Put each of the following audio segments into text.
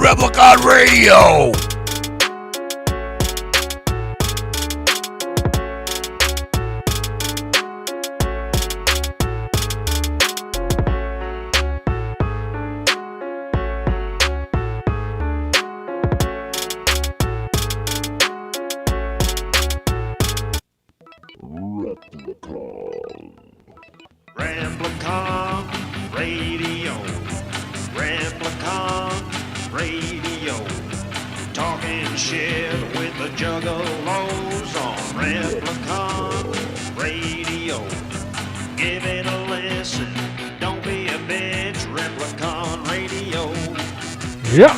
Replicon Radio! Replicon Radio. Replicon Radio. Talking shit with the Juggalos on Replicon Radio. Give it a listen. Don't be a bitch. Replicon Radio. Yeah.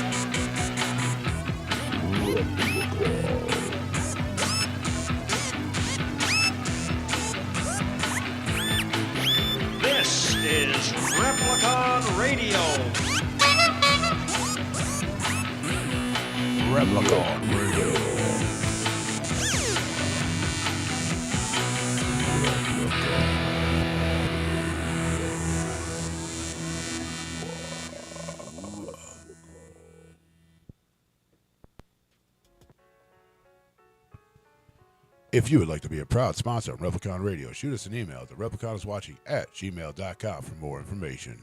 This is Replicon Radio. Replicon Radio. If you would like to be a proud sponsor of Replicon Radio, shoot us an email at therepliconiswatching@gmail.com for more information.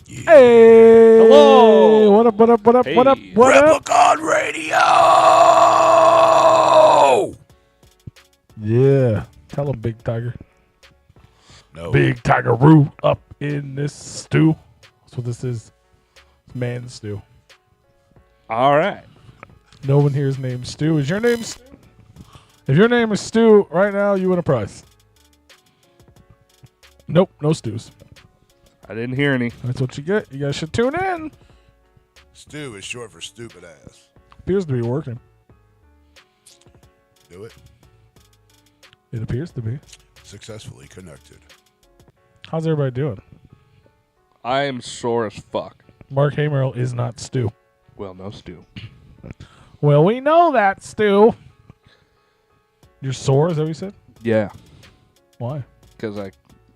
Yeah. Hey. Hello. What up, what up, what up, what up, Hey. what up? Replicon Radio! Yeah. Tell him, Big Tiger. No. Big Tiger Roo up in this stew. That's what this is. It's man stew. All right. No one here is named Stu. Is your name Stu? If your name is Stu, right now you win a prize. Nope, no Stews. I didn't hear any. That's what you get. You guys should tune in. Stu is short for stupid ass. Appears to be working. Do it. It appears to be. Successfully connected. How's everybody doing? I am sore as fuck. Mark Hamerl is not Stu. Well, no stew. Well, we know that, Stu. You're sore, is that what you said? Yeah, Why? because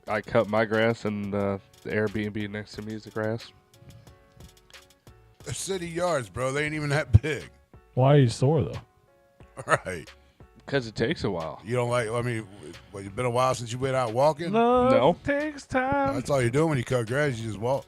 I cut my grass and the Airbnb next to me is the grass. They're city yards, bro. They ain't even that big. Why are you sore, though? All right. Because it takes a while. You don't like, I mean, what, it's been a while since you went out walking? Love takes time. That's all you're doing when you cut grass. You just walk.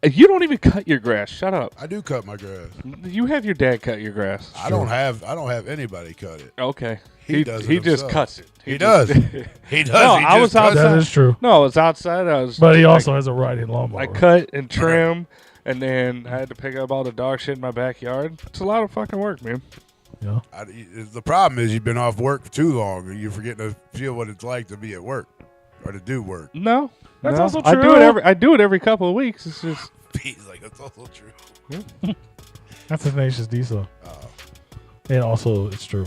You don't even cut your grass. Shut up. I do cut my grass. You have your dad cut your grass. I don't have anybody cut it. Okay. He does it He just himself. cuts it. He just- does. He does. No, He I was just cuts outside. That is true. No, I was outside. I was. But he also has a riding lawnmower. I cut and trim, and then I had to pick up all the dog shit in my backyard. It's a lot of fucking work, man. Yeah. The problem is you've been off work for too long, and you're forgetting to feel what it's like to be at work or to do work. No, That's no. also I do true. it every couple of weeks. It's just He's like, that's also true. That's a Tenacious D song. Oh. And also, it's true.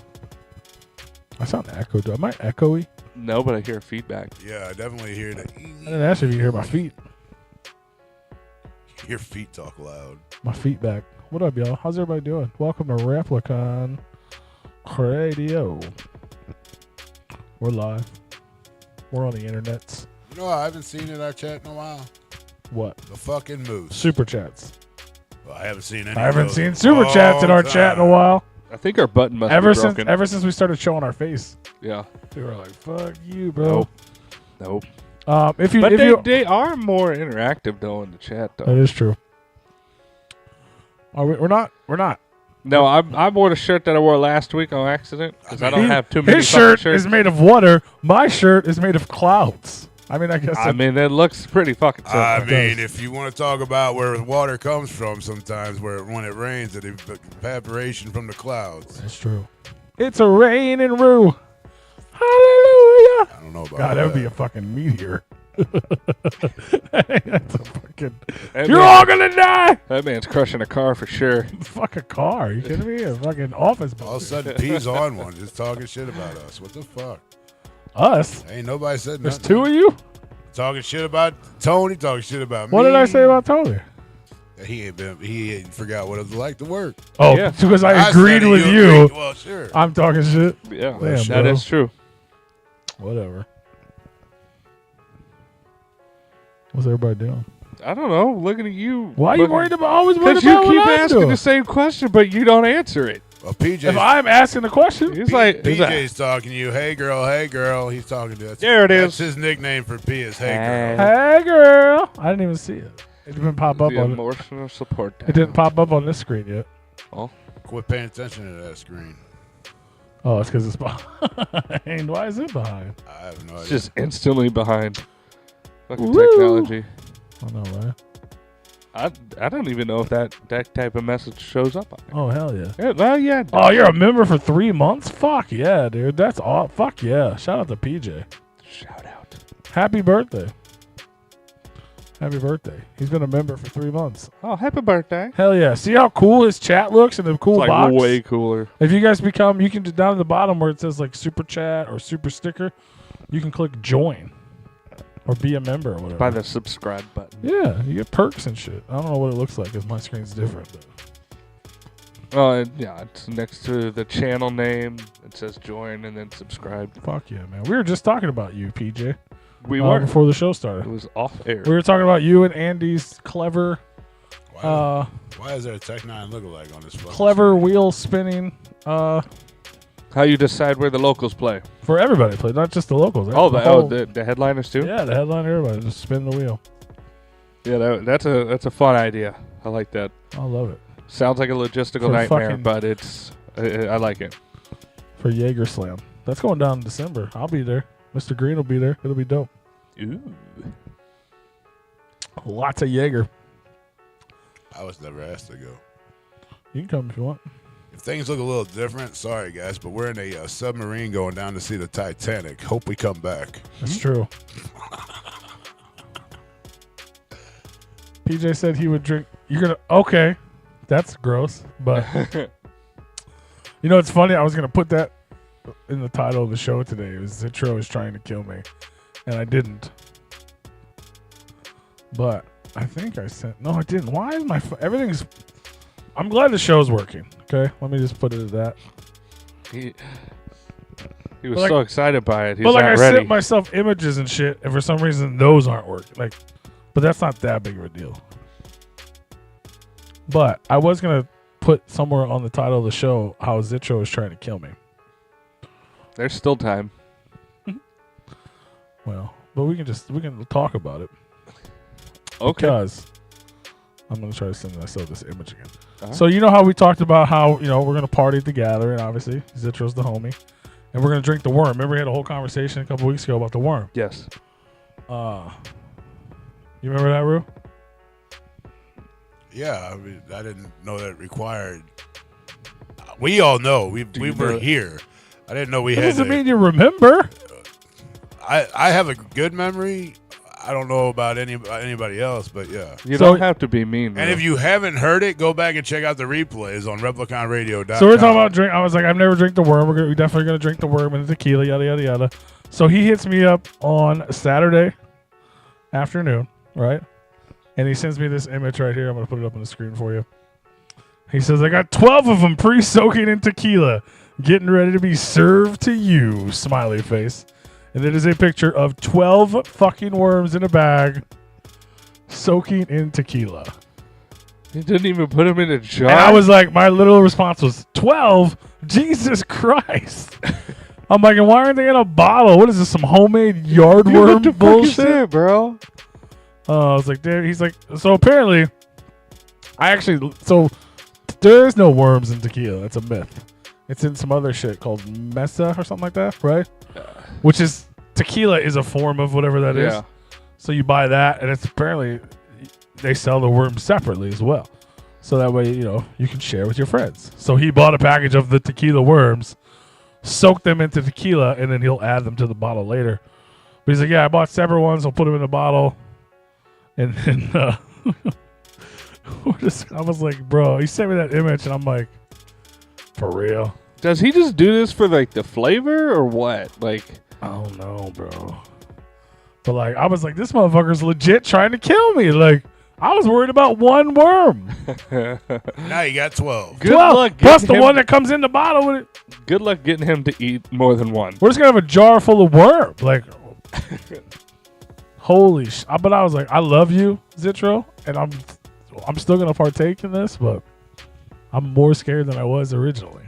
I sound echoed. Am I echoey? no, but I hear feedback. Yeah, I definitely hear that. I didn't ask if you hear my feet. Your feet talk loud. My feet back. What up, y'all? How's everybody doing? Welcome to Replicon Radio. We're live. We're on the internets. You know, I haven't seen in our chat in a while. What? The fucking moose. Super chats. Well, I haven't seen any. I of haven't those seen super chats in our chat in a while. I think our button must Ever be broken. since we started showing our face, Yeah. they were like, "Fuck you, bro." Nope. If you, But if you, they are more interactive though in the chat that though. is true. Are we? We're not. No, I wore the shirt that I wore last week on accident because I don't have too many. His fucking shirt shirts. is made of water. My shirt is made of clouds. I mean, I guess. I mean, it looks pretty fucking simple. I mean, does. if you want to talk about where the water comes from, sometimes when it rains, the evaporation from the clouds. That's true. It's a rain in Rue. Hallelujah. I don't know about God, that would that. be a fucking meteor. That's a fucking. That You're man- all gonna die. That man's crushing a car for sure. Fuck a car. Are you kidding me? A fucking office All of a building. sudden, P's on one, just talking shit about us. What the fuck? Us. Ain't nobody said There's nothing. two of you. Talking shit about Tony, talking shit about me. What did I say about Tony? He ain't forgot what it was like to work. Oh, Yeah. because I said agreed it, with agreed. you. Well, sure. I'm talking shit. Yeah, Damn, that bro. is true. Whatever. What's everybody doing? I don't know. Looking at you. Why are you always worried Because you about keep what I'm asking doing? the same question, but you don't answer it. Well, PJ. If I'm asking the question, He's like, PJ's talking to you. Hey girl. He's talking to us. There it That's is. his nickname for P is Hey Hey. girl. hey girl, I didn't even see it. It didn't pop up the on. emotional support. It didn't pop up on this screen yet. Oh, Quit paying attention to that screen. Oh, it's because it's behind. Why is it behind? I have no it's idea. just instantly behind. Fucking Woo. technology. I know, right? I don't even know if that type of message shows up on there. Oh hell yeah. Yeah, well, yeah. Oh, you're a member for 3 months? Fuck yeah, dude. That's all. Fuck yeah. Shout out to PJ. Shout out. Happy birthday. Happy birthday. He's been a member for 3 months. Oh, happy birthday. Hell yeah. See how cool his chat looks in the cool It's like box? way cooler. If you guys become, you can just down at the bottom where it says like super chat or super sticker, you can click join or be a member or whatever. By the subscribe button. Yeah, you get perks and shit. I don't know what it looks like because my screen's different. But Oh, yeah. It's next to the channel name. It says join and then subscribe. fuck yeah, man. We were just talking about you, PJ. We were. Before the show It started. was off air. We were talking about you and Andy's clever, Why is there a Tech 9 lookalike on this fucking clever screen? wheel spinning How you decide where the locals play? for everybody to play, not just the locals. Oh, whole- the headliners too. yeah, the headliner, everybody just spin the wheel. Yeah, that's a fun idea. I like that. I love it. Sounds like a logistical For nightmare, fucking- but it's I like it. For Jaeger Slam. That's going down in December. I'll be there. Mr. Green will be there. It'll be dope. Ooh. Lots of Jaeger. I was never asked to go. You can come if you want. If things look a little different, sorry guys, but we're in a submarine going down to see the Titanic. Hope we come back. That's true. PJ said he would drink. You're gonna okay. That's gross, but you know it's funny. I was gonna put that in the title of the show today. It was Zitro is trying to kill me, and I didn't. But I think I sent. No, I didn't. Why is my everything's? I'm glad the show's working. Okay, let me just put it at that. He was But like- so excited by it. He's But like not I ready. sent myself images and shit, and for some reason those aren't working. Like, but that's not that big of a deal. But I was gonna put somewhere on the title of the show how Zitro is trying to kill me. There's still time. Well, but we can talk about it Okay. because I'm gonna try to send myself this image again. All So you know how we talked about how we're gonna party at the gathering. Obviously, Zitro's the homie, and we're gonna drink the worm. Remember we had a whole conversation a couple weeks ago about the worm. Yes. You remember that, Rue? Yeah, I mean, I didn't know that required. We all know. We you were know it? here. I didn't know we That had doesn't to. mean you remember. I have a good memory. I don't know about anybody else, but yeah. You So- don't have to be mean. And if you haven't heard it, go back and check out the replays on RepliconRadio.com. So we're talking about drink. I was like, I've never drank the worm. We're definitely gonna drink the worm and the tequila, yada yada yada. So he hits me up on Saturday afternoon, right? And he sends me this image right here. I'm gonna put it up on the screen for you. He says, "I got 12 of them pre-soaking in tequila, getting ready to be served to you." Smiley face. And it is a picture of 12 fucking worms in a bag, soaking in tequila. He didn't even put him in a jar. And I was like, my little response was 12. Jesus Christ! I'm like, and why aren't they in a bottle? What is this? Some homemade yard Dude, worm what the fuck is bullshit? that, bro? I was like, dude. He's like, so apparently, so there's no worms in tequila. It's a myth. It's in some other shit called mesa or something like that, right? Which is tequila is a form of whatever that is. Yeah. So you buy that, and it's apparently they sell the worms separately as well. So that way, you can share with your friends. So he bought a package of the tequila worms, soaked them into tequila, and then he'll add them to the bottle later. But he's like, yeah, I bought separate ones. I'll put them in a bottle. And then I was like, bro, he sent me that image, and I'm like, for real? Does he just do this for like the flavor or what? Like, I don't know, bro. But like, I was like, this motherfucker's legit trying to kill me. Like, I was worried about one worm. Now you got 12. good 12, luck. plus getting the him- one that comes in the bottle with it. Good luck getting him to eat more than one. We're just gonna have a jar full of worm. Like, Holy sh! But I was like, I love you, Zitro, and I'm still gonna partake in this, but I'm more scared than I was originally.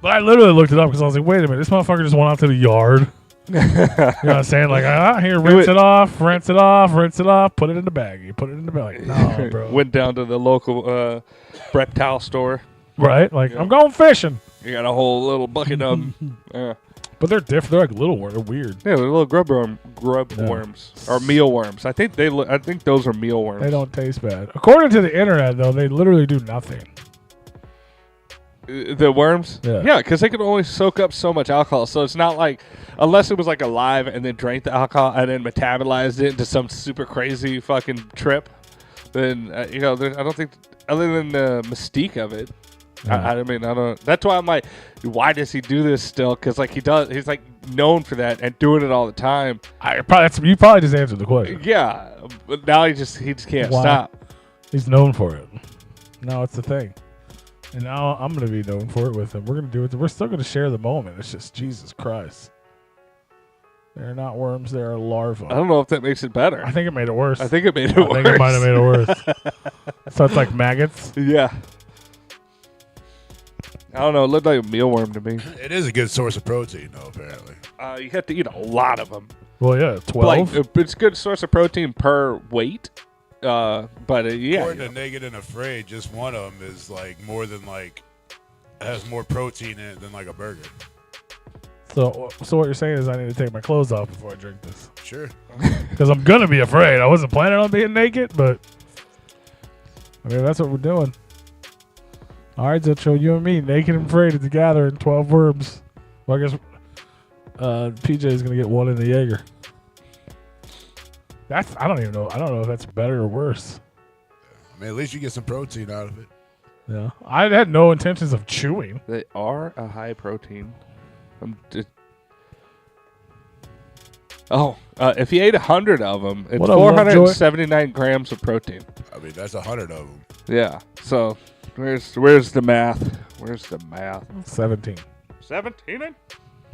But I literally looked it up because I was like, wait a minute, this motherfucker just went out to the yard. You know what I'm saying? Like, here, rinse it off, put it in the baggie, put it in the bag. No, bro. Went down to the local reptile store. Right? Like, I'm going fishing. You got a whole little bucket of them. Yeah. But they're different. They're like little worms. They're weird. Yeah, they're little grub worms or mealworms. I think those are mealworms. They don't taste bad. According to the internet, though, they literally do nothing. The worms? Yeah. Because they can only soak up so much alcohol. So it's not like, unless it was like alive and then drank the alcohol and then metabolized it into some super crazy fucking trip, then, I don't think, other than the mystique of it, I don't. That's why I'm like, why does he do this still? Because like he's like known for that and doing it all the time. You probably just answered the question. Yeah, but now he just can't stop. He's known for it. Now it's the thing, and now I'm gonna be known for it with him. We're gonna do it. We're still gonna share the moment. It's just Jesus Christ. They're not worms. They're larvae. I don't know if that makes it better. I think it made it worse. I think it made it worse. I think it might have made it worse. So it's like maggots. Yeah. I don't know. It looked like a mealworm to me. It is a good source of protein, though, apparently. You have to eat a lot of them. Well, yeah, 12. Like, it's a good source of protein per weight. Yeah. According to Naked and Afraid, just one of them is like more than like has more protein in it than like a burger. So what you're saying is I need to take my clothes off before I drink this. Sure. Because I'm gonna be afraid. I wasn't planning on being naked, but I mean that's what we're doing. All right, Zitro, you and me, naked and afraid at the gathering, 12 worms. Well, I guess PJ is gonna get one in the Jaeger. I don't even know. I don't know if that's better or worse. I mean, at least you get some protein out of it. Yeah, I had no intentions of chewing. They are a high protein. If you ate 100 of them, it's 479 grams of protein. I mean, that's 100 of them. Yeah. So where's the math? Where's the math? 17. 17?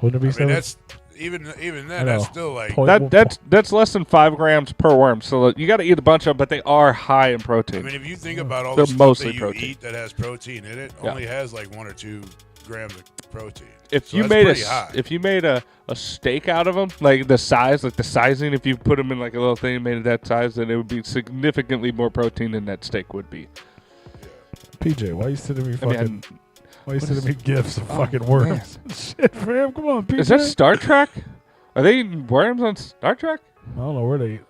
Wouldn't it be 17? That's even then. That's still like that's less than 5 grams per worm. So you got to eat a bunch of them, but they are high in protein. I mean, if you think about all They're the stuff mostly that you protein. eat that has protein in it, only has like 1 or 2 grams of protein. If So you that's made a steak out of them, like the sizing, if you put them in like a little thing and made it that size, then it would be significantly more protein than that steak would be. PJ, why are you sending me why are you sending me gifts of fucking worms? Shit, fam, come on, PJ. Is that Star Trek? Are they eating worms on Star Trek? I don't know where they eat.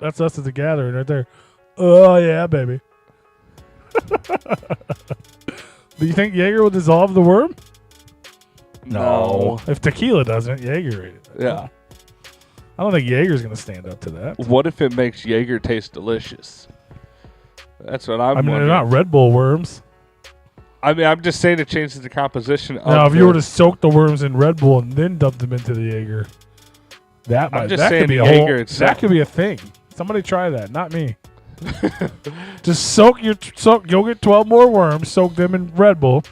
That's us at the gathering right there. Oh, yeah, baby. Do you think Jaeger will dissolve the worm? No. If tequila doesn't, Jaeger ate it. Yeah. I don't think Jaeger's going to stand up to that. What if it makes Jaeger taste delicious? That's what I'm wondering. They're not Red Bull worms. I mean, I'm just saying it changes the composition of Now, if you were to soak the worms in Red Bull and then dump them into the Jaeger, that could be that could be a thing. Somebody try that, not me. Just soak. You'll get 12 more worms. Soak them in Red Bull,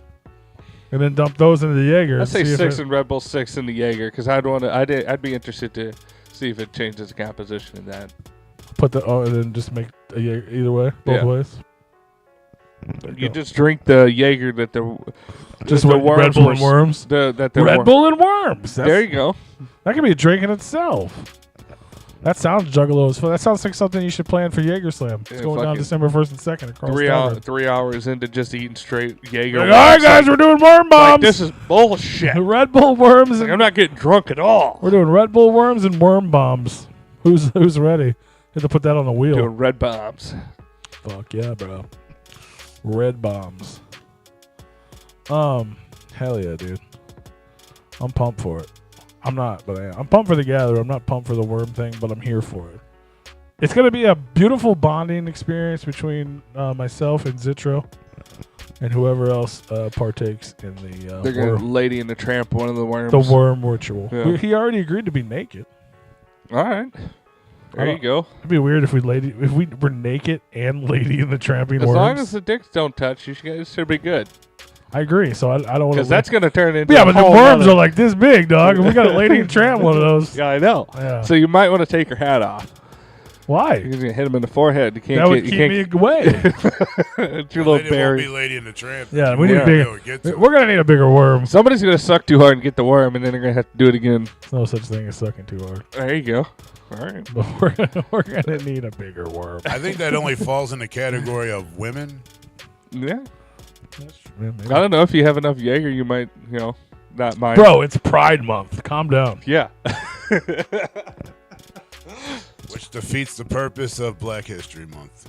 and then dump those into the Jaeger. I'd say 6 in Red Bull, 6 in the Jaeger, because I'd be interested to see if it changes the composition in that. And then just make a Jaeger either way, both ways. You just drink the Jaeger that just with Red Bull and worms. Red Bull and worms. There you go. That could be a drink in itself. That sounds Juggalo. That sounds like something you should plan for Jaeger Slam. It's going down December 1st and 2nd across 3 hours into just eating straight Jaeger. All right, guys, we're doing worm bombs. Like, this is bullshit. Red Bull worms. I'm not getting drunk at all. We're doing Red Bull worms and worm bombs. Who's ready? You have to put that on the wheel. Doing red bombs. Fuck yeah, bro. Red bombs. Hell yeah, dude. I'm pumped for it. I'm not, but I am. I'm pumped for the gather. I'm not pumped for the worm thing, but I'm here for it. It's going to be a beautiful bonding experience between myself and Zitro and whoever else partakes in the They're going to Lady and the Tramp one of the worms. The worm ritual. Yeah. He already agreed to be naked. All right. There you go. It'd be weird if we were naked and Lady in the Tramping Worms. As long as the dicks don't touch, you guys should be good. I agree. So I don't want to. Because that's going to turn into Yeah, a but the whole worms nother- are like this big, dog. And we got a Lady and Tramp one of those. Yeah, I know. Yeah. So you might want to take your hat off. Why? You're going to hit him in the forehead. You can't That would you keep can't, me away. it's your little Lady won't be berry. Lady in the Tramp. Yeah, You we need won't big- be able to get to We're gonna need a bigger worm. Somebody's going to suck too hard and get the worm, and then they're going to have to do it again. There's no such thing as sucking too hard. There you go. All right. But we're gonna need a bigger worm. I think that only falls in the category of women. Yeah. Yeah, I don't know. If you have enough Jaeger, you might, not mind. Bro, it's Pride Month. Calm down. Yeah. Which defeats the purpose of Black History Month.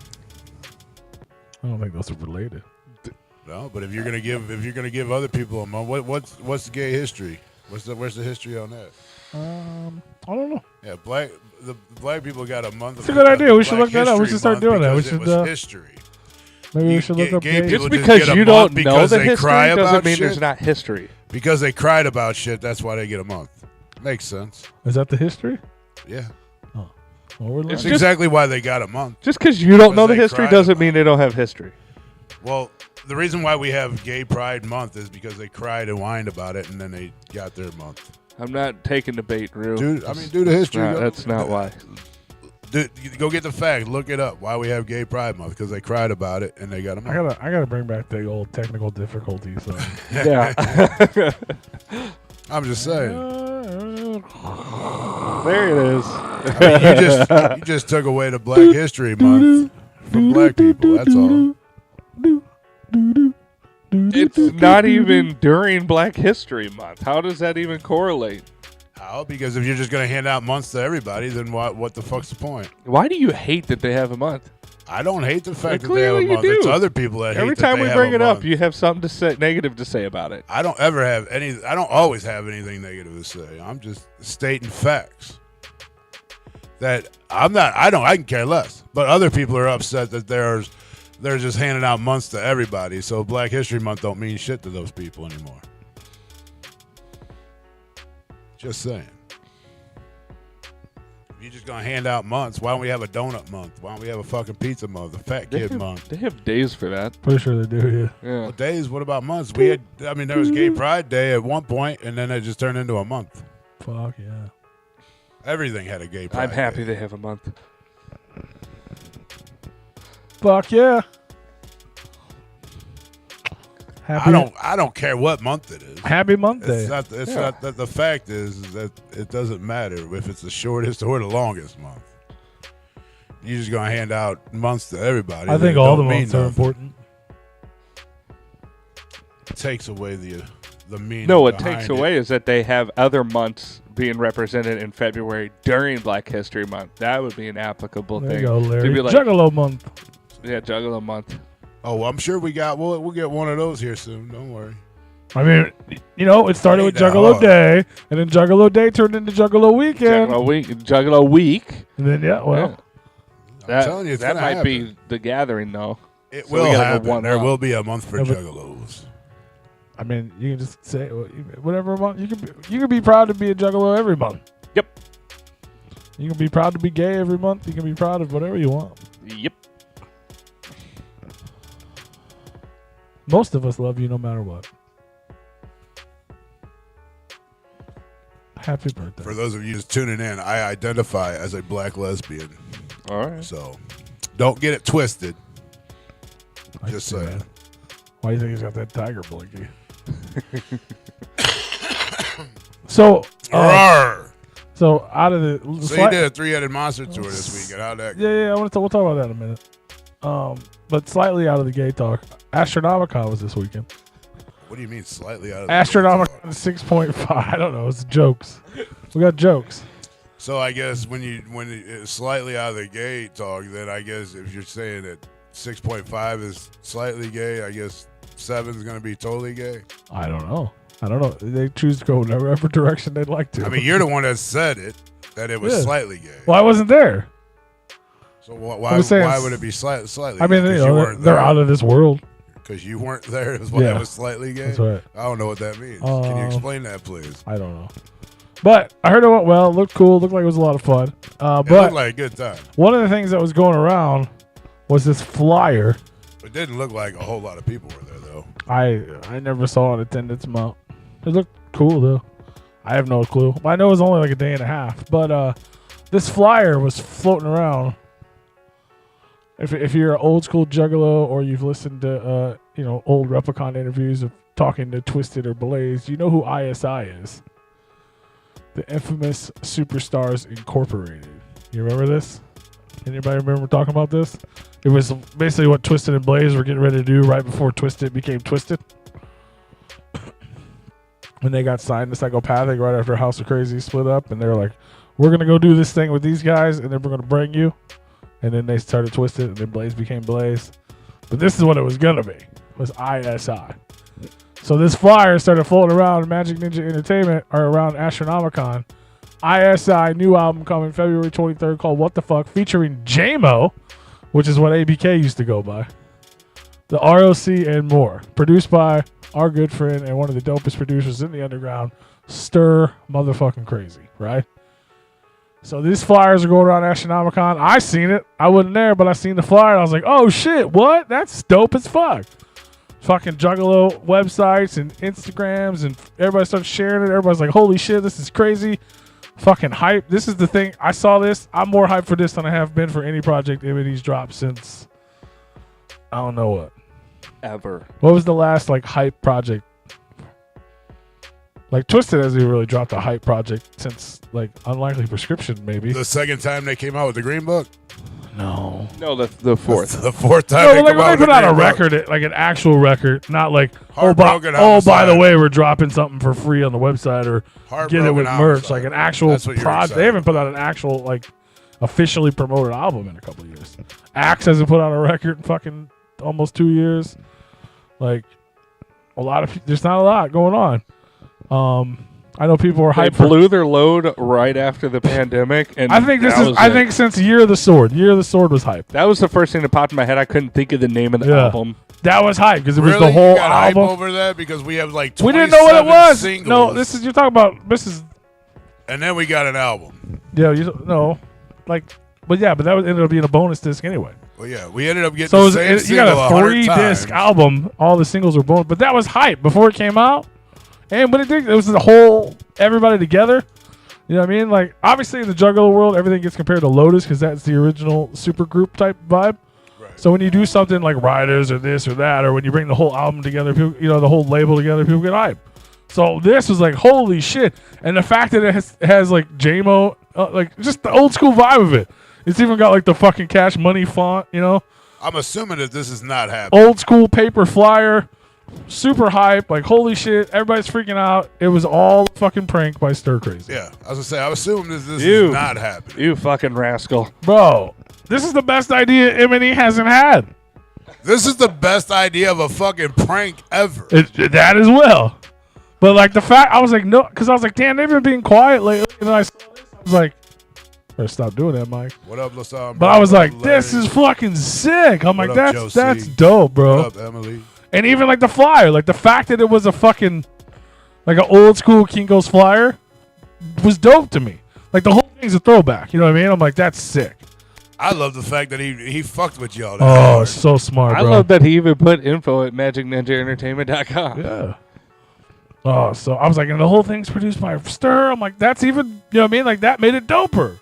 I don't think those are related. No, but if you're gonna give other people a month, what's gay history? Where's the history on that? I don't know. Yeah, the black people got a month. It's a good idea. We should look that up. We should start doing that. We should. It was history. Maybe we should look up gay gay. people Just just because get a you month don't know because the they history cry doesn't about mean shit. there's not history. Because they cried about shit, that's why they get a month. Makes sense. Is that the history? Yeah. Well, we're It's learning. exactly why they got a month. Just because you don't know the they history cried doesn't about mean they don't have history. Well, the reason why we have Gay Pride Month is because they cried and whined about it, and then they got their month. I'm not taking the bait, Rue. Do the history. Nah, that's not why. Go get the fact. Look it up. Why we have Gay Pride Month? Because they cried about it and they got a month. I gotta bring back the old technical difficulties. So. Yeah. I'm just saying. There it is. I mean, you just took away the Black History Month from black people. That's all. It's not even during Black History Month. How does that even correlate? How? Because if you're just gonna hand out months to everybody, then what the fuck's the point? Why do you hate that they have a month? I don't hate the fact that they Clearly have a you month. do. It's other people that hate Every that time they we have bring a it up, month. you have something to say negative to say about it. I don't ever have any. I don't always have anything negative to say. I'm just stating facts. That I'm not. I can care less. But other people are upset that they're just handing out months to everybody. So Black History Month don't mean shit to those people anymore. Just saying. If you're just gonna hand out months, why don't we have a donut month? Why don't we have a fucking pizza month? A fat kid month? They have days for that. Pretty sure they do. Yeah. Yeah. Well, days. What about months? There was Gay Pride Day at one point, and then it just turned into a month. Fuck yeah. Everything had a Gay Pride. I'm happy Day. they have a month. Fuck yeah. Happy, I don't care what month it is. Happy Month Day. It's not. It's not. The fact is that it doesn't matter if it's the shortest or the longest month. You're just gonna hand out months to everybody. I think all the months are important. It takes away the meaning. No, what behind takes it. away is that they have other months being represented in February during Black History Month. That would be an applicable There thing. you go, Larry. To be like, Juggalo Month. yeah, Juggalo Month. Oh, well, I'm sure we'll get one of those here soon. Don't worry. I mean, it started with Ain't that Juggalo hard. Day, and then Juggalo Day turned into Juggalo Weekend. Juggalo Week. And then, I'm That, telling you, it's that gonna might happen. be the gathering, though. It So we will gotta go happen. one There up. will be a month for Yeah, but- juggalos. I mean, you can just say whatever month. You can be proud to be a Juggalo every month. Yep. You can be proud to be gay every month. You can be proud of whatever you want. Yep. Most of us love you no matter what. Happy birthday. For those of you just tuning in, I identify as a black lesbian. All right. So don't get it twisted. I Just see saying. that. Why do you think he's got that tiger blinky? So, Roar! so out of the So you did a three-headed monster tour this weekend. How'd that go? yeah, we'll talk about that in a minute. But slightly out of the gay talk, Astronomicon was this weekend. What do you mean slightly out of the Astronomicon 6.5. I don't know. It's jokes. We got jokes. So I guess when it's slightly out of the gay talk, then I guess if you're saying that 6.5 is slightly gay, I guess 7 is going to be totally gay. I don't know. They choose to go whatever direction they'd like to. I mean, you're the one that said it, that it was Yeah. slightly gay. Well, I wasn't there. So I'm saying why would it be slightly I mean, gay? 'Cause you know, weren't they're there. out of this world. Because you weren't there is why Yeah. it was slightly gay? That's right. I don't know what that means. Can you explain that, please? I don't know. But I heard it went well. It looked cool. Looked like it was a lot of fun. It But looked like a good time. one of the things that was going around was this flyer. It didn't look like a whole lot of people were there, though. I never saw an attendance mount. It looked cool though. I have no clue. I know it was only like a day and a half, but this flyer was floating around. If you're an old school Juggalo or you've listened to old Replicon interviews of talking to Twisted or Blaze, you know who ISI is. The infamous Superstars Incorporated. You remember this? Anybody remember talking about this? It was basically what Twisted and Blaze were getting ready to do right before Twisted became Twisted. When they got signed to Psychopathic right after House of Crazy split up, and they were like, we're going to go do this thing with these guys, and then we're going to bring you. And then they started Twisted, and then Blaze became Blaze. But this is what it was going to be, was ISI. So this flyer started floating around Magic Ninja Entertainment, or around Astronomicon. ISI, new album coming February 23rd called What the Fuck, featuring J-Mo, which is what ABK used to go by. The ROC and more. Produced by our good friend and one of the dopest producers in the underground, Stir Motherfucking Crazy, right? So these flyers are going around Astronomicon. I seen it. I wasn't there, but I seen the flyer. I was like, oh shit, what? That's dope as fuck. Fucking Juggalo websites and Instagrams, and everybody starts sharing it. Everybody's like, holy shit, this is crazy. Fucking hype. This is the thing. I saw this. I'm more hyped for this than I have been for any project Emity's dropped since, I don't know what. Ever. What was the last like hype project? Like Twisted hasn't really dropped a hype project since like Unlikely Prescription, maybe. The second time they came out with the Green Book? No, the fourth. The fourth time no, they like come out they with put the out a Green Book. record, like an actual record, not like by Heartbroken the Homicide. way, we're dropping something for free on the website or get it Heartbroken with merch, Homicide. like an actual That's what you're project. excited They haven't put out an actual like officially promoted album in a couple of years. Axe hasn't put out a record in fucking almost 2 years. Like a lot of there's not a lot going on. I know people are They hyped for. blew their load right after the pandemic, and I think this that is. was I it. think since Year of the Sword was hype. That was the first thing that popped in my head. I couldn't think of the name of the Yeah. album. That was hype because it was Really? the whole You got hype album. over that because we have like We didn't know what it 27 was. singles, No, this is you're talking about. This is and then we got an album. yeah. But that ended up being a bonus disc anyway. Well, yeah, we ended up getting So the same you single got a 100 3-disc times. album. All the singles were bonus, but that was hype before it came out. And when it did, it was the whole everybody together. You know what I mean? Like obviously in the Juggalo world, everything gets compared to Lotus because that's the original super group type vibe. Right. So when you do something like Riders or this or that, or when you bring the whole album together, people, the whole label together, people get hype. So this was like holy shit, and the fact that it has like J-Mo, like just the old school vibe of it. It's even got like the fucking Cash Money font, I'm assuming that this is not happening. old school paper flyer, super hype. Like holy shit, everybody's freaking out. It was all a fucking prank by Stir Crazy. Yeah, I was gonna say I assume this You. is not happening. You fucking rascal. Bro, this is the best idea M&E hasn't had. This is the best idea of a fucking prank ever. That as well. But like the fact, I was like, no, because I was like, damn, they've been being quiet lately. And then I saw this, I was like, better stop doing that, Mike. What up, LaSalle? But I was like, this is fucking sick. I'm What like, up, that's Josie? dope, bro. What up, Emily? And even like the flyer, like the fact that it was a fucking like an old school Kinko's flyer was dope to me. Like the whole thing's a throwback. You know what I mean? I'm like, that's sick. I love the fact that he fucked with y'all. that Oh, hard. so smart, I bro. love that he even put info at magicninjaentertainment.com. Yeah. Oh, so I was like, and the whole thing's produced by Stir. I'm like, that's even, you know what I mean? Like that made it doper.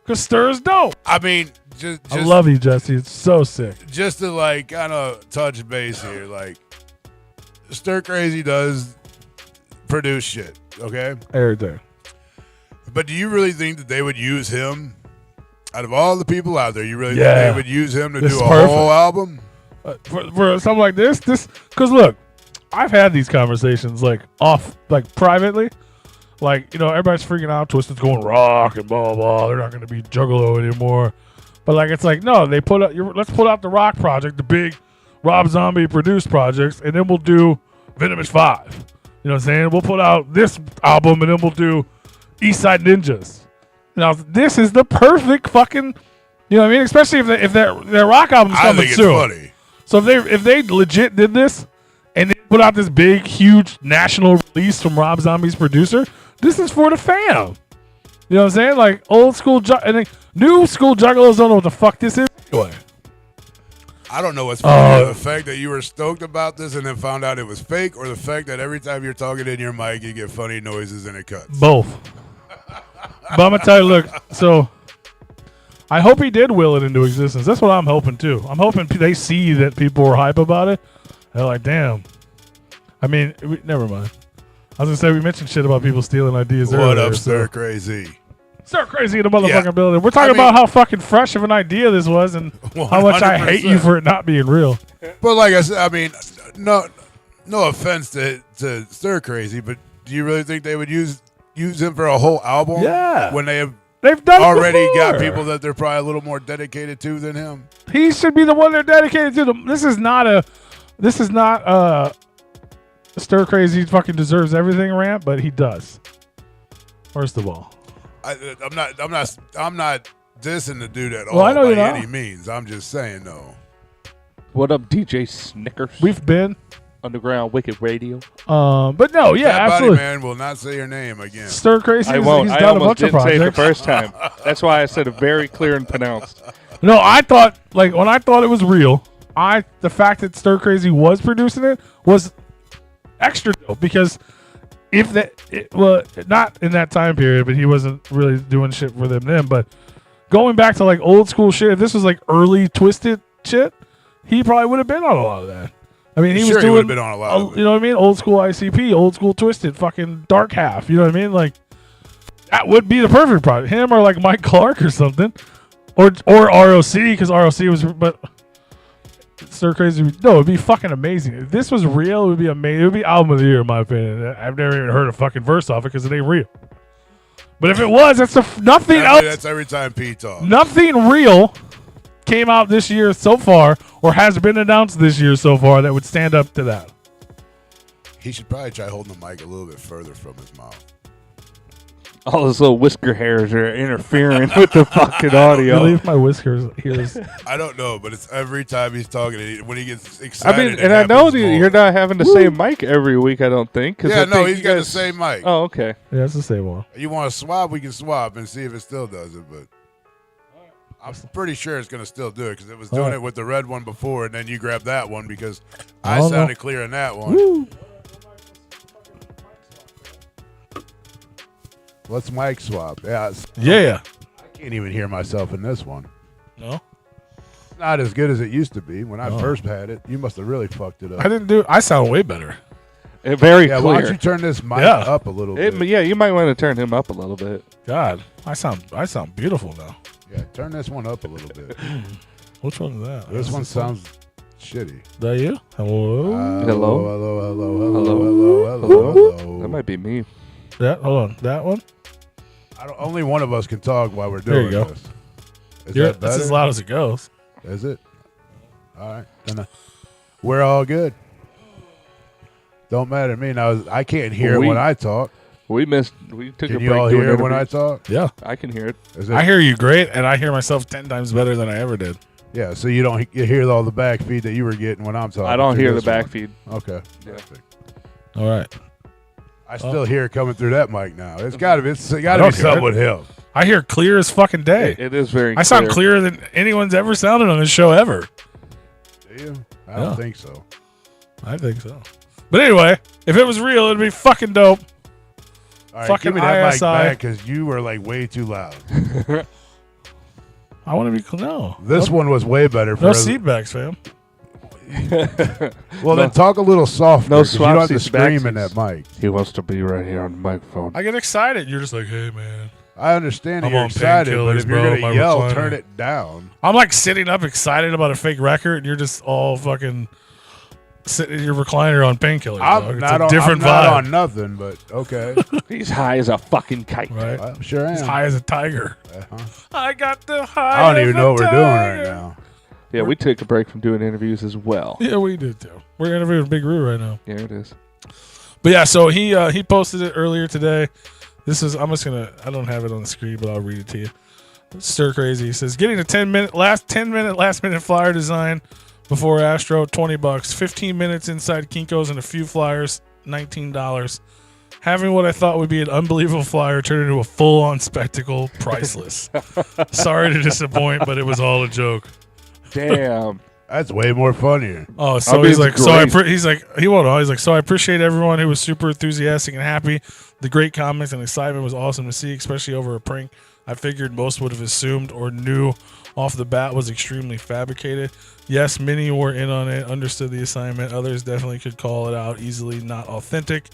Because Stir's dope. I mean, just I love you, Jesse. It's so sick. just to like kind of touch base here, like Stir Crazy does produce shit, okay? Every day. But do you really think that they would use him out of all the people out there? You really Yeah. think they would use him to This do is a perfect. whole album? For something like this, because look, I've had these conversations like off, like privately. Like, everybody's freaking out. Twisted's going rock and blah, blah, blah. They're not going to be Juggalo anymore. But like, it's like, no, let's put out the rock project, the big Rob Zombie produced projects, and then we'll do Venomous 5. You know what I'm saying? We'll put out this album, and then we'll do East Side Ninjas. Now, this is the perfect fucking, you know what I mean? Especially if their rock album's I coming think it's soon. funny. So if they legit did this and they put out this big, huge national release from Rob Zombie's producer, this is for the fam. You know what I'm saying? Like old school and then new school Juggalos don't know what the fuck this is anyway. I don't know what's funnier, the fact that you were stoked about this and then found out it was fake, or the fact that every time you're talking in your mic, you get funny noises and it cuts. Both. But I'm gonna tell you, look. So I hope he did will it into existence. That's what I'm hoping too. I'm hoping they see that people were hype about it. They're like, damn. I mean, never mind. I was gonna say we mentioned shit about people stealing ideas earlier. What up, Stir Crazy? Stir Crazy in the motherfucking building. We're talking about how fucking fresh of an idea this was and 100%. how much I hate you for it not being real. But like I said, I mean, no offense to Stir Crazy, but do you really think they would use him for a whole album? Yeah. When they've done already it got before. people that they're probably a little more dedicated to than him. He should be the one they're dedicated to. This is not Stir Crazy fucking deserves everything rant, but he does. First of all. I'm not dissing the dude at Well, I all know by you're not. any means. I'm just saying though. What up, DJ Snickers? We've been. Underground Wicked Radio. But no, yeah, That absolutely. Body Man will not say your name again. Stir Crazy. I won't. He's I done a almost bunch of didn't say it the projects. first time. That's why I said it very clear and pronounced. No, I thought when I thought it was real, the fact that Stir Crazy was producing it was extra dope because not in that time period, but he wasn't really doing shit for them then. But going back to like old school shit, if this was like early Twisted shit, he probably would have been on a lot of that. I mean, he was doing. He would have been on a lot of it. You know what I mean? Old school ICP, old school Twisted, fucking Dark Half. You know what I mean? Like that would be the perfect product. Him or like Mike Clark or something, or ROC because ROC was, but Stir Crazy. No, it'd be fucking amazing. If this was real, it would be amazing. It would be album of the year in my opinion. I've never even heard a fucking verse off it because it ain't real. But if it was, that's nothing else. That's every time Pete talks. Nothing real came out this year so far, or has been announced this year so far that would stand up to that. He should probably try holding the mic a little bit further from his mouth. All those little whisker hairs are interfering with the fucking audio. I believe my whiskers here. I don't know, but it's every time he's talking, when he gets excited. I mean, and I know that you're not having the same mic every week, I don't think. Yeah, no, he's got the same mic. Oh, okay. Yeah, it's the same one. You want to swap? We can swap and see if it still does it, but I'm pretty sure it's going to still do it because it was doing it with the red one before, and then you grabbed that one because I sounded clear in that one. Woo. Let's mic swap. Yeah. Yeah. I can't even hear myself in this one. No? Not as good as it used to be when I first had it. You must have really fucked it up. I didn't do it. I sound way better. Very clear. Why don't you turn this mic up a little bit? Yeah, you might want to turn him up a little bit. God, I sound beautiful now. Yeah, turn this one up a little bit. Which one is that? This one sounds shitty. That you? Hello? Hello. That might be me. Hold on. That one? Only one of us can talk while we're doing There you go. this. Is that better? That's as loud as it goes. Is it? All right. Then, we're all good. Don't matter to me. Now, I can't hear it when I talk. We took a break. Can you all hear it when I talk? Yeah. I can hear it. I hear you great, and I hear myself 10 times better than I ever did. Yeah, so you hear all the back feed that you were getting when I'm talking. I don't hear the back feed. Okay. Yeah. Perfect. All right. I still hear it coming through that mic now. It's got to be somewhat help. I hear clear as fucking day. It is very clear. I sound clearer than anyone's ever sounded on this show ever. Do you? I don't think so. I think so. But anyway, if it was real, it'd be fucking dope. All right, Fucking give me that mic ISI. back because you were like way too loud. I want to be clear. No. This one was way better. No seatbacks, fam. Well, then talk a little softer. No 'cause you don't have to swapsies, scream in backsies. that mic. He wants to be right here on the microphone. I get excited. You're just like, hey, man. I understand that I'm you're on excited, but painkillers, if you're bro, going my to yell, recliner. turn it down. I'm like sitting up excited about a fake record, and you're just all fucking sitting in your recliner on painkillers. dog. I'm It's not a different I'm vibe. not on nothing, but okay. He's high as a fucking kite. Right? I sure am. As high as a tiger. Uh-huh. I got the high. I don't even of a know what we're doing tiger. right now. Yeah, we took a break from doing interviews as well. Yeah, we did too. We're interviewing Big Roo right now. Yeah, it is. But yeah, so he posted it earlier today. I don't have it on the screen, but I'll read it to you. Stir Crazy. He says, getting a last minute flyer design before Astro, $20. 15 minutes inside Kinko's and a few flyers, $19. Having what I thought would be an unbelievable flyer turned into a full-on spectacle, priceless. Sorry to disappoint, but it was all a joke. Damn. That's way more funnier. Oh, so mean, he's it's like, great. he's like, he won't know. He's like, so I appreciate everyone who was super enthusiastic and happy. The great comments and excitement was awesome to see, especially over a prank I figured most would have assumed or knew off the bat was extremely fabricated. Yes, many were in on it, understood the assignment. Others definitely could call it out easily, not authentic.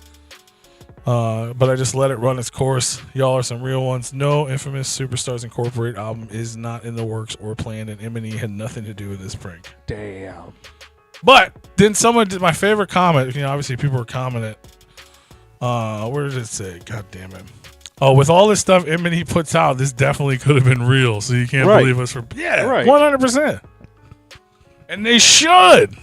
But I just let it run its course. Y'all are some real ones. No Infamous Superstars Incorporated album is not in the works or planned, and M&E had nothing to do with this prank. Damn. But then someone did my favorite comment. You know, obviously people were commenting. Where did it say? God damn it. Oh, with all this stuff M&E puts out, this definitely could have been real. So you can't Right. believe us for Right. 100%. And they should.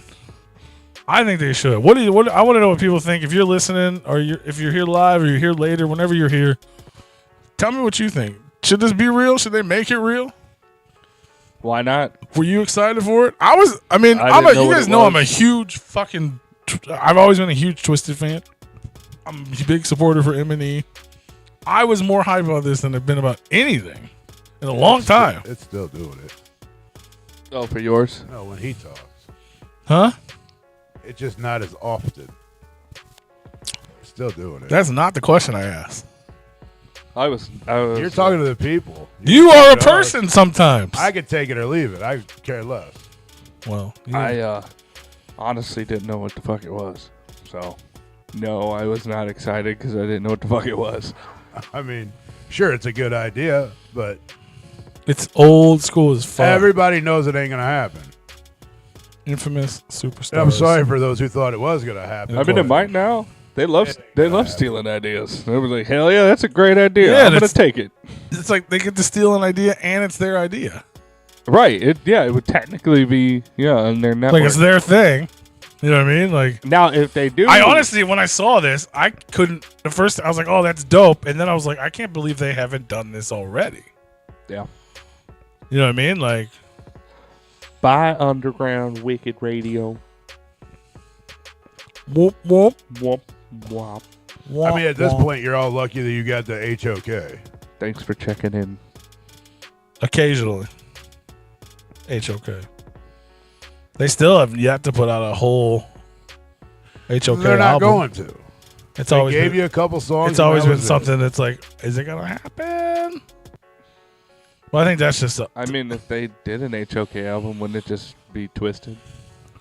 I think they should. What I want to know what people think. If you're listening, or if you're here live, or you're here later, whenever you're here, tell me what you think. Should this be real? Should they make it real? Why not? Were you excited for it? I was. I mean, I didn't know you what guys it know was. I'm a huge fucking. I've always been a huge Twisted fan. I'm a big supporter for M&E. I was more hype about this than I've been about anything in a long time. It's still doing it. Oh, for yours? No, when he talks, Huh? it's just not as often. Still doing it. That's not the question I asked. I was. You're talking to the people. You are a talking to us. person sometimes. I could take it or leave it. I care less. Well, I honestly didn't know what the fuck it was. So, no, I was not excited because I didn't know what the fuck it was. I mean, sure, it's a good idea, but it's old school as fuck. everybody knows it ain't gonna happen. Infamous Superstars. And I'm sorry for those who thought it was gonna happen. I mean, it might now. They love stealing ideas. They were like, hell yeah, that's a great idea. Yeah, I'm gonna that's- take it. It's like they get to steal an idea and it's their idea. Right. It would technically be on their network. Like it's their thing. You know what I mean? Like now, if they do, I honestly, when I saw this, I couldn't. At first, I was like, "Oh, that's dope," and then I was like, "I can't believe they haven't done this already." Yeah. You know what I mean? Like, buy underground wicked radio. whoop whoop Womp womp. whoop. I mean, at this whoop. point, you're all lucky that you got the HOK. Thanks for checking in. Occasionally, HOK. They still have yet to put out a whole HOK They're not album. going to. It's They always gave been, you a couple songs. it's and always that been was it. something that's like, is it gonna happen? Well, I think that's just I mean, if they did an HOK album, wouldn't it just be Twisted?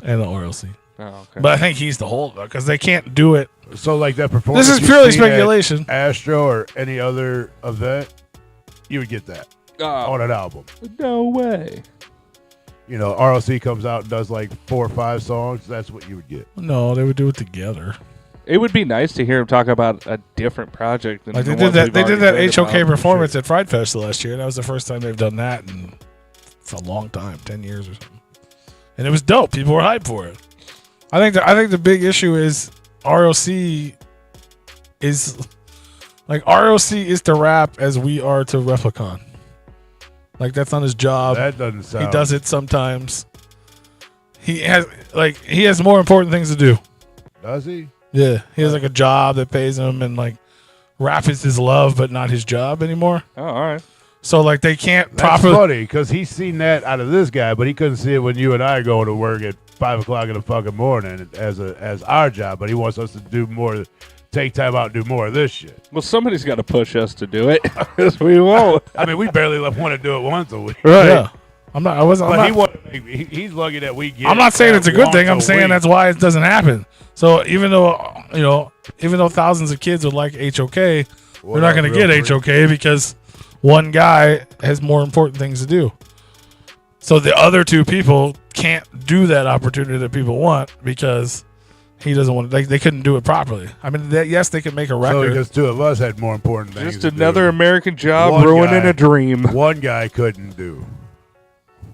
and the RLC. Oh, okay. But I think he's the holdup because they can't do it. So, like that performance. This is you purely seen at speculation. Astro or any other event, you would get that on an album. No way. You know, RLC comes out and does like 4 or 5 songs. That's what you would get. No, they would do it together. It would be nice to hear him talk about a different project. Than Like the they did ones that. we've They did already that read HOK about. performance at Fright Fest last year. That was the first time they've done that in a long time, 10 years or something. And it was dope. People were hyped for it. I think the big issue is ROC is like ROC is to rap as we are to Replicon. Like that's not his job. That doesn't sound. He does it sometimes. He has more important things to do. Does he? Yeah, he has like a job that pays him, and like rap is his love, but not his job anymore. Oh, all right. So like they can't That's properly. funny because he's seen that out of this guy, but he couldn't see it when you and I are going to work at 5 o'clock in the fucking morning as our job. But he wants us to do more, take time out and do more of this shit. Well, somebody's got to push us to do it, because we won't. I mean, we barely want to do it once a week. Right. Yeah, I'm not. I wasn't. But I'm he's lucky that we get. I'm not saying that it's a good once thing. I'm a saying week. that's why it doesn't happen. So even though thousands of kids would like HOK, they're not going to get HOK because one guy has more important things to do. So the other two people can't do that opportunity that people want because he doesn't want. They couldn't do it properly. I mean, yes, they could make a So record. because 2 of us had more important things. Just to another do. American job One ruining guy. a dream. One guy couldn't do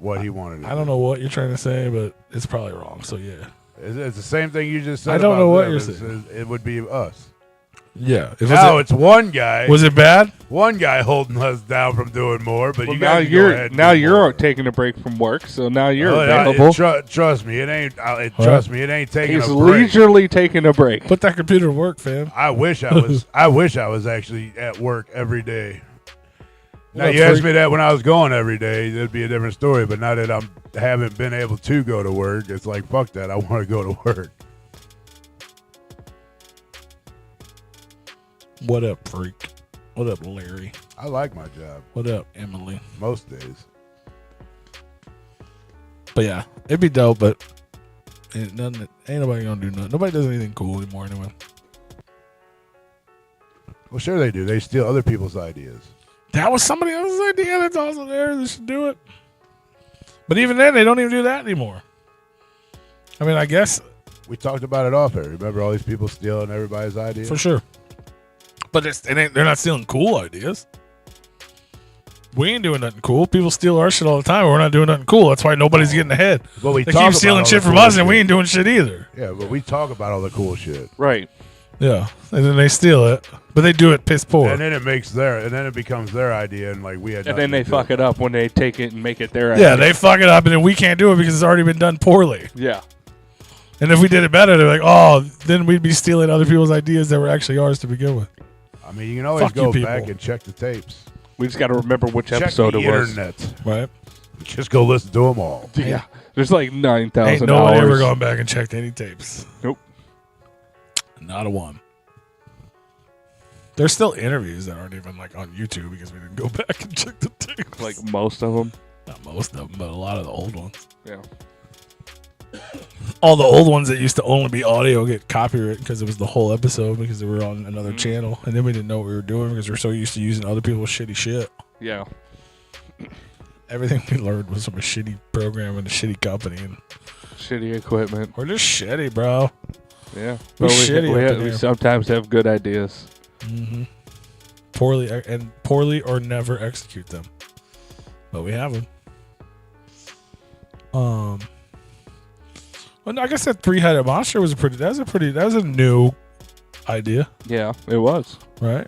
what he wanted to I don't know what you're trying to say, but it's probably wrong. So yeah, It's the same thing you just said. I don't about know what them. you're It's- It would be us. yeah. Now it's one guy. Was it bad? One guy holding us down from doing more, but Well, you now guys can go ahead you're and now do you're more. taking a break from work, so now you're Oh, yeah, available. trust me, it ain't. Trust me, it ain't taking He's a break. leisurely taking a break. Put that computer to work, fam. I wish I was. I wish I was actually at work every day. Now, you asked me that when I was going every day, it'd be a different story. But now that I haven't been able to go to work, it's like, fuck that. I want to go to work. What up, freak? What up, Larry? I like my job What up, Emily? most days. But yeah, it'd be dope, but ain't nobody gonna do nothing. Nobody does anything cool anymore anyway. Well, sure they do. They steal other people's ideas. That was somebody else's idea that's also there. They should do it. But even then, they don't even do that anymore. I mean, I guess. We talked about it off air. Remember all these people stealing everybody's ideas? For sure. But they're not stealing cool ideas. We ain't doing nothing cool. People steal our shit all the time, but we're not doing nothing cool. That's why nobody's getting ahead. But we They talk keep about stealing all shit the from cool us, and we shit. ain't doing shit either. Yeah, but we talk about all the cool shit. Right. Yeah, and then they steal it, but they do it piss poor. And then it becomes their idea, and like we had. And then they nothing to do. fuck it up when they take it and make it their Yeah, idea. they fuck it up, and then we can't do it because it's already been done poorly. Yeah. And if we did it better, they're like, oh, then we'd be stealing other people's ideas that were actually ours to begin with. I mean, you can always Fuck you go people. back and check the tapes. We just got to remember which Check episode the it was. internet. Right? Just go listen to them all. Yeah. There's like 9,000 Ain't no one hours. ever gone back and checked any tapes. Nope. Not a one. There's still interviews that aren't even like on YouTube because we didn't go back and check the tapes. Like most of them. Not most of them, but a lot of the old ones. Yeah. All the old ones that used to only be audio get copyright because it was the whole episode because they were on another channel, and then we didn't know what we were doing because we're so used to using other people's shitty shit. Yeah. Everything we learned was from a shitty program and a shitty company, and Shitty equipment. we're just shitty, bro. Yeah. We're But shitty up in we here. sometimes have good ideas. Mm-hmm. Poorly or never execute them, but we have them. Well, like I said, three-headed monster was that was a new idea, Yeah, it was. right?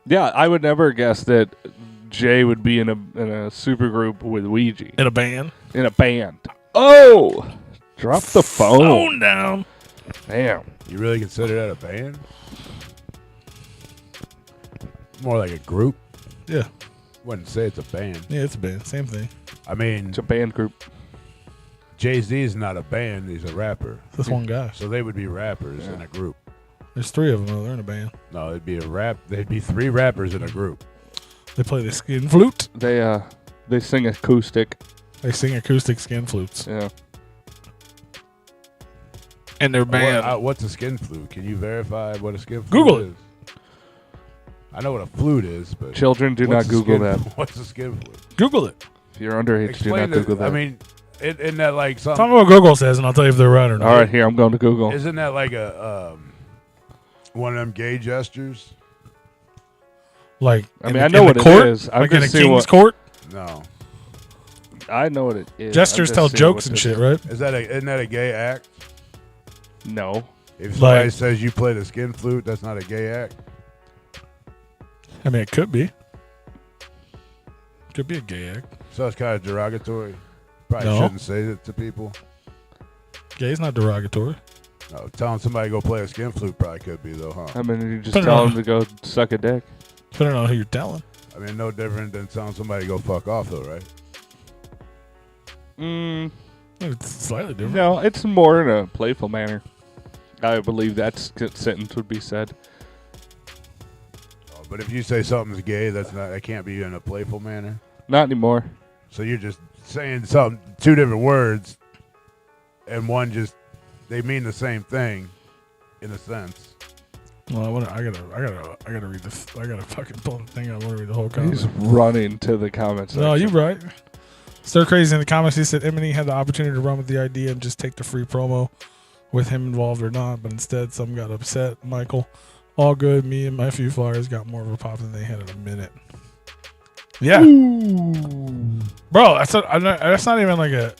Yeah, I would never guess that Jay would be in a super group with Ouija. In a band. In a band. Oh! Drop the phone. Down. Damn. You really consider that a band? More like a group. Yeah, Wouldn't say it's a band. yeah, it's a band. Same thing. I mean, It's a band group. Jay-Z is not a band. He's a rapper. That's one guy. So they would be rappers in a group. There's three of them. Though. They're in a band. No, it'd be a rap. They'd be three rappers in a group. They play the skin flute. They sing acoustic. They sing acoustic skin flutes. Yeah. And their band. What's a skin flute? Can you verify what a skin flute Google is? I know what a flute is, but Children, do not what's a Google skin- that. What's a skin flute? Google it. If you're underage, do not Google that. I mean, isn't that like Tell me something? what Google says, and I'll tell you if they're right or not. All right, here, I'm going to Google. Isn't that like a one of them gay gestures? Like, I mean, I know in what the it court? is. I'm Like in a just seeing king's what- court? No. I know what it is. Gestures I'm just tell seeing jokes what and this shit, is. right? Isn't that a gay act? No. If somebody Like- says you play the skin flute, that's not a gay act. I mean, it could be. Could be a gay act. So it's kind of derogatory. Probably No. shouldn't say that to people. Gay's not derogatory. No, telling somebody to go play a skin flute probably could be though, huh? I mean, you just Put it tell on. them to go suck a dick. Depending on who you're telling. I mean, no different than telling somebody to go fuck off though, right? Mm, It's slightly different. no, it's more in a playful manner. I believe that sentence would be said. Oh, but if you say something's gay, that can't be in a playful manner. Not anymore. So you're just saying two different words, and one they mean the same thing, in a sense. Well, I gotta read this. I gotta fucking pull the thing out. I want to read the whole comment. He's running to the comments. No, section. you're right. Stir Crazy in the comments, he said Eminem had the opportunity to run with the idea and just take the free promo with him involved or not, but instead some got upset. Michael, all good. Me and my few flyers got more of a pop than they had in a minute. Yeah. Bro, that's not even like a...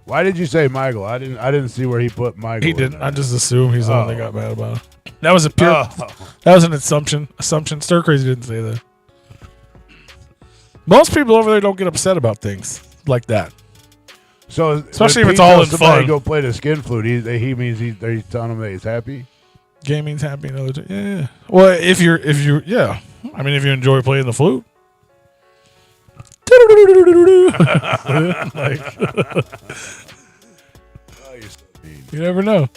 Why did you say Michael? I didn't see where he put Michael. He in didn't. there. I just assumed he's the one that Oh. got mad about it. That was a pure... Oh. That was an assumption. Stir Crazy didn't say that. Most people over there don't get upset about things like that. So Especially when if it's Pete all tells in somebody fun. to go play the skin flute. He means he's telling him that he's happy. Gaming's happy another time. Yeah. Well, if you yeah. I mean, if you enjoy playing the flute. Like, Oh, you're so mean. you never know.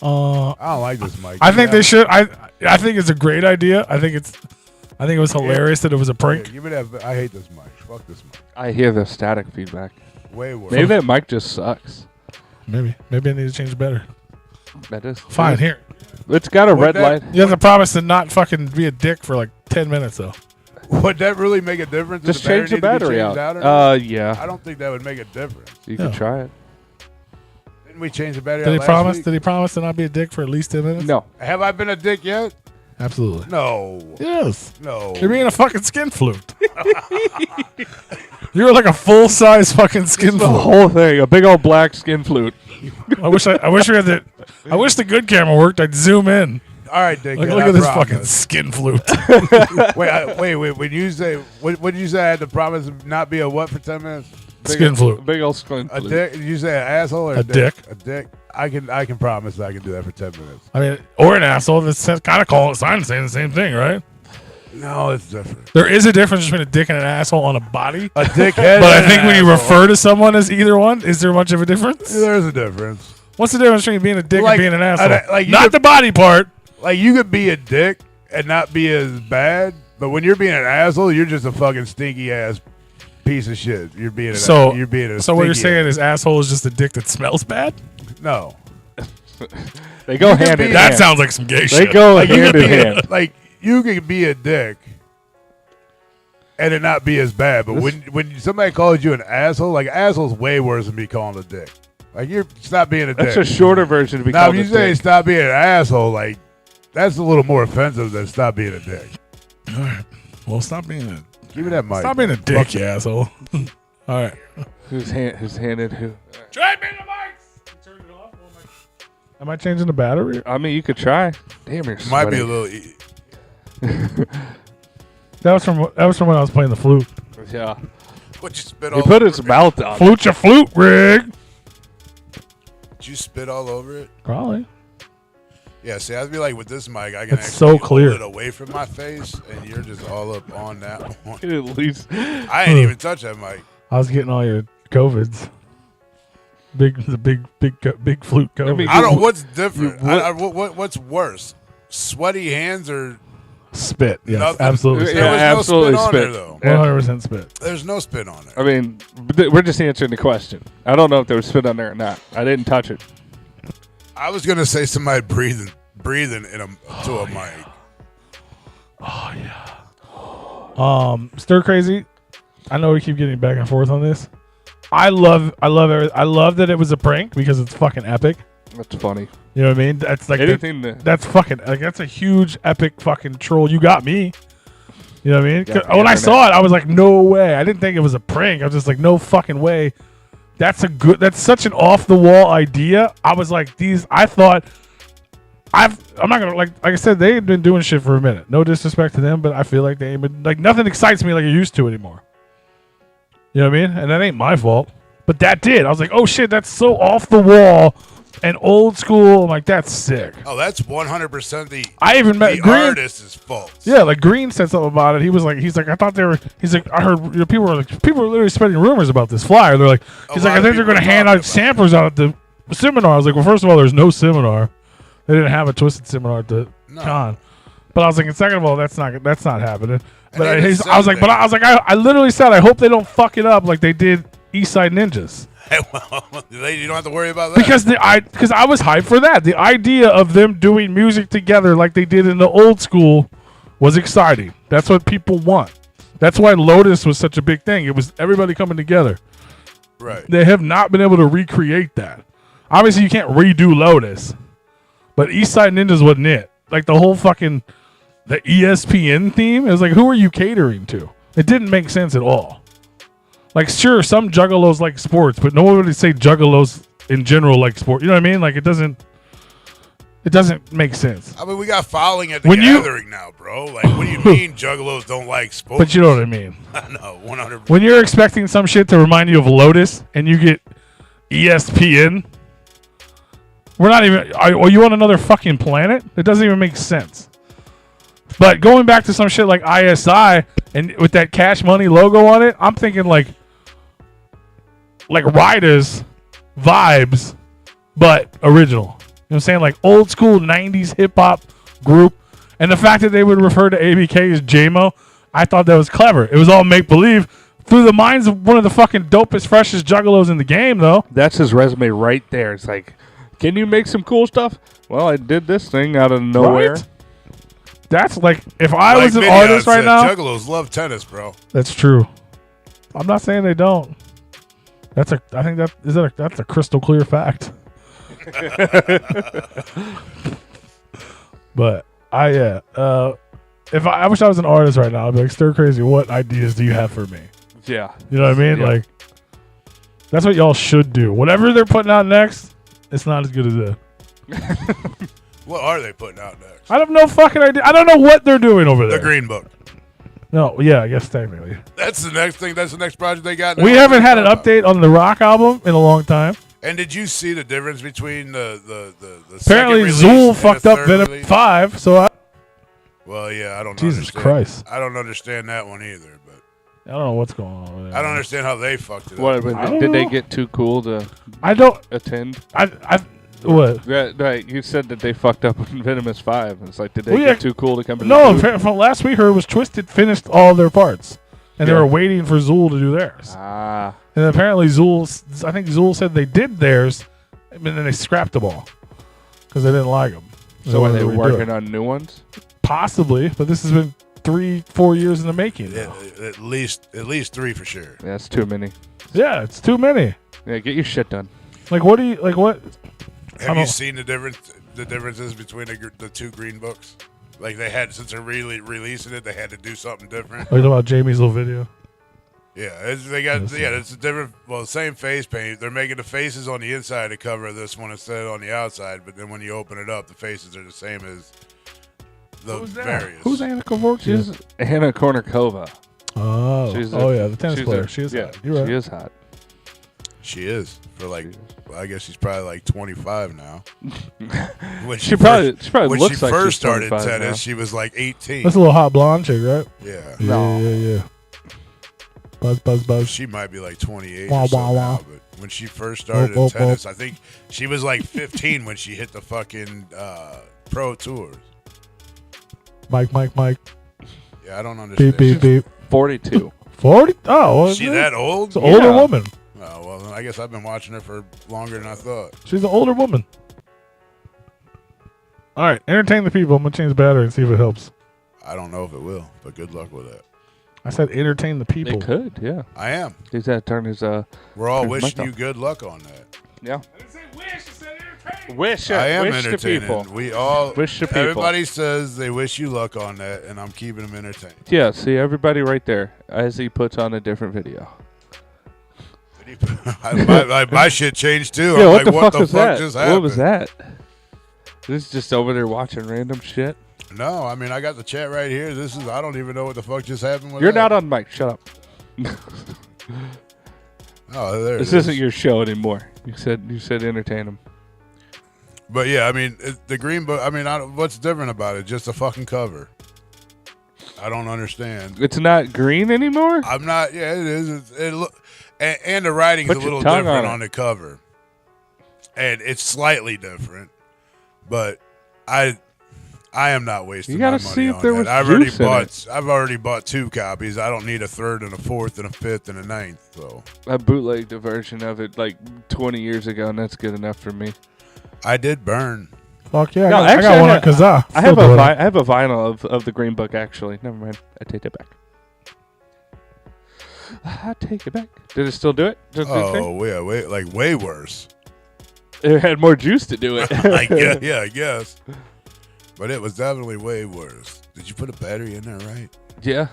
I don't like this mic. I think they should. I think it's a great idea. I think it was hilarious that it was a prank. Give me that. I hate this mic. Fuck this mic. I hear the static feedback. Way worse. Maybe that mic just sucks. Maybe I need to change better. That is Fine, here. It's got a red that- light. You have to promise to not fucking be a dick for like 10 minutes though. Would that really make a difference? if Just change the needs to be battery changed out. or not? Yeah. I don't think that would make a difference. You Yeah. can try it. Didn't we change the battery Did out he last promise? week? Did he promise to not be a dick for at least 10 minutes? No. Have I been a dick yet? Absolutely. No. Yes. No. You're being a fucking skin flute. You're like a full size fucking skin The flute. whole thing, a big old black skin flute. I wish we had the. I wish the good camera worked. I'd zoom in. All right, Dick. Like, I look at this fucking promise. skin flute. Wait. When you say, what did you say? I had to promise to not be a what for 10 minutes? Skin flute. Big old skin A flute. dick? Did you say an asshole or A dick. A dick. I can promise I can do that for 10 minutes. I mean, or an asshole. That's kind of calling sign saying the same thing, right? No, it's different. There is a difference between a dick and an asshole on a body. A dickhead. But I and think an when you asshole. refer to someone as either one, is there much of a difference? There's a difference. What's the difference between being a dick Like, and being an asshole? like you Not could- the body part. Like you could be a dick and not be as bad, but when you're being an asshole, you're just a fucking stinky ass piece of shit. You're being a So you're being a So what you're stinky saying ass. is asshole is just a dick that smells bad? No. They go You can hand be- in That hand. sounds like some gay They shit. go Like you hand could in be hand. like you could be a dick and it not be as bad. But when somebody calls you an asshole, like asshole's way worse than me calling a dick. Like you're stop being a dick. That's a shorter version to be Now called if you a say dick. stop being an asshole, like that's a little more offensive than stop being a dick. All right. Well, stop being a Mic. stop being a dick, you asshole. All right. Who's handed who? Trade me the mics. Turn it off. Am I changing the battery? I mean, you could try. Damn, you're Might be sweating. a little. That was from when I was playing the flute. Yeah. What you spit He all put over his it? mouth on. Flute your flute, Rig. Did you spit all over it? Probably. Yeah, see, I'd be like with this mic, I can It's actually so clear. hold it away from my face, and you're just all up on that one. At least. I ain't even touch that mic. I was getting all your COVIDs. Big flute COVID. mean, I don't. What's different? you- What's worse? Sweaty hands or spit. Yes, nothing? absolutely. There was Yeah, no absolutely spit on spit. there though. 100% spit. There's no spit on there. I mean, we're just answering the question. I don't know if there was spit on there or not. I didn't touch it. I was gonna say somebody breathing to a mic. Stir crazy. I know we keep getting back and forth on this. I love that it was a prank because it's fucking epic. That's funny. You know what I mean? That's like Anything to- that's fucking like that's a huge epic fucking troll. You got me. You know what I mean? Got the When I internet. saw it, I was like, no way. I didn't think it was a prank. I was just like, no fucking way. That's such an off the wall idea. I was like, I'm not gonna like I said, they had been doing shit for a minute. No disrespect to them, but I feel like they ain't been like nothing excites me like it used to anymore. You know what I mean? And that ain't my fault. But that did. I was like, oh shit, that's so off the wall and old school. I'm like, that's sick. Oh, that's 100% the I even met the Green. artist's fault. Yeah, like Green said something about it. He's like, I thought they were. He's like, I heard people were literally spreading rumors about this flyer. They're like, he's like, lot I of think they're people going to are hand talking out about samplers out at the seminar. I was like, well, first of all, there's no seminar. They didn't have a Twisted seminar at the con. But I was like, and second of all, that's not happening. But they just I was like, said I literally said, I hope they don't fuck it up like they did East Side Ninjas. Well, you don't have to worry about that. Because I was hyped for that. The idea of them doing music together like they did in the old school was exciting. That's what people want. That's why Lotus was such a big thing. It was everybody coming together. right. They have not been able to recreate that. Obviously, you can't redo Lotus, but East Side Ninjas wasn't it. Like the whole fucking the ESPN theme. It was like, who are you catering to? It didn't make sense at all. Like, sure, some juggalos like sports, but no one would say juggalos in general like sport. You know what I mean? Like, it doesn't make sense. I mean, we got fouling at the When you- gathering now, bro. Like, what do you mean juggalos don't like sports? But you know what I mean. No, 100%. When you're expecting some shit to remind you of Lotus and you get ESPN, we're not even. Are you on another fucking planet? It doesn't even make sense. But going back to some shit like ISI and with that Cash Money logo on it, I'm thinking like Riders vibes, but original. You know what I'm saying? Like old school 90s hip hop group. And the fact that they would refer to ABK as JMO, I thought that was clever. It was all make believe through the minds of one of the fucking dopest, freshest juggalos in the game, though. That's his resume right there. It's like, can you make some cool stuff? Well, I did this thing out of nowhere. Right? That's like, if I Like was an Midian artist right said, now. Juggalos love tennis, bro. That's true. I'm not saying they don't. I think that's a crystal clear fact. But if I wish I was an artist right now, I'd be like, stir crazy, what ideas do you have for me? Yeah. You know what I mean? Yeah. Like, that's what y'all should do. Whatever they're putting out next, it's not as good as that. What are they putting out next? I have no fucking idea. I don't know what they're doing over there. The Green Book. No, yeah, I guess technically. That's the next thing. That's the next project they got. We haven't had an update on the Rock album in a long time. And did you see the difference between the Apparently, second release Zool and fucked the up third Venom release? 5, so Well, yeah, I don't. Jesus understand. Christ. I don't understand that one either. But I don't know what's going on over there. I don't understand how they fucked it What? up. But I don't did they know. get too cool to I don't. attend? What? Right, you said that they fucked up on Venomous 5. It's like, did they Well, yeah. get too cool to come to No, the booth? from last we heard was Twisted finished all their parts, and they Yeah. were waiting for Zool to do theirs. Ah. And apparently I think Zool said they did theirs, and then they scrapped them all because they didn't like them. So are they working on new ones? Possibly, but this has been 3-4 years in the making. Yeah, Now. at least 3 for sure. Yeah, that's too many. Yeah, it's too many. Yeah, get your shit done. Like, what do you like? What? Have you seen the differences between the two Green Books? Like they had since they're really releasing it, they had to do something different. Are you talking about Jamie's little video? Yeah, it's a different. Well, same face paint. They're making the faces on the inside of the cover of this one instead of on the outside. But then when you open it up, the faces are the same as the various. Who's Anna Kavorkia? She's Hannah Kournikova. Oh, She's yeah, the tennis she's player. She is yeah, hot. You're right. she is hot. She is for like. Well, I guess she's probably like 25 now. When She probably when looks she like first she's started 25 tennis, now. she was like 18. That's a little hot blonde chick, right? Yeah. No. Yeah. Buzz. She might be like 28 Wah, or so wah, wah. now, but when she first started in tennis, I think she was like 15 when she hit the fucking pro tours. Mike. Yeah, I don't understand. Beep. 42. 40? Oh, well, Is she that old? It's an older woman. Oh, well, I guess I've been watching her for longer than I thought. She's an older woman. All right, entertain the people. I'm going to change the battery and see if it helps. I don't know if it will, but good luck with that. I said entertain the people. They could, yeah. I am. He's had to turn his We're all Turn his wishing mic you off. good luck on that. yeah. I didn't say wish, I said entertain. Wish I am wish the entertaining. people. We all Wish the people. Everybody says they wish you luck on that, and I'm keeping them entertained. Yeah, see everybody right there as he puts on a different video. my shit changed too. Yeah, I'm what like, the what fuck the was fuck that? just happened? What was that? This is just over there watching random shit. No, I mean I got the chat right here. I don't even know what the fuck just happened with You're that. not on mic. Shut up. Oh, there This it is. isn't your show anymore. You said entertain them. But yeah, I mean the Green Book. I mean, what's different about it? Just a fucking cover. I don't understand. It's not green anymore. I'm not. Yeah, it is. It look, and the writing's Put a your little tongue different on it. on the cover, and it's slightly different. But I am not wasting You gotta my money see if on there that. was I've already bought 2 copies. I don't need a third and a fourth and a fifth and a ninth. So I bootlegged a version of it like 20 years ago, and that's good enough for me. I did burn. Fuck yeah. No, I actually, got one I on Kazaa. I have Still doing it. I have a vinyl of the Green Book actually. Never mind. I take that back. I take it back. Did it still do it? Does it do its thing? Oh, yeah, way worse. It had more juice to do it. I guess. But it was definitely way worse. Did you put a battery in there, right? Yeah.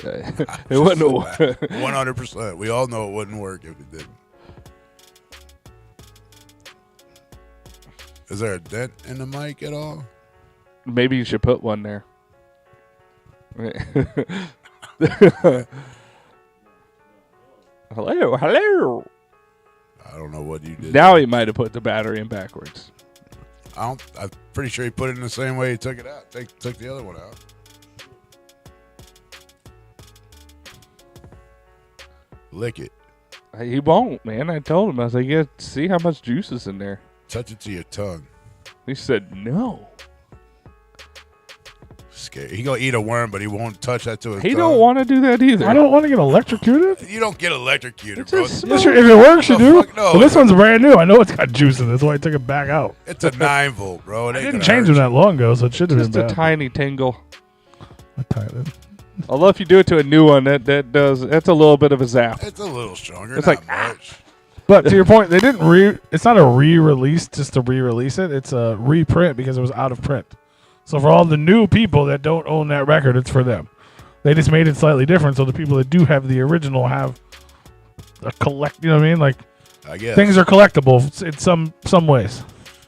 It wouldn't. 100%. We all know it wouldn't work if it didn't. Is there a dent in the mic at all? Maybe you should put one there. Hello. I don't know what you did. Now he might have put the battery in backwards. I'm pretty sure he put it in the same way he took it out. Took the other one out. Lick it. He won't, man. I told him. I was like, yeah, see how much juice is in there. Touch it to your tongue. He said no. Scared. He gonna eat a worm, but he won't touch that to his He tongue. don't want to do that either. I don't want to get electrocuted. You don't get electrocuted, It's bro. just Yes, sir, if it works, you The do. fuck? No. Well, this one's brand new. I know it's got juice in it. That's why I took it back out. It's a 9 volt, bro. It I ain't didn't gonna change hurt them that long ago, so it should have Just been a bad. tiny tingle. I tied it. Although if you do it to a new one, that's a little bit of a zap. you. It's a little stronger. It's Not like, much. But to your point, they didn't it's not a re-release just to re-release it. It's a reprint because it was out of print. So for all the new people that don't own that record, it's for them. They just made it slightly different so the people that do have the original have a collect, you know what I mean? Like I guess. things are collectible in some ways.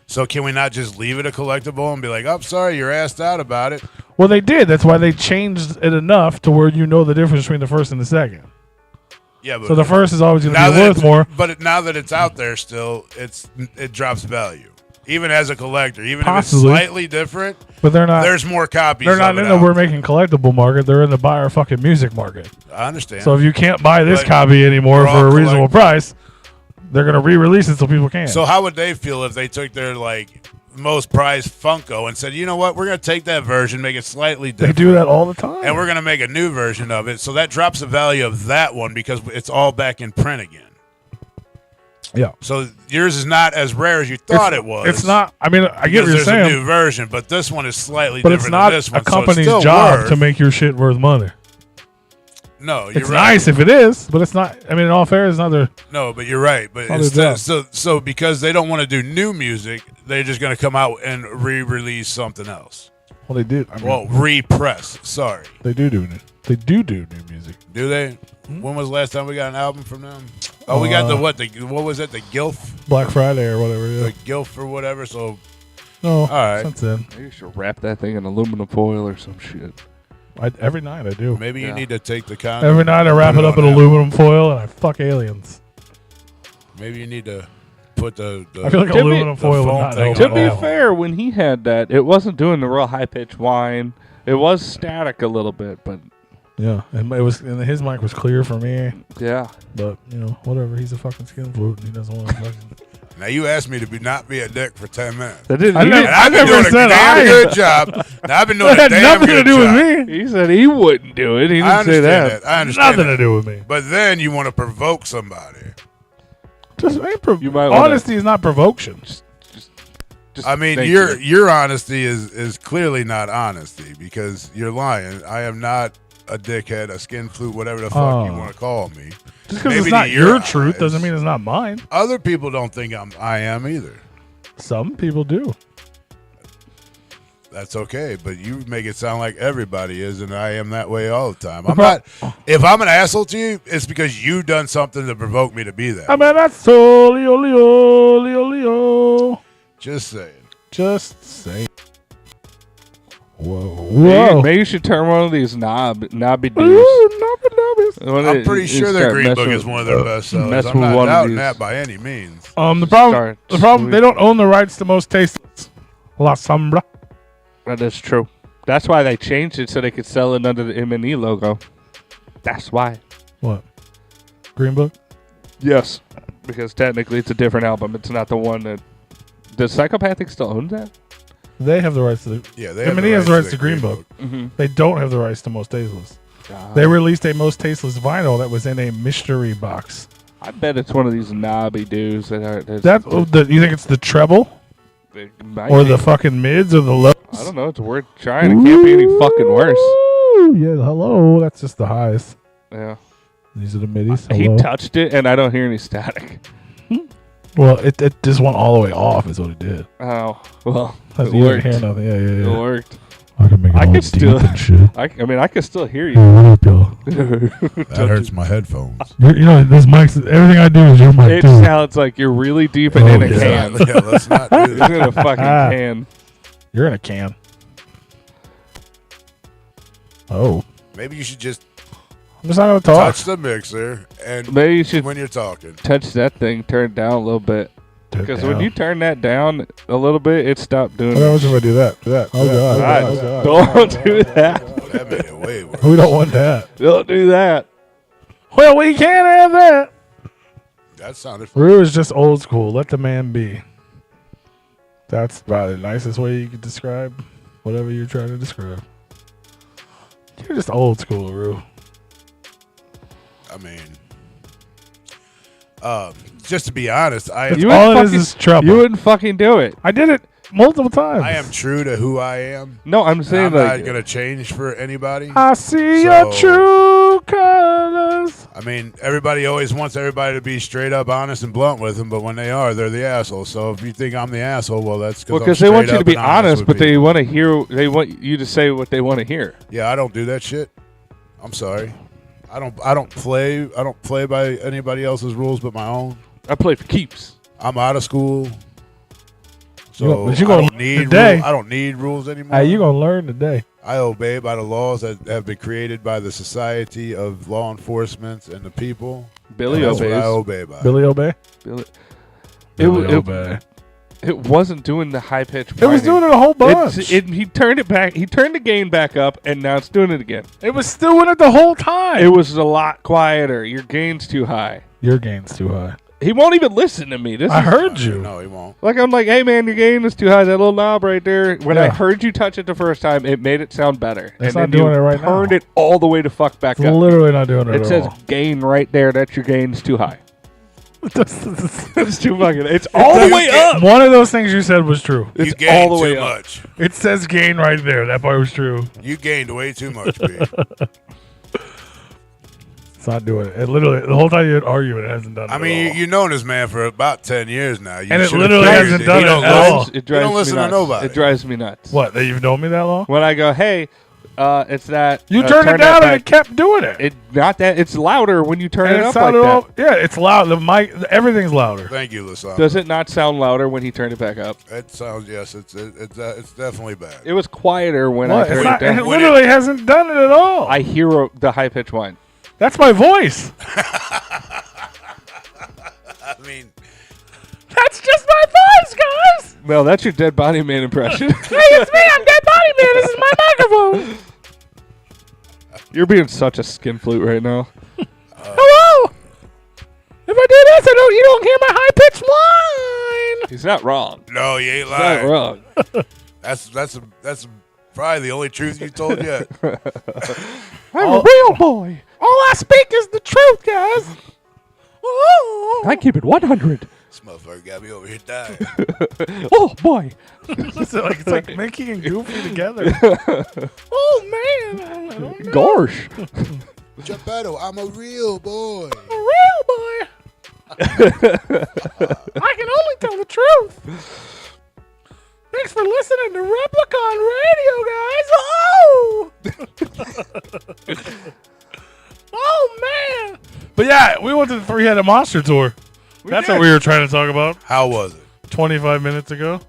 So can we not just leave it a collectible and be like, "Oh, sorry, you're asked out about it"? Well, they did. That's why they changed it enough to where you know the difference between the first and the second. Yeah, but So the first is always going now to be that worth it's- more. But now that it's out there, still, it drops value. Even as a collector, even Possibly. if it's slightly different, But they're not. there's more copies. They're not of it in the out we're there. making collectible market. They're in the buy our fucking music market. I understand. So if you can't buy this But copy anymore we're all for a reasonable collect- price, they're going to re-release it so people can. So how would they feel if they took their most prized Funko and said, "You know what? We're going to take that version, make it slightly they different, do that all the time. and we're going to make a new version of it." So that drops the value of that one because it's all back in print again. yeah. So yours is not as rare as you thought it was. It's not. I mean, I get because what you're there's a saying, new version, but this one is slightly but different it's not than this a one. so it's company's still job worth- to make your shit worth money. No, you're It's right. nice if it is, but it's not. I mean, in all fairness, it's not their. No, but you're right. But Other instead, job. so because they don't want to do new music, they're just going to come out and re-release something else. Well, they do. I mean, Well, repress. Sorry, they do new. They do new music. do they? When was the last time we got an album from them? Oh, we got the what? What was it? The Gilf, Black Friday or whatever. Yeah. the Gilf or whatever. So No. all right. Since then, Maybe you should wrap that thing in aluminum foil or some shit. every night I do. maybe you Yeah. need to take the con. Every night I wrap put it up on in that. aluminum foil and I fuck aliens. Maybe you need to put the I feel like To be- aluminum the foil would foam not thing help on To at be all. fair, when he had that, it wasn't doing the real high pitched whine. It was static a little bit, but Yeah, and his mic was clear for me, yeah. but whatever. He's a fucking skin flute and he doesn't want to fucking. Now you asked me to not be a dick for 10 minutes. That didn't. I he, never- And I've been never doing a said damn I- good job. Now, I've been doing That a had damn nothing good to do job. with me. he said he wouldn't do it. He I didn't say understand that. that. I understand Nothing that. to do with me. But then you want to provoke somebody. Just You might wanna- honesty is not provocation. Just I mean, thank your you. your honesty is clearly not honesty because you're lying. I am not a dickhead, a skin flute, whatever the fuck you Oh. want to call me. Just because maybe it's not to your your truth eyes. doesn't mean it's not mine. Other people don't think I am either. Some people do. That's okay, but you make it sound like everybody is, and I am that way all the time. The I'm not. If I'm an asshole to you, it's because you done something to provoke me to be that. I mean, that's so Leo. Just saying. Just say. Whoa. Maybe, Whoa. maybe you should turn one of these knobby dudes. Ooh, nubby. One I'm of- pretty you sure start their Green messing Book is with- one of their best sellers. mess I'm with not one of doubting these. that by any means. The Start problem, sweet. they don't own the rights to most tasteless. La Sombra. That is true. That's why they changed it so they could sell it under the M&E logo. That's why. What? Green Book? Yes. Because technically it's a different album. It's not the one that... Does Psychopathic still own that? They have the rights to the. Yeah, they M&E has the rights to their Green Book. Mm-hmm. They don't have the rights to most tasteless. They released a most tasteless vinyl that was in a mystery box. I bet it's one of these knobby dudes that are... You think it's the treble It might or be. the fucking mids or the lows? I don't know. It's worth trying. It can't be any fucking worse. Ooh, yeah, hello. That's just the highs. Yeah. These are the middies. He Hello. touched it, and I don't hear any static. Well, it just went all the way off is what it did. Oh, well, That's it you didn't worked. hear nothing. Yeah, It yeah, yeah. worked. I can make it I all could deep still- and shit. I mean, I can still hear Hey, you. what up, y'all? That hurts my headphones. This mic's everything I do is your mic It too. sounds like you're really deep and Oh, in a yeah. can. Yeah, let's not do It's that. in a fucking can. You're in a can. Oh, Maybe you should just I'm just not gonna talk. touch the mixer and Maybe you should when you're talking. touch that thing, turn it down a little bit. Because when you turn that down a little bit, it stopped doing what it. happens if I do that? Do that. Oh god. God, Oh god. don't do that. Oh, that made it way worse. We don't want that. Don't do that. Well, we can't have that. That sounded fun. Rue is just old school. Let the man be. That's probably the nicest way you could describe whatever you're trying to describe. You're just old school, Rue. I mean, just to be honest, All it is trouble. You wouldn't fucking do it. I did it multiple times. I am true to who I am. No, I'm saying I'm like not gonna change for anybody. I see So- your true colors. I mean, everybody always wants everybody to be straight up honest and blunt with them, but when they are, they're the asshole. So if you think I'm the asshole, well, that's because I'm they want straight you to up be and honest honest, with but they people. want to hear. They want you to say what they want to hear. Yeah, I don't do that shit. I'm sorry. I don't play by anybody else's rules but my own. I play for keeps. I'm out of school. So But you I gonna don't need today. I don't need rules anymore. Hey, you gonna learn today. I obey by the laws that have been created by the Society of Law Enforcement and the people. Billy And that's what I obeys. obey by. Billy Obey. Billy. Billy Obey. It wasn't doing the high pitch. It was doing it a whole bunch. He turned it back. He turned the gain back up, and now it's doing it again. It was still in it the whole time. It was a lot quieter. Your gain's too high. Your gain's too high. He won't even listen to me. I heard you. No, he won't. Like I'm like, hey man, your gain is too high. That little knob right there. When I Yeah. heard you touch it the first time, it made it sound better. It's and not then doing you it right now. turned it all the way to fuck back It's up. literally not doing it It at says all. gain right there. That's your gain's too high. It's It's too fucking. It's all the way up. One of those things you said was true. You It's gained all the way too up. much. It says gain right there. That part was true. You gained way too much, B. It's not doing it. It literally, the whole time you'd argue, it hasn't done it I at mean, all. you've known this man for about 10 years now. You And it should've literally figured hasn't that done he it don't at listen- all. It drives don't listen me to nuts. nobody. It drives me nuts. What, that you've known me that long? When I go, hey, it's that. You turn turned it that down and back. it kept doing it. It not that. It's louder when you turn And it it up like sounded that. all, yeah, it's loud. The mic, everything's louder. Thank you, Lasan. Does it not sound louder when he turned it back up? It sounds, yes, it's definitely bad. It was quieter when What? I It's turned not, it it down. literally hasn't done it at all. I hear the high pitched whine. That's my voice. I mean, That's just my voice, guys. Well, that's your Dead Body Man impression. Hey, it's me. I'm Dead Body Man. This is my microphone. You're being such a skin flute right now. Hello. If I do this, you don't hear my high pitched whine. He's not wrong. no, you ain't He's not lying. wrong. That's probably the only truth you told yet. I'm a real boy. All I speak is the truth, guys. Whoa. I keep it 100. This motherfucker got me over here dying. Oh boy. It's like Mickey and Goofy together. Oh man, I don't know. Gosh. Geppetto, I'm a real boy. A real boy. I can only tell the truth. Thanks for listening to Replicon Radio, guys. Oh! Oh, man. But yeah, we went to the Three-Headed Monster Tour. That's what we were trying to talk about How was it? 25 minutes ago.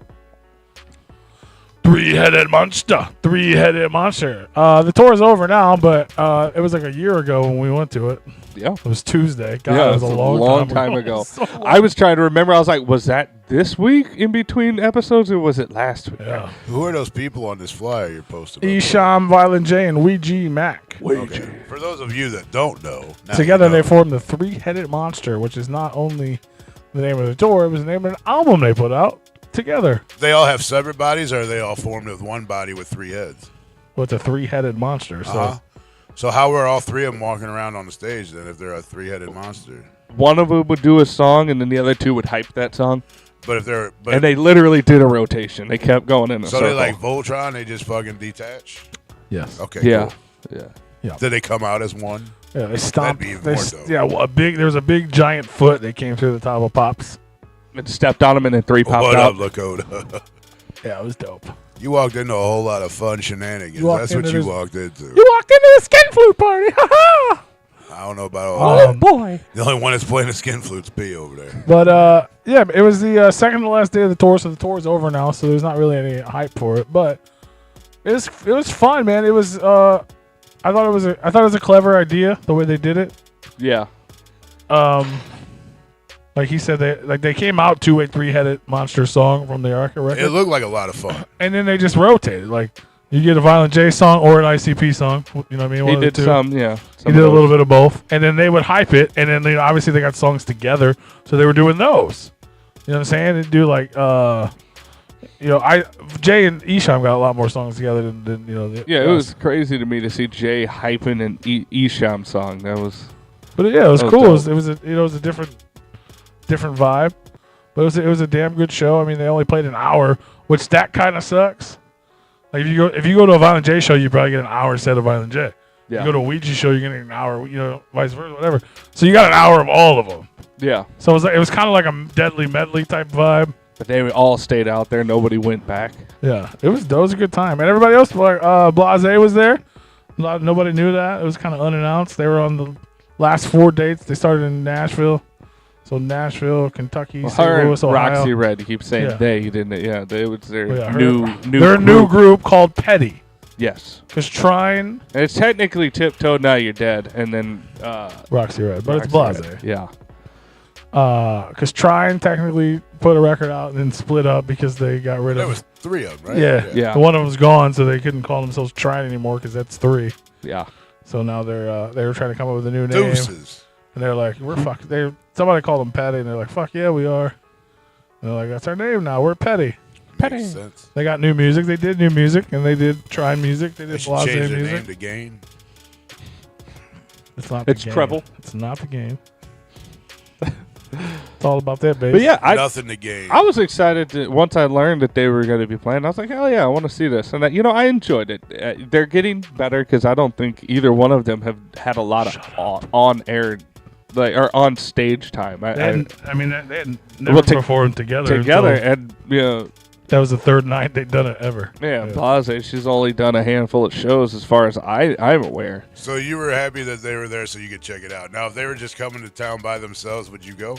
Three-Headed Monster. Three-Headed Monster. The tour is over now, but it was like a year ago when we went to it. Yeah. It was Tuesday. God, Yeah, it was a long time ago. So long. I was trying to remember. I was like, was that this week in between episodes, or was it last week? Yeah. Who are those people on this flyer you're posting? Isham, Violent J, and Ouija Mac. Okay. For those of you that don't know, now Together you know. they formed the Three-Headed Monster, which is not only the name of the tour, it was the name of an album they put out together. They all have separate bodies, or are they all formed with one body with three heads? With a three-headed monster. So Uh-huh. So how were all three of them walking around on the stage then if they're a three-headed monster? One of them would do a song, and then the other two would hype that song. But if they're And they literally did a rotation. They kept going in a so circle. they like Voltron, they just fucking detach? yes. Okay, yeah, cool. yeah. Did they come out as one? Yeah, they stomped. be even They, more s- dope. yeah, well, there was a big giant foot that came through the top of Pops. It stepped on him, and then three popped What out. up, Lakota? Yeah, it was dope. You walked into a whole lot of fun shenanigans. You walked That's what into you this- walked into. You walked into the skin flute party. Ha ha! I don't know about all Oh, that. boy. The only one that's playing the skin flute's P over there. But yeah, it was the second to last day of the tour, so the tour's over now. So there's not really any hype for it, but it was fun, man. It was I thought it was a clever idea the way they did it. Yeah. Like he said, they came out to a three-headed monster song from the Arca record, It looked like a lot of fun. and then they just rotated. Like You get a Violent J song or an ICP song. You know what I mean? He did some, yeah. He did a little bit of both, and then they would hype it, and then obviously they got songs together, so they were doing those. You know what I'm saying? They do like, Jay and Isham got a lot more songs together than it was crazy to me to see Jay hyping an Isham song. That was. But yeah, it was cool. It was a different vibe, but it was a damn good show. I mean, they only played an hour, which that kind of sucks. Like if you go to a Violent J show, you probably get an hour set of Violent J. Yeah. You go to a Ouija show, you're getting an hour, vice versa, whatever. So you got an hour of all of them. Yeah. So it was kind of like a Deadly Medley type vibe. But they all stayed out there. Nobody went back. Yeah, that was a good time, and everybody else, like Blase was there. Nobody knew that. It was kind of unannounced. They were on the last 4 dates. They started in Nashville. So Nashville, Kentucky, St. Louis, Ohio. Roxy Red. He keeps saying they. He didn't. Yeah, it was their new. They're a new group called Petty. Yes. Because Trine. And it's technically Tiptoe, Now You're Dead, and then Roxy Red, but it's Blase. Red. Yeah. Because Trine technically put a record out and then split up because they got rid of. There was 3 of them, right? Yeah. One of them was gone, so they couldn't call themselves Trine anymore because that's 3. Yeah. So now they were trying to come up with a new name. Deuces. And they're like, we're fuck. Somebody called them Petty, and they're like, fuck yeah, we are. And they're like, that's our name now. We're Petty. Makes sense. They got new music. They did new music, and they did Trine music. They did Blase change their music. name to Gain. It's not. The game. Treble. It's not the game. It's all about that, baby. But yeah, nothing to gain. I was excited once I learned that they were going to be playing. I was like, hell yeah, I want to see this. And I enjoyed it. They're getting better because I don't think either one of them have had a lot of on air, or on stage time. They had never performed together. And that was the 3rd night they'd done it ever. Yeah, Blase, she's only done a handful of shows as far as I'm aware. So you were happy that they were there so you could check it out. Now, if they were just coming to town by themselves, would you go?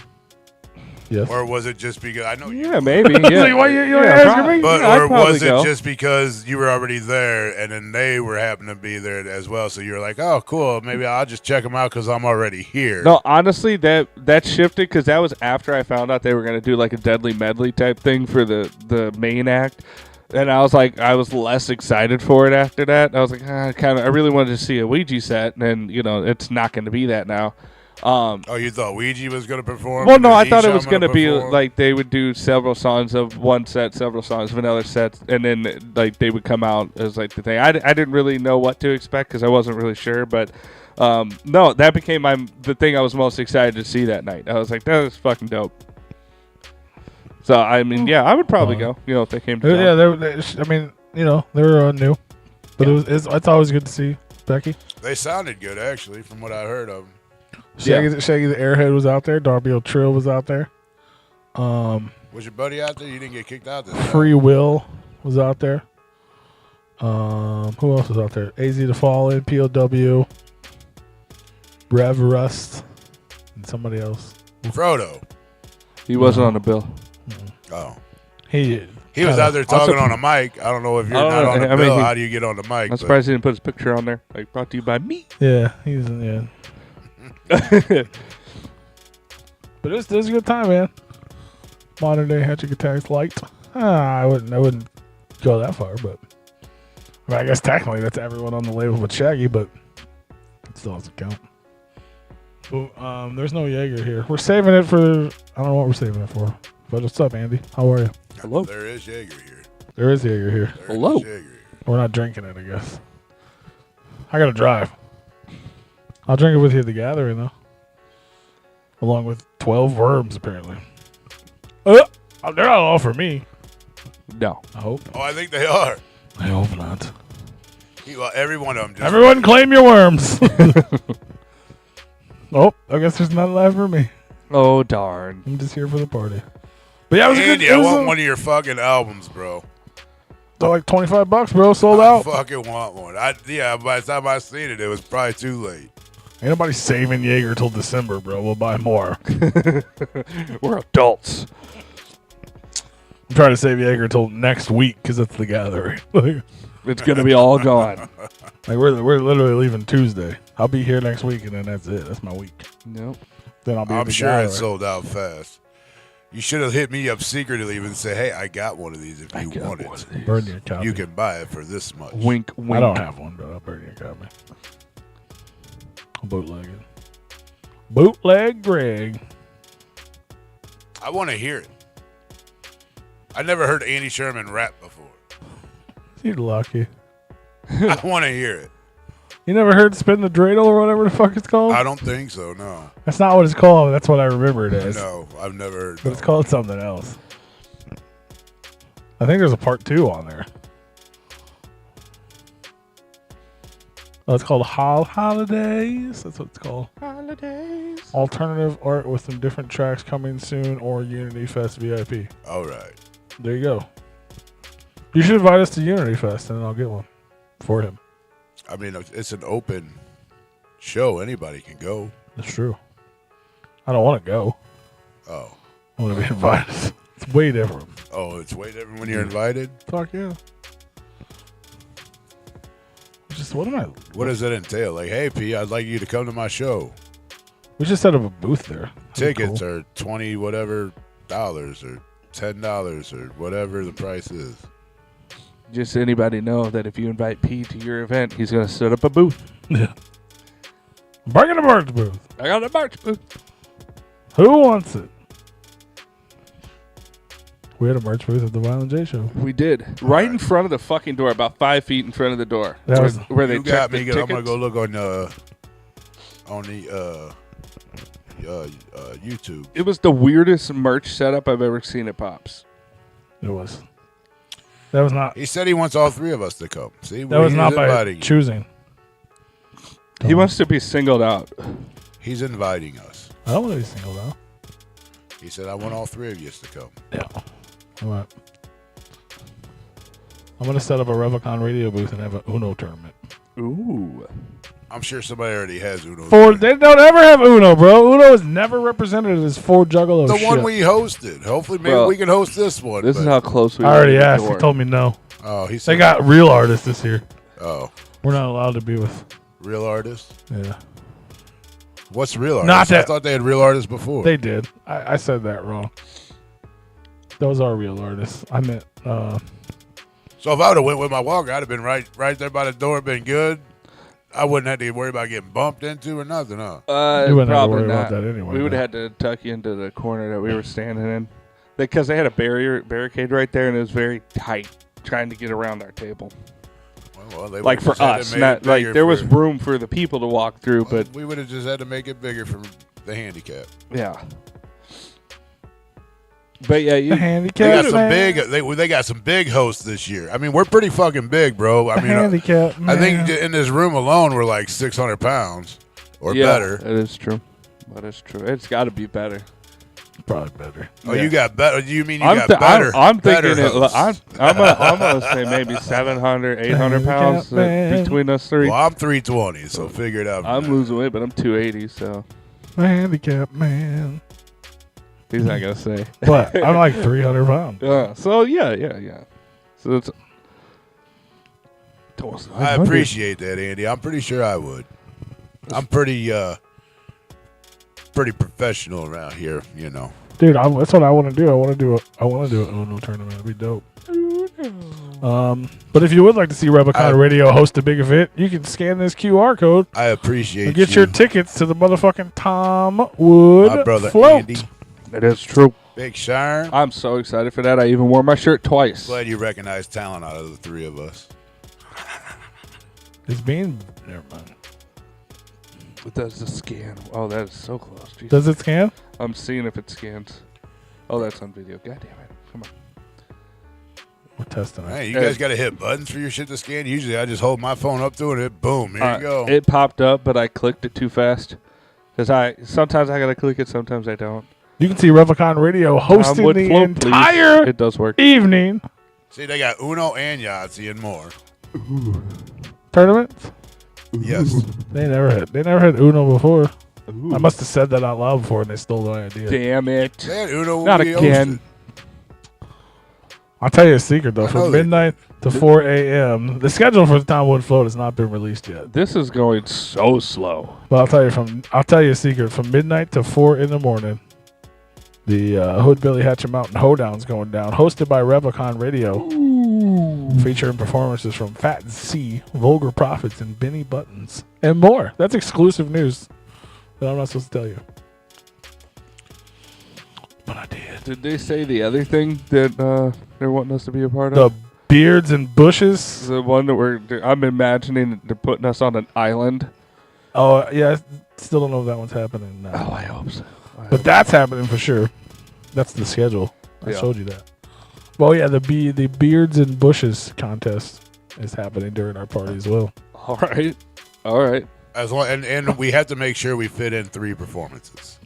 Yes. Or was it just because I know you? Yeah, maybe. Yeah. Like, why you asking me? But I'd or was it go. just because you were already there and then they were happening to be there as well? So you're like, oh, cool. Maybe I'll just check them out because I'm already here. No, honestly, that shifted because that was after I found out they were going to do like a Deadly Medley type thing for the main act. And I was like, I was less excited for it after that. I was like, I really wanted to see a Ouija set, and it's not going to be that now. You thought Ouija was going to perform? Well, no, I thought it was going to be like they would do several songs of one set, several songs of another set, and then like they would come out as like the thing. I didn't really know what to expect because I wasn't really sure, but no, that became the thing I was most excited to see that night. I was like, that was fucking dope. So I mean, yeah, I would probably go. If they came to town. Yeah, they were new, but I thought it was good to see Becky. They sounded good actually, from what I heard of them. Shaggy the Airhead was out there. Darby O'Trill was out there. Was your buddy out there? You didn't get kicked out this time. Free Will was out there. Who else was out there? AZ the Fallen, POW, Rev Rust, and somebody else. Frodo. He wasn't on the bill. Oh. He was out there talking on a mic. I don't know if you're not on the bill. How do you get on the mic? I'm surprised he didn't put his picture on there. Like, brought to you by me. Yeah, he's in. But it was a good time, man. Modern day Hatchet Attacks light. I wouldn't go that far, but I guess technically that's everyone on the label but Shaggy, but it still doesn't count. Well, there's no Jaeger here. We're saving it for. I don't know what we're saving it for. But what's up, Andy? How are you? Hello. There is Jaeger here. There is Jaeger here. Hello. We're not drinking it, I guess. I gotta drive. I'll drink it with you at the gathering, though. Along with 12 worms, apparently. They're not all for me. No. I hope. Oh, I think they are. I hope not. Well, every one of them. Everyone claim your worms. Oh, I guess there's none left for me. Oh, darn. I'm just here for the party. But yeah, it was Andy, good. I want one of your fucking albums, bro. They're like $25, bro. Sold I out. fucking want one. By the time I seen it, it was probably too late. Ain't nobody saving Jaeger till December, bro. We'll buy more. We're adults. I'm trying to save Jaeger till next week because it's the gathering. It's gonna be all gone. Like we're literally leaving Tuesday. I'll be here next week, and then that's it. That's my week. Nope. Then I'll be. I'm sure it sold out fast. You should have hit me up secretly and say, "Hey, I got one of these. If you want it, Burn your copy. you can buy it for this much." Wink, wink. I don't have one, but I'll burn your copy. I'll bootleg it. Bootleg Greg. I want to hear it. I never heard Andy Sherman rap before. You're lucky. I want to hear it. You never heard Spin the Dreidel or whatever the fuck it's called? I don't think so. No. That's not what it's called. That's what I remember it as. No, I've never heard. But it's called something else. I think there's a part 2 on there. Oh, it's called Holidays. That's what it's called. Holidays. Alternative art with some different tracks coming soon, or Unity Fest VIP. All right. There you go. You should invite us to Unity Fest, and then I'll get one for him. I mean, it's an open show. Anybody can go. That's true. I don't want to go. Oh. I want to be invited. It's way different. Oh, it's way different when you're invited? Fuck yeah. Just what am I? What does that entail? Like, hey, P, I'd like you to come to my show. We just set up a booth there. Tickets are $20 whatever dollars or $10 or whatever the price is. Just anybody know that if you invite P to your event, he's going to set up a booth. Yeah. Bring in a merch booth. I got a merch booth. Who wants it? We had a merch booth at the Violent J show. We did. Right in front of the fucking door, about 5 feet in front of the door. That was where they You got check me. the I'm gonna tickets. go look on YouTube. It was the weirdest merch setup I've ever seen at Pops. It was. That was not. He said he wants all three of us to come. See, That was not by inviting you. choosing. He wants to be singled out. He's inviting us. I don't want to be singled out. He said, "I want all three of you to come." Yeah. All right. I'm gonna set up a Replicon radio booth and have an Uno tournament. Ooh. I'm sure somebody already has Uno. They don't ever have Uno, bro. Uno is never represented as for Juggalo The shit. one we hosted. Hopefully, maybe Bro, we can host this one. This is but- how close we I are already to the asked. He door. told me no. Oh, he said. They got real artists this year. Oh, We're not allowed to be with. real artists. Yeah. What's real artists? Not that- I thought they had real artists before. They did. I said that wrong. Those are real artists. I meant. So if I would have went with my walker, I'd have been right there by the door. Been good. I wouldn't have to worry about getting bumped into or nothing, huh? You wouldn't have to Probably worry about not. that anyway. We would though. have had to tuck you into the corner that we were standing in. Because they had a barricade right there, and it was very tight trying to get around our table. Well, they Like would've for just had to us, make not it like bigger there was for- room for the people to walk through, but we would have just had to make it bigger for the handicap. yeah. But yeah, The you, They handicap got some man. big. They got some big hosts this year. I mean, we're pretty fucking big, bro. I The mean, handicap man. I think in this room alone, we're like 600 pounds or yeah, better. It is true. That is true. It's got to be better. probably better. Oh, Yeah. you got better. You mean you I'm, got th- better? I'm better thinking it. hosts. I'm gonna say maybe 700, 800 pounds man. between us three. Well, I'm 320, so figure it out. from I'm there. losing weight, but I'm 280, so The handicap man. he's not gonna say. But I'm like 300 pounds. So yeah. So it's. I appreciate that, Andy. I'm pretty sure I would. I'm pretty professional around here, you know. Dude, that's what I want to do. I want to do an Uno tournament. It'd be dope. But if you would like to see Replicon Radio host a big event, you can scan this QR code I appreciate and get you. your tickets to the motherfucking Tom Wood My brother float. Andy. It is true. Big Shire. I'm so excited for that. I even wore my shirt twice. Glad you recognize talent out of the three of us. It's being never mind. It does the scan. Oh, that is so close. Jesus. Does it scan? I'm seeing if it scans. Oh, that's on video. God damn it. Come on. We're testing it. Hey, you guys got to hit buttons for your shit to scan. Usually, I just hold my phone up to it. And boom, here you go. It popped up, but I clicked it too fast. Because sometimes I gotta click it, sometimes I don't. You can see Replicon Radio hosting Wood the float, please. entire It does work. evening See, they got Uno and Yahtzee and more. tournament. Yes. They never had Uno before. I must have said that out loud before, and they stole my idea. Damn it. They had Uno. Not when we again. hosted. I'll tell you a secret though. I know From that- midnight to 4 a.m., the schedule for the Tom Wood float has not been released yet. This is going so slow. But I'll tell you a secret. From midnight to 4 in the morning, The Hood Billy Hatchet Mountain Hoedown's going down, hosted by Replicon Radio. Featuring performances from Fat C, Vulgar Prophets, and Benny Buttons, and more. That's exclusive news that I'm not supposed to tell you. But I did. Did they say the other thing that they're wanting us to be a part The of? Beards and Bushes. The one that I'm imagining that they're putting us on an island. Oh, yeah. I still don't know if that one's happening now. Oh, I hope so. But that's happening for sure. That's the schedule. I Yeah. showed you that. Well, yeah, the Beards and Bushes contest is happening during our party as well. All right. All right. As long, and we have to make sure we fit in 3 performances.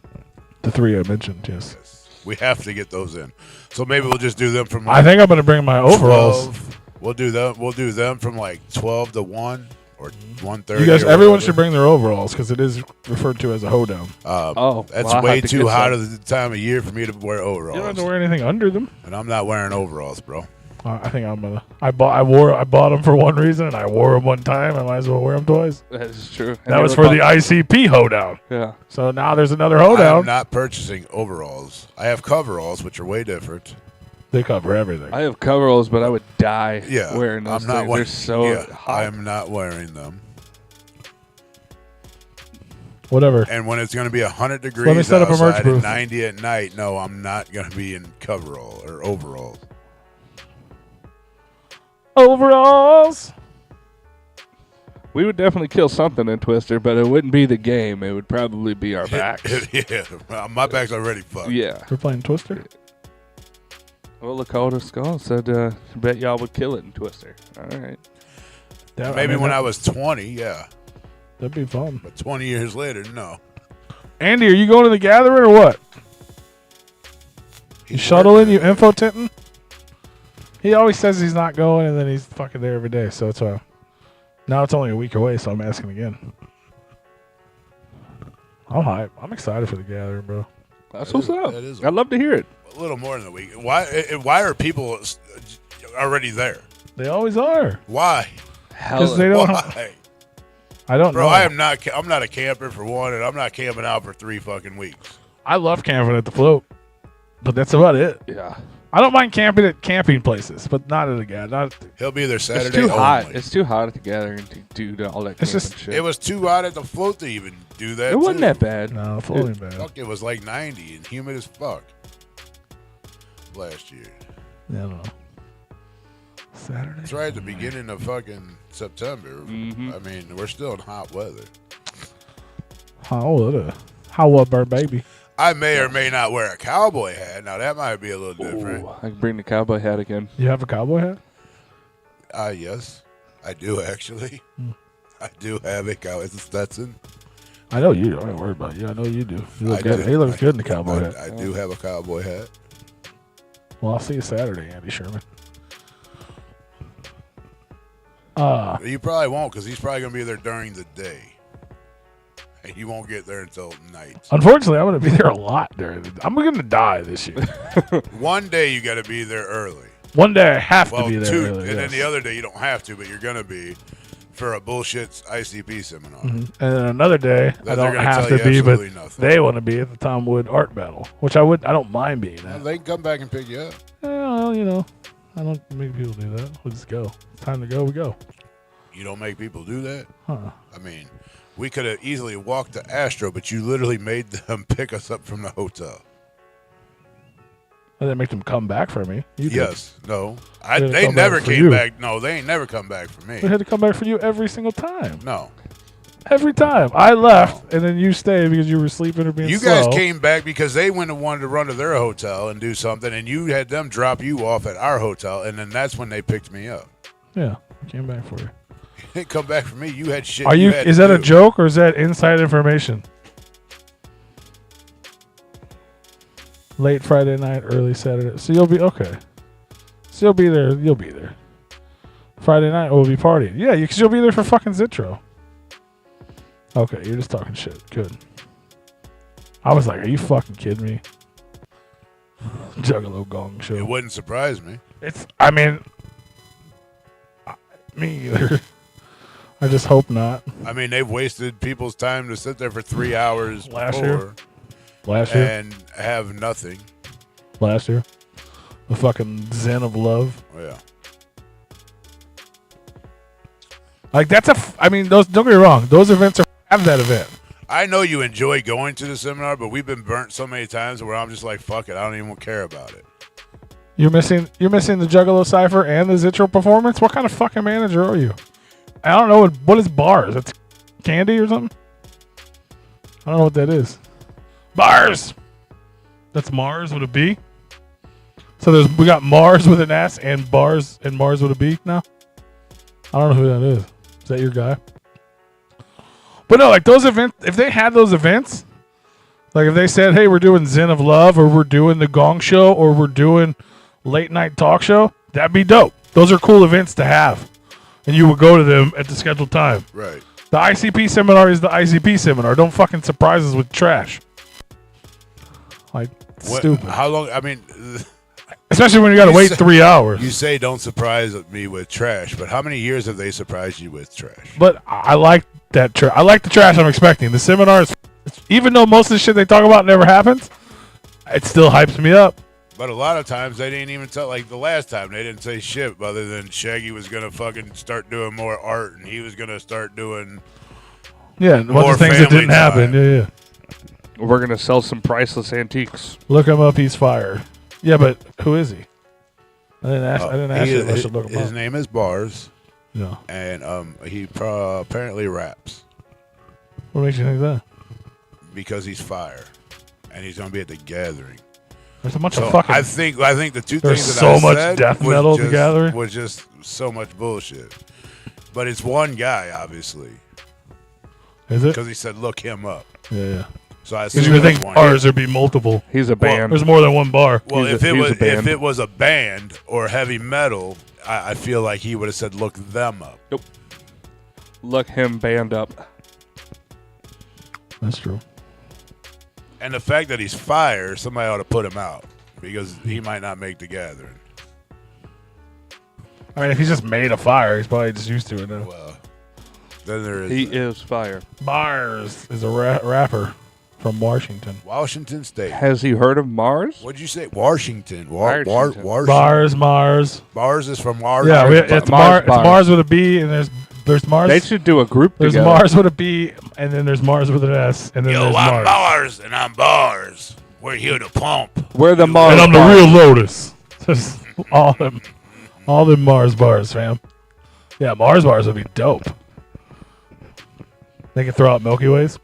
The 3 I mentioned, yes. Yes. We have to get those in. So maybe we'll just do them from I think I'm going to bring my overalls. 12. We'll do them from like 12 to 1 or 1:30. You guys, or everyone whatever. should bring their overalls because it is referred to as a hoedown. That's well, I'll way have to too get hot some. of the time of year for me to wear You overalls. don't have to wear anything under them. And I'm not wearing overalls, bro. I think I'm gonna. I bought them for one reason, and I wore them one time. I might as well wear them twice. That is true. That was for the ICP hoedown. Yeah. So now there's another I'm hoedown. not purchasing overalls. I have coveralls, which are way different. They cover everything. I have coveralls, but I would die Yeah, wearing those I'm not things. wearing. They're so yeah, hot. I'm not wearing them. Whatever. And when it's going to be 100 degrees Let me set up a merch outside booth. and 90 at night, no, I'm not going to be in coverall or overalls. Overalls. We would definitely kill something in Twister, but it wouldn't be the game. It would probably be our backs. Yeah, my back's already fucked. Yeah. We're playing Twister. Well, Lakota Skull said, bet y'all would kill it in Twister. All right. Maybe when I was 20, yeah. That'd be fun. But 20 years later, no. Andy, are you going to the gathering or what? You shuttling? You info tinting? He always says he's not going, and then he's fucking there every day. So it's now it's only a week away, so I'm asking again. I'm hype. I'm excited for the gathering, bro. That's what's up. that is- I'd love to hear it. A little more than a week. Why are people already there? They always are. Why? Because they don't. Why? I don't Bro, know. I'm not a camper for one, and I'm not camping out for 3 fucking weeks. I love camping at the float, but that's about it. Yeah. I don't mind camping at camping places, but not at a gathering. He'll be there Saturday It's too hot. only. It's too hot at the gathering to do all that It's camping just- shit. It was too hot at the float to even do that. It wasn't too. that bad. No, floating bad. Fuck, it was like 90 and humid as fuck last year. Yeah, I don't know. Saturday. It's right at the beginning of fucking September. Mhm. I mean, we're still in hot weather. How up our baby? I may or may not wear a cowboy hat. Now that might be a little different. Ooh, I can bring the cowboy hat again. You have a cowboy hat? Yes, I do actually. I do have a cowboy. It's a Stetson. I know you. I don't worry about you. I know you do. You look I good. do. He looks good in the cowboy hat. I do have a cowboy hat. Well, I'll see you Saturday, Andy Sherman. You probably won't because he's probably going to be there during the day. And you won't get there until night. Unfortunately, I'm going to be there a lot I'm going to die this year. One day you got to be there early. One day I have Well, to be there. 2, early, and then yes. the other day you don't have to, but you're going to be for a bullshit ICP seminar. And then another day I they're don't gonna have tell to you be, but absolutely nothing. they want to be at the Tom Wood Art Battle, which I don't mind being Well, at. they can come back and pick you up. Well, I don't make people do that. We'll just go. It's time to go. We go. You don't make people do that? Huh. I mean, we could have easily walked to Astro, but you literally made them pick us up from the hotel. I didn't make them come back for me. You did. Yes. No. They They come never back for came you. back. No, they ain't never come back for me. We had to come back for you every single time. No. Every time. I left, and then you stayed because you were sleeping or being You slow. guys came back because they went and wanted to run to their hotel and do something, and you had them drop you off at our hotel, and then that's when they picked me up. Yeah, I came back for you. You didn't come back for me. You had shit. Are you? had Is to that a do. joke or is that inside information? Late Friday night, early Saturday. So you'll be okay. So you'll be there. You'll be there. Friday night we'll be partying. Yeah, because you'll be there for fucking Zitro. Okay, you're just talking shit. Good. I was like, are you fucking kidding me? Juggalo Gong Show. It wouldn't surprise me. I mean, me either. I just hope not. I mean, they've wasted people's time to sit there for 3 hours Last before year? Last year? and have nothing. last year. The fucking Zen of Love. Oh, yeah. Like that's I mean, those. Don't get me wrong. Those events have that event. I know you enjoy going to the seminar, but we've been burnt so many times where I'm just like, fuck it, I don't even care about it. You're missing the Juggalo Cypher and the Zitro performance. What kind of fucking manager are you? I don't know what is bars. It's candy or something. I don't know what that is. Bars. That's Mars with a B. So we got Mars with an S and bars and Mars with a B now. I don't know who that is. Is that your guy? But no, like those events, if they had those events, like if they said, hey, we're doing Zen of Love or we're doing the Gong Show or we're doing Late Night Talk Show, that'd be dope. Those are cool events to have. And you would go to them at the scheduled time. Right. The ICP seminar is the ICP seminar. Don't fucking surprise us with trash. Like, stupid. How long? I mean, especially when you got to wait 3 hours. You say don't surprise me with trash, but how many years have they surprised you with trash? But I like that I like the trash I'm expecting. The seminars, even though most of the shit they talk about never happens, it still hypes me up. But a lot of times they didn't even tell. Like the last time, they didn't say shit other than Shaggy was gonna fucking start doing more art, and he was gonna start doing a bunch of things that didn't happen. Yeah. We're gonna sell some priceless antiques. Look him up. He's fire. Yeah, but who is he? I didn't ask you if I should look him up. His name is Bars. Yeah. And he apparently raps. What makes you think that? Because he's fire, and he's gonna be at the gathering. There's a bunch of fucking. I think the two there's things that so I much said death metal at the gathering was just so much bullshit. But it's one guy, obviously. Is it? Because he said, "Look him up." Yeah. So I Because you would think bars there'd be multiple. He's a band. There's more than one bar. Well, He's if it was a band or heavy metal, I feel like he would have said, "Look them up." Nope. Look him band up. That's true. And the fact that he's fire, somebody ought to put him out because he might not make the gathering. I mean, if he's just made of fire, he's probably just used to it now. Well, then there is He is fire. Bars is a rapper from Washington. Washington State. Has he heard of Mars? What'd you say? Washington. Washington. Mars. Bars is from Mars. Yeah, it's Mars. It's Mars with a B, and there's Mars. They should do a group There's together. Mars with a B, and then there's Mars with an S, and then Yo, there's I'm Mars. Mars and I'm Bars. We're here to pump. We're the Mars. And I'm the bars. real Lotus. Just all them Mars bars, fam. Yeah, Mars bars would be dope. They can throw out Milky Ways.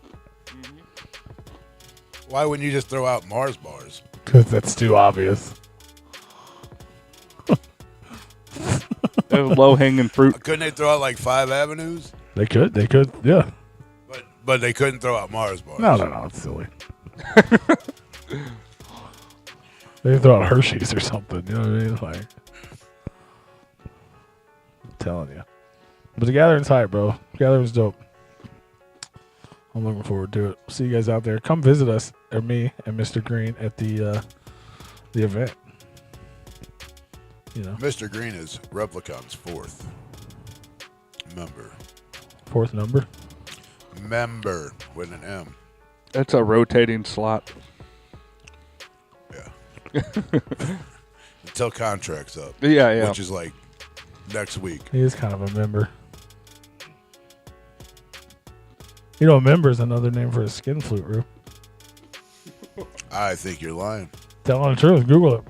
Why wouldn't you just throw out Mars bars? Because that's too obvious. Low hanging fruit. Couldn't they throw out like 5 avenues? They could, yeah. But they couldn't throw out Mars bars. No, it's silly. They throw out Hershey's or something, you know what I mean? Like, I'm telling you. But the gathering's hype, bro. The gathering's dope. I'm looking forward to it. See you guys out there. Come visit us, or me and Mr. Green, at the event. You know, Mr. Green is Replicon's fourth member. fourth number. Member with an M. That's a rotating slot. Yeah. Until contract's up. Yeah. Which is like next week. He is kind of a member. You know, a member is another name for a skin flute, Roo. I think you're lying. Telling the truth. Google it.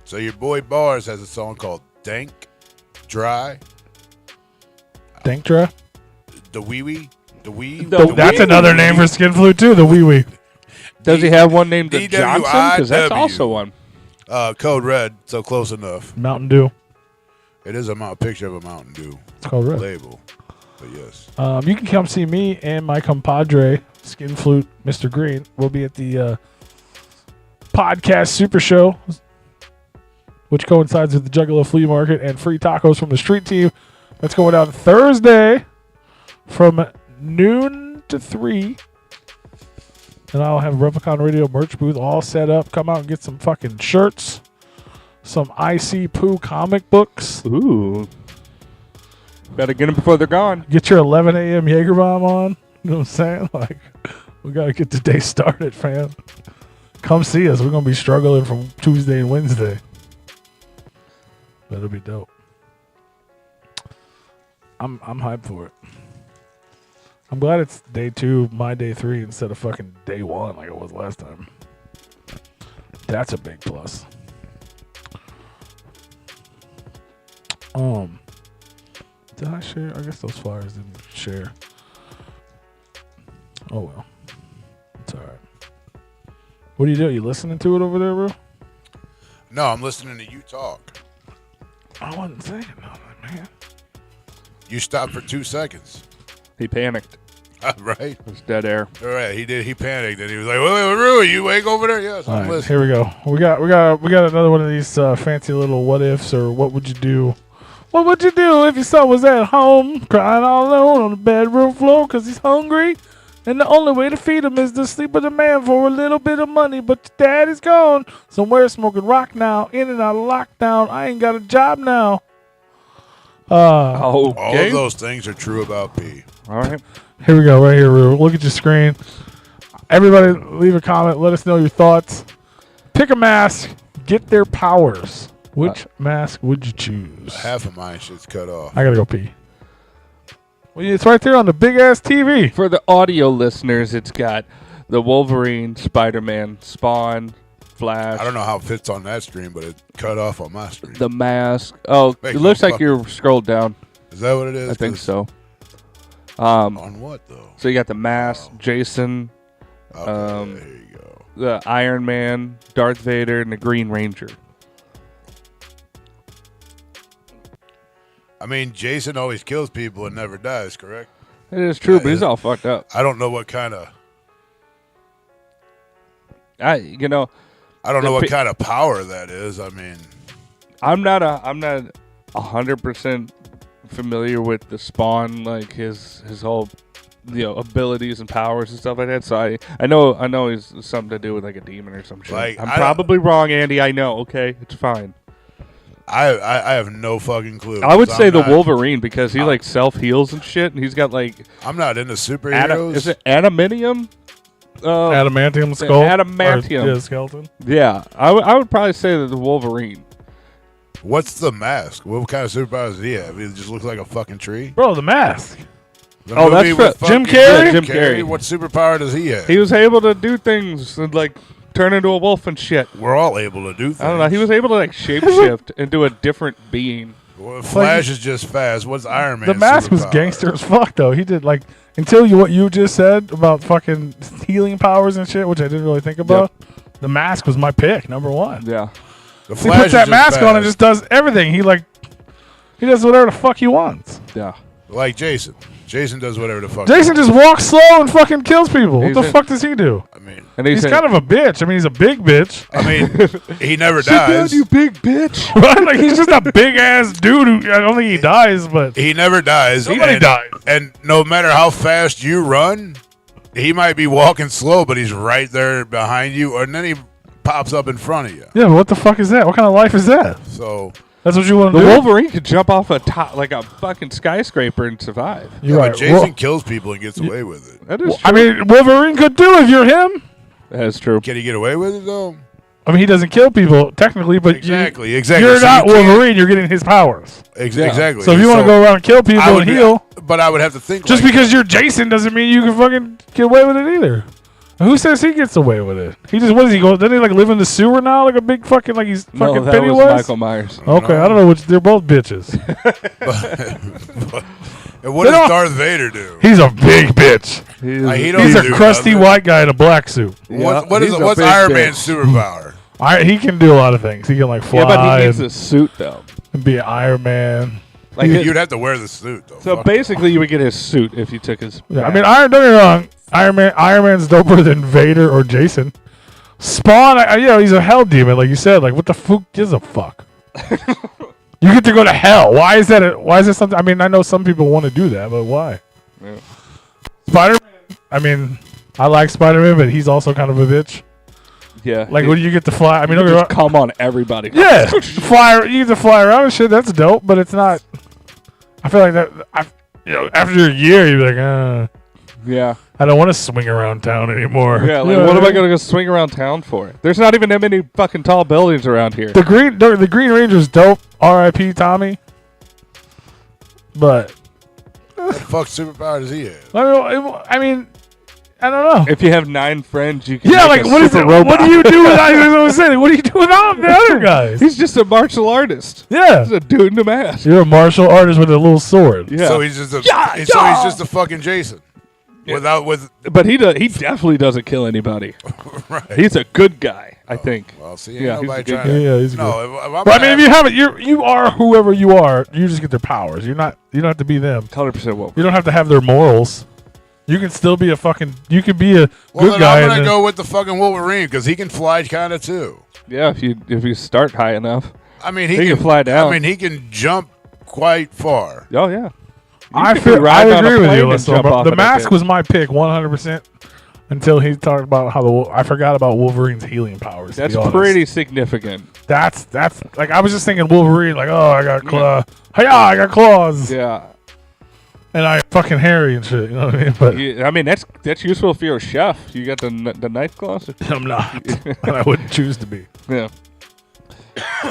So your boy Bars has a song called Dank Dry. Dank Dry? The Wee Wee. The Wee. That's another name for skin flute, too. The Wee Wee. Does he have one named the DWIW. Johnson? Because that's also one. Code Red, so close enough. Mountain Dew. It is a picture of a Mountain Dew It's called Red. label. But yes. You can come see me and my compadre, skin flute, Mr. Green. We'll be at the podcast Super Show, which coincides with the Juggalo Flea Market and free tacos from the street team. That's going down Thursday from noon to 3. And I'll have Replicon Radio merch booth all set up. Come out and get some fucking shirts, some IC Poo comic books. Ooh. Better get them before they're gone. Get your 11 a.m. Jaeger bomb on. You know what I'm saying? Like, we got to get the day started, fam. come see us. We're gonna be struggling from Tuesday and Wednesday. That'll be dope. I'm hyped for it. I'm glad it's day 2, my day 3 instead of fucking day 1 like it was last time. That's a big plus. Did I share? I guess those flyers didn't share. Oh well. It's alright. What do you do? You listening to it over there, bro? No, I'm listening to you talk. I wasn't saying nothing, man. You stopped for 2 seconds. He panicked. Right? It was dead air. All right, he did. He panicked and he was like, "Wait, Rui, you awake over there?" Yes, All I'm right, listening. here we go. We got another one of these fancy little what ifs or what would you do? What would you do if your son was at home crying all alone on the bedroom floor because he's hungry? And the only way to feed him is to sleep with a man for a little bit of money. But your dad is gone somewhere smoking rock now, in and out of lockdown. I ain't got a job now. All of those things are true about P. All right. Here we go, right here, Rue. Look at your screen. Everybody leave a comment. Let us know your thoughts. Pick a mask. Get their powers. Which mask would you choose? Half of mine shit's cut off. I gotta go pee. Well, it's right there on the big-ass TV. For the audio listeners, it's got the Wolverine, Spider-Man, Spawn, Flash. I don't know how it fits on that stream, but it cut off on my stream. The mask. Oh, Makes it looks no like you're scrolled down. Is that what it is? I think 'Cause so. On what, though? So you got the mask, Okay, Jason, there you go. the Iron Man, Darth Vader, and the Green Ranger. I mean, Jason always kills people and never dies, correct? It is true, but he's all fucked up. I don't know what kind of... I don't know what kind of power that is. I mean... I'm not 100% familiar with the Spawn, like his whole abilities and powers and stuff like that. So I know he's something to do with like a demon or some shit. Like, I'm probably wrong, Andy. I know. Okay, it's fine. I have no fucking clue. I would say the Wolverine because he like self heals and shit, and he's got like I'm not into superheroes. is it adamantium? Adamantium skull? Adamantium. Yeah, skeleton. Yeah, I would probably say that the Wolverine. What's the mask? What kind of superpowers does he have? He just looks like a fucking tree. Bro, the mask. The Oh, movie that's with Jim fucking Carrey? Jim Carrey. What superpower does he have? He was able to do things and like turn into a wolf and shit. We're all able to do things. I don't know. He was able to like shapeshift into a different being. Well, Flash is just fast. What's Iron Man? The mask was gangster as fuck, though. He did, like, until what you just said about fucking healing powers and shit, which I didn't really think about. Yep. The mask was my pick, number 1. Yeah. The he puts that mask on and just does everything. He does whatever the fuck he wants. Yeah. Like Jason. Jason does whatever the fuck. Jason just walks slow and fucking kills people. What the fuck does he do? I mean, and he's kind of a bitch. I mean, he's a big bitch. I mean, he never Sit down, dies. you big bitch. Right? Like, he's just a big ass dude who, I don't think he dies, but He never dies. Nobody dies. And no matter how fast you run, he might be walking slow, but he's right there behind you, and then he pops up in front of you. Yeah, but what the fuck is that? What kind of life is that? So that's what you want to The do? Wolverine could jump off a top like a fucking skyscraper and survive. You're but right. Jason kills people and gets away with it. That is true. I mean, Wolverine could do if you're him. That's true. Can he get away with it though? I mean, he doesn't kill people technically, but Exactly. You're So not you can't- Wolverine. You're getting his powers. Exactly. So if you want to go around and kill people I would and be- heal, but I would have to think. just like because you're Jason doesn't mean you can fucking get away with it either. And who says he gets away with it? He just, what does he go? Doesn't he like live in the sewer now, like a big fucking, like he's No, fucking that Pennywise? was Michael Myers. Okay, I don't know which. They're both bitches. And what They does don't- Darth Vader do? He's a big bitch. He don't He's a do crusty nothing. white guy in a black suit. What's he's a what's big Iron bitch. Man's superpower? He can do a lot of things. He can like fly Yeah, but he needs and, a suit though. and be an Iron Man. Like You'd have to wear the suit though. so Fuck. basically, you would get his suit if you took his. Yeah, I mean, don't get me wrong. Iron Man's doper than Vader or Jason. Spawn, he's a hell demon, like you said. Like, what the fuck gives a fuck? You get to go to hell. Why is that? Why is that something? I mean, I know some people want to do that, but why? Yeah. Spider-Man. I mean, I like Spider-Man, but he's also kind of a bitch. Yeah. Like, when you get to fly, I mean, don't get me just wrong. come on everybody. Yeah, you get to fly around and shit. That's dope, but it's not. I feel like that. After a year, you're like, Yeah. I don't want to swing around town anymore. Yeah, like, what am I going to go swing around town for? There's not even that many fucking tall buildings around here. The Green Ranger's dope. R.I.P. Tommy. But What the fuck superpower does he have? I mean, I don't know. If you have 9 friends, you can Yeah, make like a what is super it? robot. What do you do with? I was saying, what do you do with all the other guys? He's just a martial artist. Yeah, He's a dude in a mask. you're a martial artist with a little sword. Yeah. So he's just a so he's just a fucking Jason. Yeah. With But he definitely doesn't kill anybody. right. He's a good guy, I think. Well, see, Yeah, ain't he's nobody a good trying Yeah, to. he's No, good. if I'm But I gonna mean, if you have it, you are whoever you are. You just get their powers. You don't have to be them. 100% woke. You don't have to have their morals. You can still be a fucking. You could be a well, good then guy. I'm and gonna then- go with the fucking Wolverine because he can fly kind of too. Yeah, if you start high enough. I mean, He can fly down. I mean, he can jump quite far. Oh, yeah. I agree agree with you, and Listen, jump but off the of that mask kid. was my pick 100% until he talked about how I forgot about Wolverine's healing powers. to That's be honest. pretty significant. That's like I was just thinking Wolverine, like, oh, I got claw, hey, I got claws, Yeah. and I fucking hairy and shit. You know what I mean? But I mean, that's useful if you're a chef. You got the knife claws. I'm not, and I wouldn't choose to be. Yeah.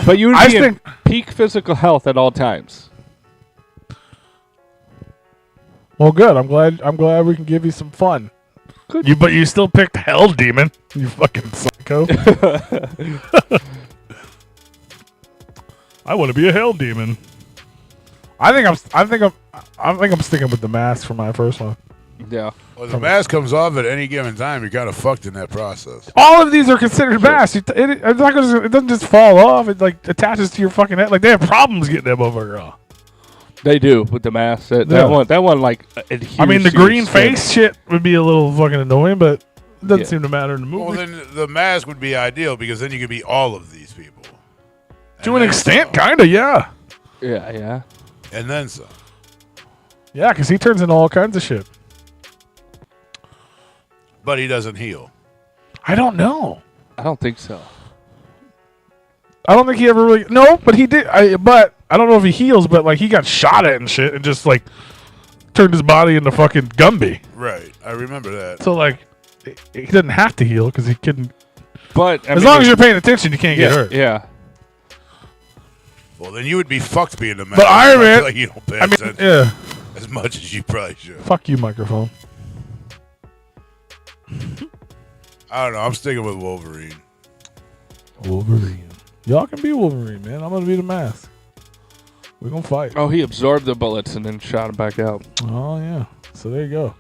But you would I be in think- peak physical health at all times. Well, good. I'm glad we can give you some fun. Good. But you still picked Hell Demon. You fucking psycho. I want to be a Hell Demon. I think I'm sticking with the mask for my first one. Yeah. Well, the mask comes off at any given time. You're kind of fucked in that process. All of these are considered masks. It doesn't just fall off. It like attaches to your fucking head. Like they have problems getting that motherfucker off. They do with the mask. That one like adheres I mean, the to your green skin. face shit would be a little fucking annoying, but it doesn't Yeah. seem to matter in the movie. Well, then the mask would be ideal because then you could be all of these people. to And an then extent, some. kinda, yeah. Yeah. And then some. Yeah, because he turns into all kinds of shit. But he doesn't heal. I don't know. I don't think so. I don't think he ever really. No, but he did. But I don't know if he heals. But like he got shot at and shit, and just like turned his body into fucking Gumby. Right. I remember that. So like he doesn't have to heal because he couldn't. But As long as you're paying attention, you can't get hurt. Yeah. Well, then you would be fucked being the mask. But Iron I feel Man- like you don't pay I mean, attention yeah. as much as you probably should. Fuck you, microphone. I don't know. I'm sticking with Wolverine. Wolverine. Y'all can be Wolverine, man. I'm gonna be the mask. We're gonna fight. Oh, he absorbed the bullets and then shot him back out. Oh yeah. So there you go.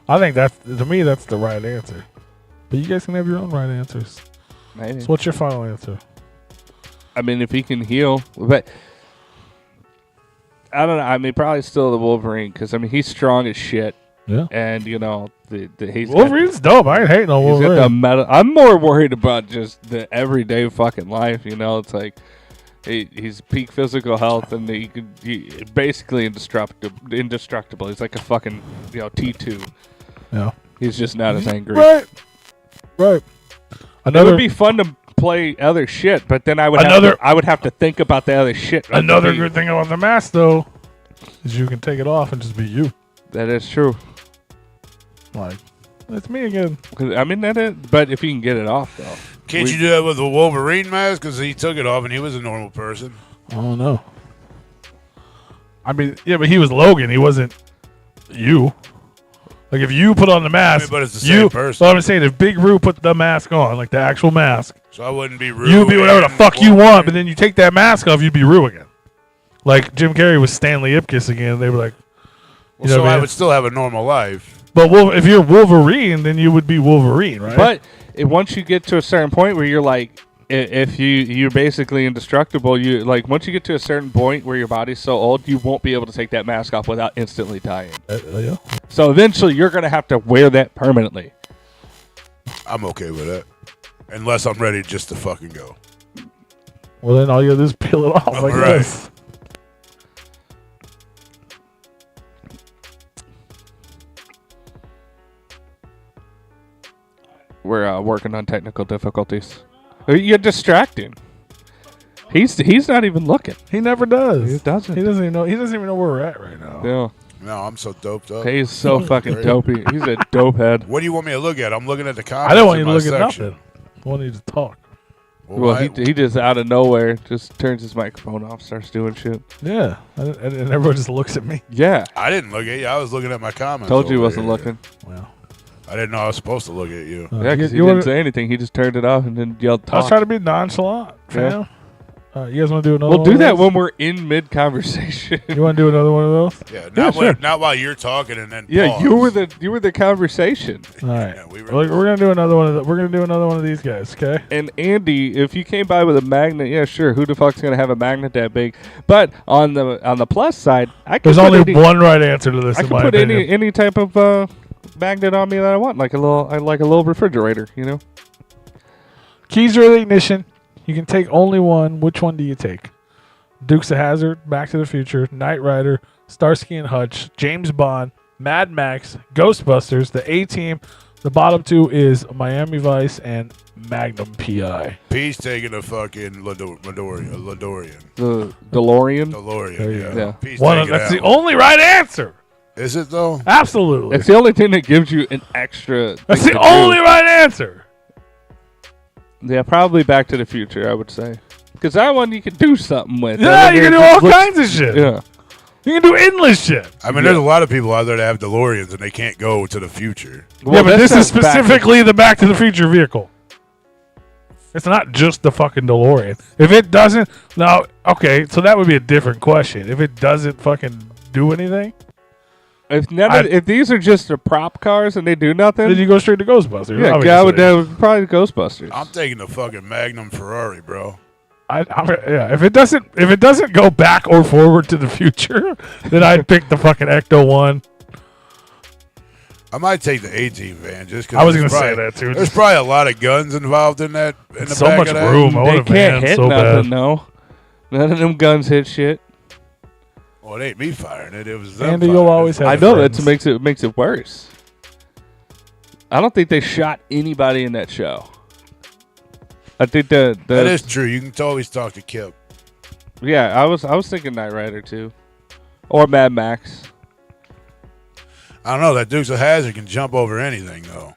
I think that's to me that's the right answer. But you guys can have your own right answers. Maybe. So what's your final answer? I mean, if he can heal, but I don't know. I mean, probably still the Wolverine because I mean he's strong as shit, Yeah. and you know he's Wolverine's dope. I ain't hating on He's got Wolverine. the metal. I'm more worried about just the everyday fucking life. You know, it's like he's peak physical health, and he basically indestructible. He's like a fucking T2. Yeah. He's just not as angry. Right. It would be fun to play other shit, but then I would have to think about the other shit. Another good thing about the mask, though, is you can take it off and just be you. That is true. Like, it's me again. 'Cause, I mean that is, but if you can get it off though, Can't you do that with the Wolverine mask? Because he took it off and he was a normal person. Oh no. I mean, yeah, but he was Logan. He wasn't you. Like if you put on the mask, but it's the same person. So I'm saying if Big Roo put the mask on, like the actual mask, So I wouldn't be rude. you'd be whatever the fuck you want. But then you take that mask off, you'd be Roo again. Like Jim Carrey was Stanley Ipkiss again. They were like, you know So what I I mean? would still have a normal life. But if you're Wolverine, then you would be Wolverine, right? but once you get to a certain point where you're like, if you're basically indestructible, you like once you get to a certain point where your body's so old, you won't be able to take that mask off without instantly dying. Yeah. So eventually, you're gonna have to wear that permanently. I'm okay with that. Unless I'm ready just to fucking go. Well, then all you gotta do is peel it off like Right. this. We're working on technical difficulties. You're distracting. He's not even looking. He never does. He doesn't. He doesn't even know. He doesn't even know where we're at right now. Yeah. No, I'm so doped up. He's so fucking dopey. He's a dope head. What do you want me to look at? I'm looking at the comments. I don't want in you to my look at section. nothing. I want you to talk. Well, he just out of nowhere just turns his microphone off, starts doing shit. Yeah, and everyone just looks at me. Yeah. I didn't look at you. I was looking at my comments. Told you he over wasn't here. looking. Well, I didn't know I was supposed to look at you. Yeah, because he you didn't wanna- say anything. He just turned it off and then yelled I talk. was trying to be nonchalant, fam. You guys want to do another We'll one do of that those? when we're in mid-conversation. You want to do another one of those? Yeah, Yeah, sure. not while you're talking and then Yeah, pause. you were the conversation. All right. Yeah, We're gonna do another one of we're gonna do another one of these guys, okay? And Andy, if you came by with a magnet, yeah, sure. Who the fuck's gonna have a magnet that big? But on the plus side, I can There's put only any, one right answer to this. I in can my put opinion. any type of magnet on me that I want, like a little refrigerator, you know. Keys or the ignition. You can take only one. Which one do you take? Dukes of Hazzard, Back to the Future, Knight Rider, Starsky and Hutch, James Bond, Mad Max, Ghostbusters, The A-Team. The bottom two is Miami Vice and Magnum P.I. P's taking a fucking Ladorian. The DeLorean. DeLorean, There you yeah. go. Yeah. P's One taking that's that the one. only right answer. Is it though? Absolutely. It's the only thing that gives you an extra. That's thing the to do. only right answer. Yeah, probably Back to the Future, I would say. Because that one you can do something with. Yeah, That one you there can do all just looks- kinds of shit. Yeah. You can do endless shit. I mean, there's a lot of people out there that have DeLoreans and they can't go to the future. Yeah, but this this is says Back to- specifically the Back to the Future vehicle. It's not just the fucking DeLorean. If it doesn't, now, okay, so that would be a different question. If it doesn't fucking do anything, If these are just the prop cars and they do nothing, then you go straight to Ghostbusters. yeah, obviously. I would probably Ghostbusters. I'm taking the fucking Magnum Ferrari, bro. Yeah, if it doesn't go back or forward to the future, then I'd pick the fucking Ecto one. I might take the A-Team van just because I was gonna say that too. There's probably a lot of guns involved in that. In the So back much of that. room. I They want a can't van hit so nothing, bad. no. None of them guns hit shit. Well, it ain't me firing it. It was them. Andy, firing you'll it. always have I know friends. that makes it worse. I don't think they shot anybody in that show. I think That is true. You can always talk to Kip. yeah. I was thinking Knight Rider too, or Mad Max. I don't know. That Dukes of Hazzard can jump over anything, though.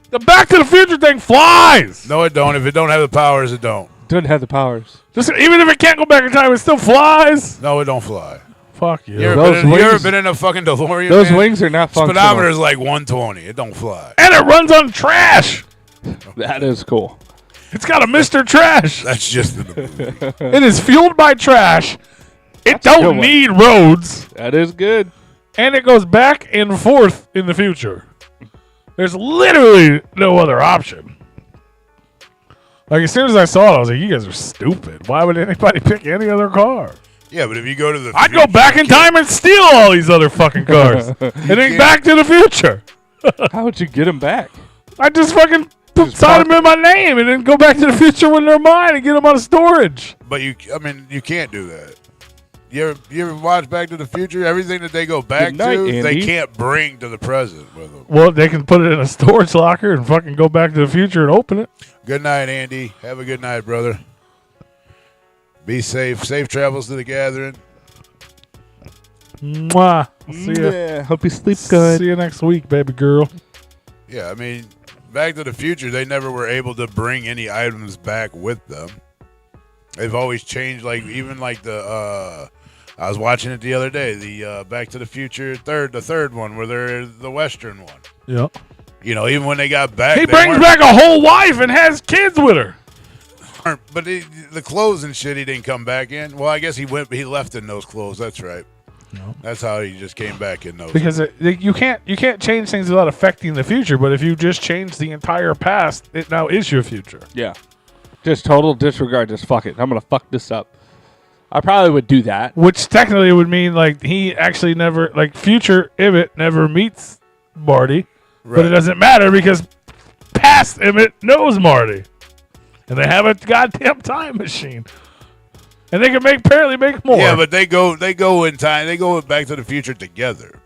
The Back to the Future thing flies. No, it don't. If it don't have the powers, it don't. Doesn't have the powers. Just even if it can't go back in time, it still flies. No, it don't fly. Fuck you. You ever, Those you ever wings- been in a fucking DeLorean? Those man? wings are not functional. Speedometer is like 120. It don't fly. And it runs on trash. That is cool. It's got a Mr. Trash. That's just in the movie. It is fueled by trash. It That's a good don't one. need roads. That is good. And it goes back and forth in the future. There's literally no other option. Like, as soon as I saw it, I was like, you guys are stupid. Why would anybody pick any other car? Yeah, but if you go to the I'd go back in time and steal all these other fucking cars. And then can't- Back to the Future. How would you get them back? I just fucking sign them in my name and then go back to the future when they're mine and get them out of storage. But you can't do that. You ever watch Back to the Future? Everything that they go back Good night, to, they Andy. can't bring to the present with them. Well, they can put it in a storage locker and fucking go back to the future and open it. Good night, Andy. Have a good night, brother. Be safe. Safe travels to the gathering. Mwah. See ya. Yeah. Hope you sleep good. See you next week, baby girl. Yeah, I mean, Back to the Future, they never were able to bring any items back with them. They've always changed, like, even like the, I was watching it the other day, the Back to the Future the third one, where they're the Western one. Yep. You know, even when they got back, He they brings weren't- back a whole wife and has kids with her. But the clothes and shit, he didn't come back in. Well, I guess he left in those clothes. That's right. No. That's how he just came back in those. Because you can't change things without affecting the future. But if you just change the entire past, it now is your future. Yeah. Just total disregard. Just fuck it. I'm going to fuck this up. I probably would do that. Which technically would mean like he actually never future Emmett never meets Marty, but it Right. doesn't matter because past Emmett knows Marty, and they have a goddamn time machine, and they can apparently make more. Yeah, but they go in time. They go Back to the Future together.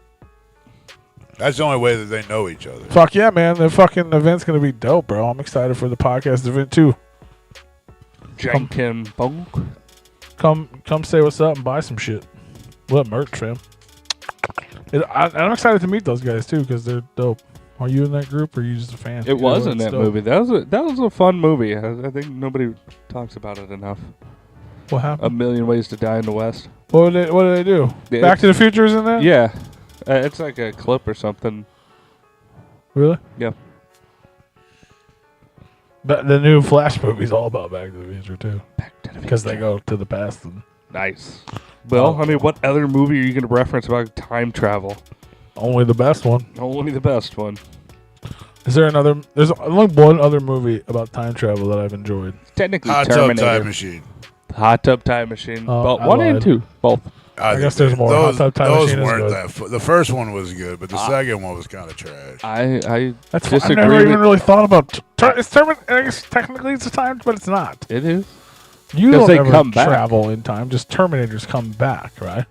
That's the only way that they know each other. fuck yeah, man, the fucking event's gonna be dope, bro. I'm excited for the podcast event too. Jankin Bunk. Come say what's up and buy some shit. What merch, fam? I'm excited to meet those guys too because they're dope. Are you in that group, or are you just a fan? It was in It's that dope. movie. That was a fun movie. I think nobody talks about it enough. What A happened? Million Ways to Die in the West. What did they do? Yeah, Back to the Future is in that? Yeah, it's like a clip or something. Really? Yeah. But the new Flash movie's all about Back to the Future too, Back to the because they go to the past. And Nice. Well, I mean, what other movie are you going to reference about time travel? only the best one. Only the best one. Is there another? There's only one other movie about time travel that I've enjoyed. Technically, Hot Tub Terminator. Time Machine. Hot Tub Time Machine. Oh, Both I 1 and lied. 2. Both. I guess there's more. Those, Hot Tub Time those Machine is weren't good. that. The first one was good, but the second one was kind of trash. I That's fine. I've disagree never even with- really thought about. It's I guess technically it's a time, but it's not. It is. You 'Cause don't they ever come back. travel in time. Just Terminators come back, right?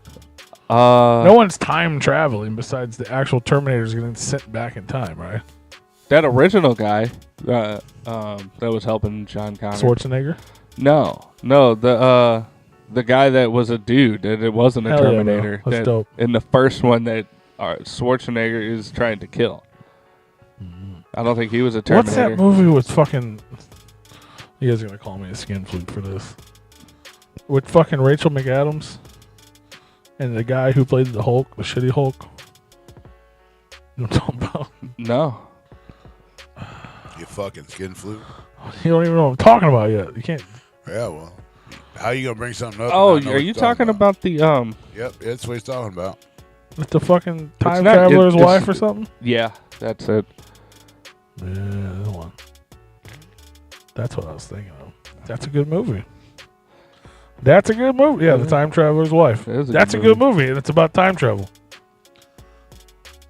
No No one's time traveling besides the actual Terminators getting sent back in time, right? That original guy that was helping John Connor. Schwarzenegger. No, the guy that was a dude, and it wasn't a Hell yeah, bro. Terminator. That's that dope. In the first one that Schwarzenegger is trying to kill. I don't think he was a Terminator. What's that movie with fucking? You guys are gonna call me a skin flute for this. With fucking Rachel McAdams and the guy who played the Hulk, the shitty Hulk. You know what I'm talking about? No. You fucking skin flu. You don't even know what I'm talking about yet. You can't. Yeah, well, how you gonna bring something up? Oh, and not know are what you you're talking about the Yep, that's what he's talking about. With the fucking time not- traveler's it's- wife or something? Yeah, that's it. Yeah, that one. That's what I was thinking of. That's a good movie. That's a good movie. Yeah, The Time Traveler's Wife. It is a That's good a good movie, and it's about time travel.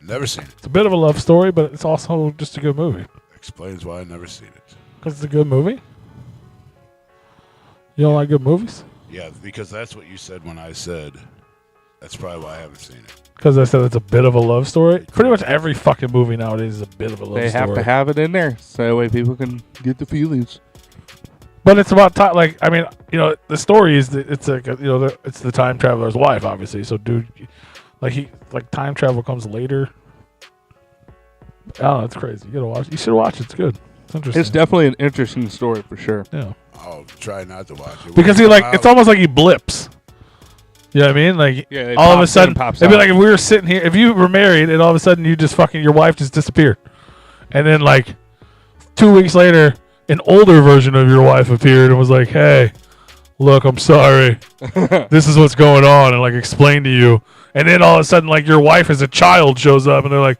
Never seen it. It's a bit of a love story, but it's also just a good movie. Explains why I never seen it. Because it's a good movie? You don't like good movies? Yeah, because that's what you said when I said. That's probably why I haven't seen it. Because I said it's a bit of a love story? Pretty much every fucking movie nowadays is a bit of a love They story. have to have it in there so that way people can get the feelings. But it's about time. Like, I mean, you know, the story is that it's like, you know, it's the time traveler's wife, obviously. So, dude, like time travel comes later. Oh, it's crazy. You gotta watch. You should watch it. It's good. It's interesting. It's definitely an interesting story for sure. Yeah. I'll try not to watch it. Because he it's almost like he blips. You know what I mean? Like Yeah, it all of a pops in sudden, and pops it'd be out. like if we were sitting here, if you were married, and all of a sudden you just fucking your wife just disappeared, and then like 2 weeks later, an older version of your wife appeared and was like, "Hey, look, I'm sorry. This is what's going on," and like explain to you, and then all of a sudden, like your wife as a child shows up, and they're like.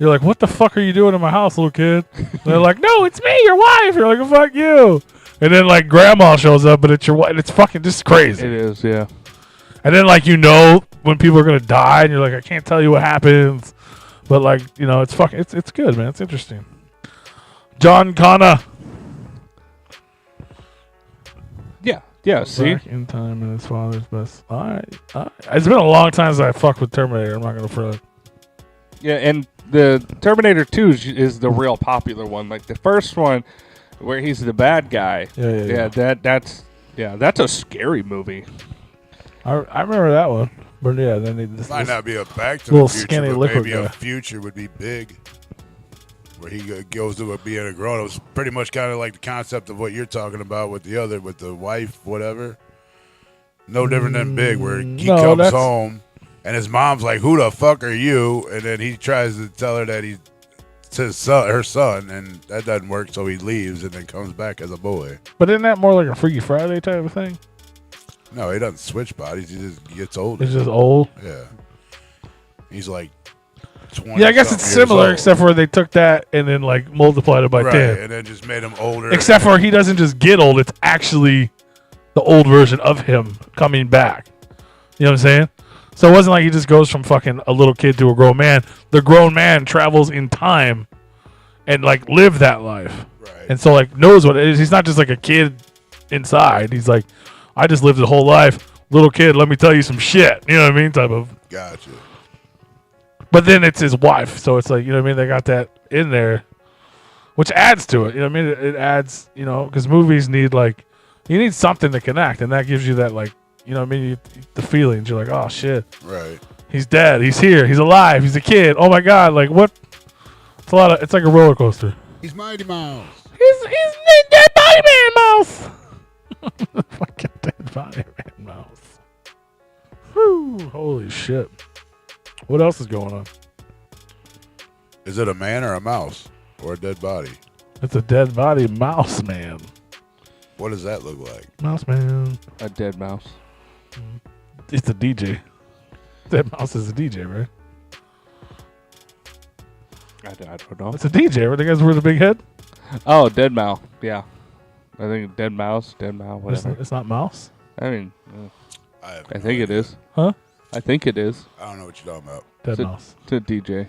You're like, what the fuck are you doing in my house, little kid? And they're like, no, it's me, your wife. You're like, fuck you. And then like grandma shows up, but it's your wife. It's fucking just crazy. It is, yeah. And then like when people are gonna die, and you're like, I can't tell you what happens, but like it's fucking it's good, man. It's interesting. John Connor. Yeah, see? Back in time and his father's best. All right. It's been a long time since I fucked with Terminator. I'm not gonna front. Yeah, and the Terminator 2 is the real popular one. Like the first one, where he's the bad guy. Yeah. That's a scary movie. I remember that one, but yeah, then this Might not be a Back to little the Future, skinny but liquid maybe guy. a future would be big. Where he goes to being a grown up. It's pretty much kind of like the concept of what you're talking about with the wife, whatever. No different than Big, where he No, comes that's- home and his mom's like, "Who the fuck are you?" And then he tries to tell her that he's her son, and that doesn't work. So he leaves and then comes back as a boy. But isn't that more like a Freaky Friday type of thing? No, he doesn't switch bodies. He just gets older. It's just old. Yeah, he's like 20. Yeah, I guess it's similar, except for they took that and then like multiplied it by right, 10. and then just made him older. Except for he doesn't just get old; it's actually the old version of him coming back. You know what I'm saying? So it wasn't like he just goes from fucking a little kid to a grown man. The grown man travels in time and like live that life, right. and so like knows what it is. He's not just like a kid inside. He's like, I just lived a whole life, little kid. Let me tell you some shit. You know what I mean? Type of. Gotcha. But then it's his wife, so it's like, you know what I mean? They got that in there, which adds to it. You know what I mean? It adds, because movies need you need something to connect, and that gives you that you know what I mean? The feelings. You're like, oh shit, Right. He's dead. He's here. He's alive. He's a kid. Oh my god! Like what? It's a lot of. It's like a roller coaster. He's Mighty Mouse. He's dead body man mouse. Fucking dead body man mouse. Whew, holy shit! What else is going on? Is it a man or a mouse or a dead body? It's a dead body mouse man. What does that look like? Mouse man. A dead mouse. It's a DJ. Dead mouse is a DJ, right? I don't know. It's a DJ, right? The guys with the big head. Oh, dead mouse. Yeah. I think dead mouse, whatever. It's not mouse. I mean, I I think it is. Huh? I think it is. I don't know what you're talking about. Dead It's a- mouse. It's a DJ.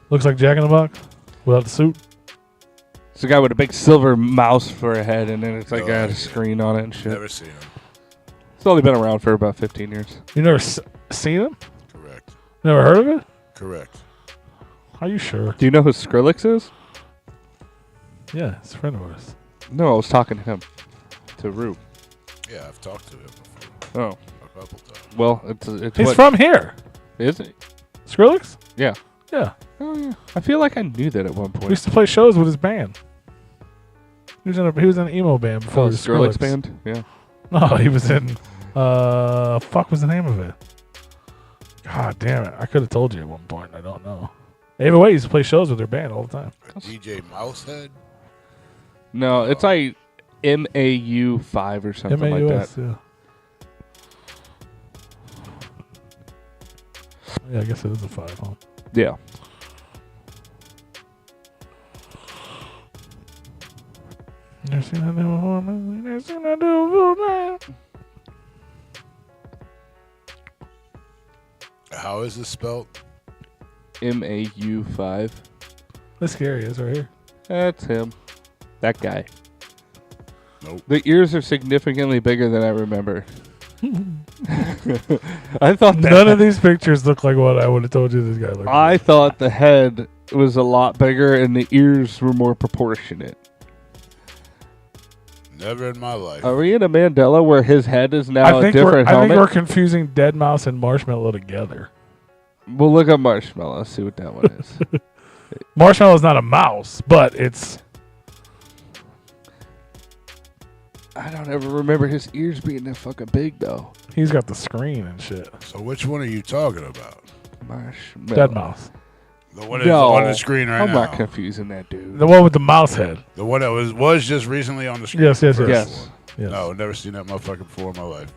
Looks like Jack in the Box without the suit. It's a guy with a big silver mouse for a head, and then it's like No got a idea. screen on it and shit. Never seen him. It's only been around for about 15 years. You never seen him? Correct. Never heard of it? Correct. Are you sure? Do you know who Skrillex is? Yeah, it's a friend of ours. No, I was talking to him. To Rue. Yeah, I've talked to him before Oh. a couple times. Well, it's He's what from here. is it? Skrillex? Yeah. Yeah. Oh yeah. I feel like I knew that at one We point. used to play shows with his band. He was in an emo band before Oh, he was Skrillex band. Yeah. No, he was in fuck was the name of it? God damn it. I could have told you at one point. I don't know. Either way, he used to play shows with their band all the time. A DJ Mousehead? No, it's like MAU5 or something like that. MAUS, yeah. Yeah, I guess it is a 5, huh? Yeah. Never seen that do before, man. Never seen that do before, man. How is this spelled? MAU5. That's scary. It's right here. That's him. That guy. Nope. The ears are significantly bigger than I remember. I thought that None of these pictures look like what I would have told you this guy looked I like. thought the head was a lot bigger and the ears were more proportionate. Never in my life. Are we in a Mandela where his head is now I a think different I think helmet? we're confusing Dead Mouse and Marshmallow together. We'll look up Marshmallow. Let's see what that one is. Marshmallow is not a mouse, but it's I don't ever remember his ears being that fucking big though. he's got the screen and shit. So which one are you talking about? Marshmallow. Dead Mouse. The one that's on the screen right I'm now. not confusing that dude. The one with the mouse head. The one that was just recently on the screen. Yes, yes, First yes. one. Yes. No, never seen that motherfucker before in my life.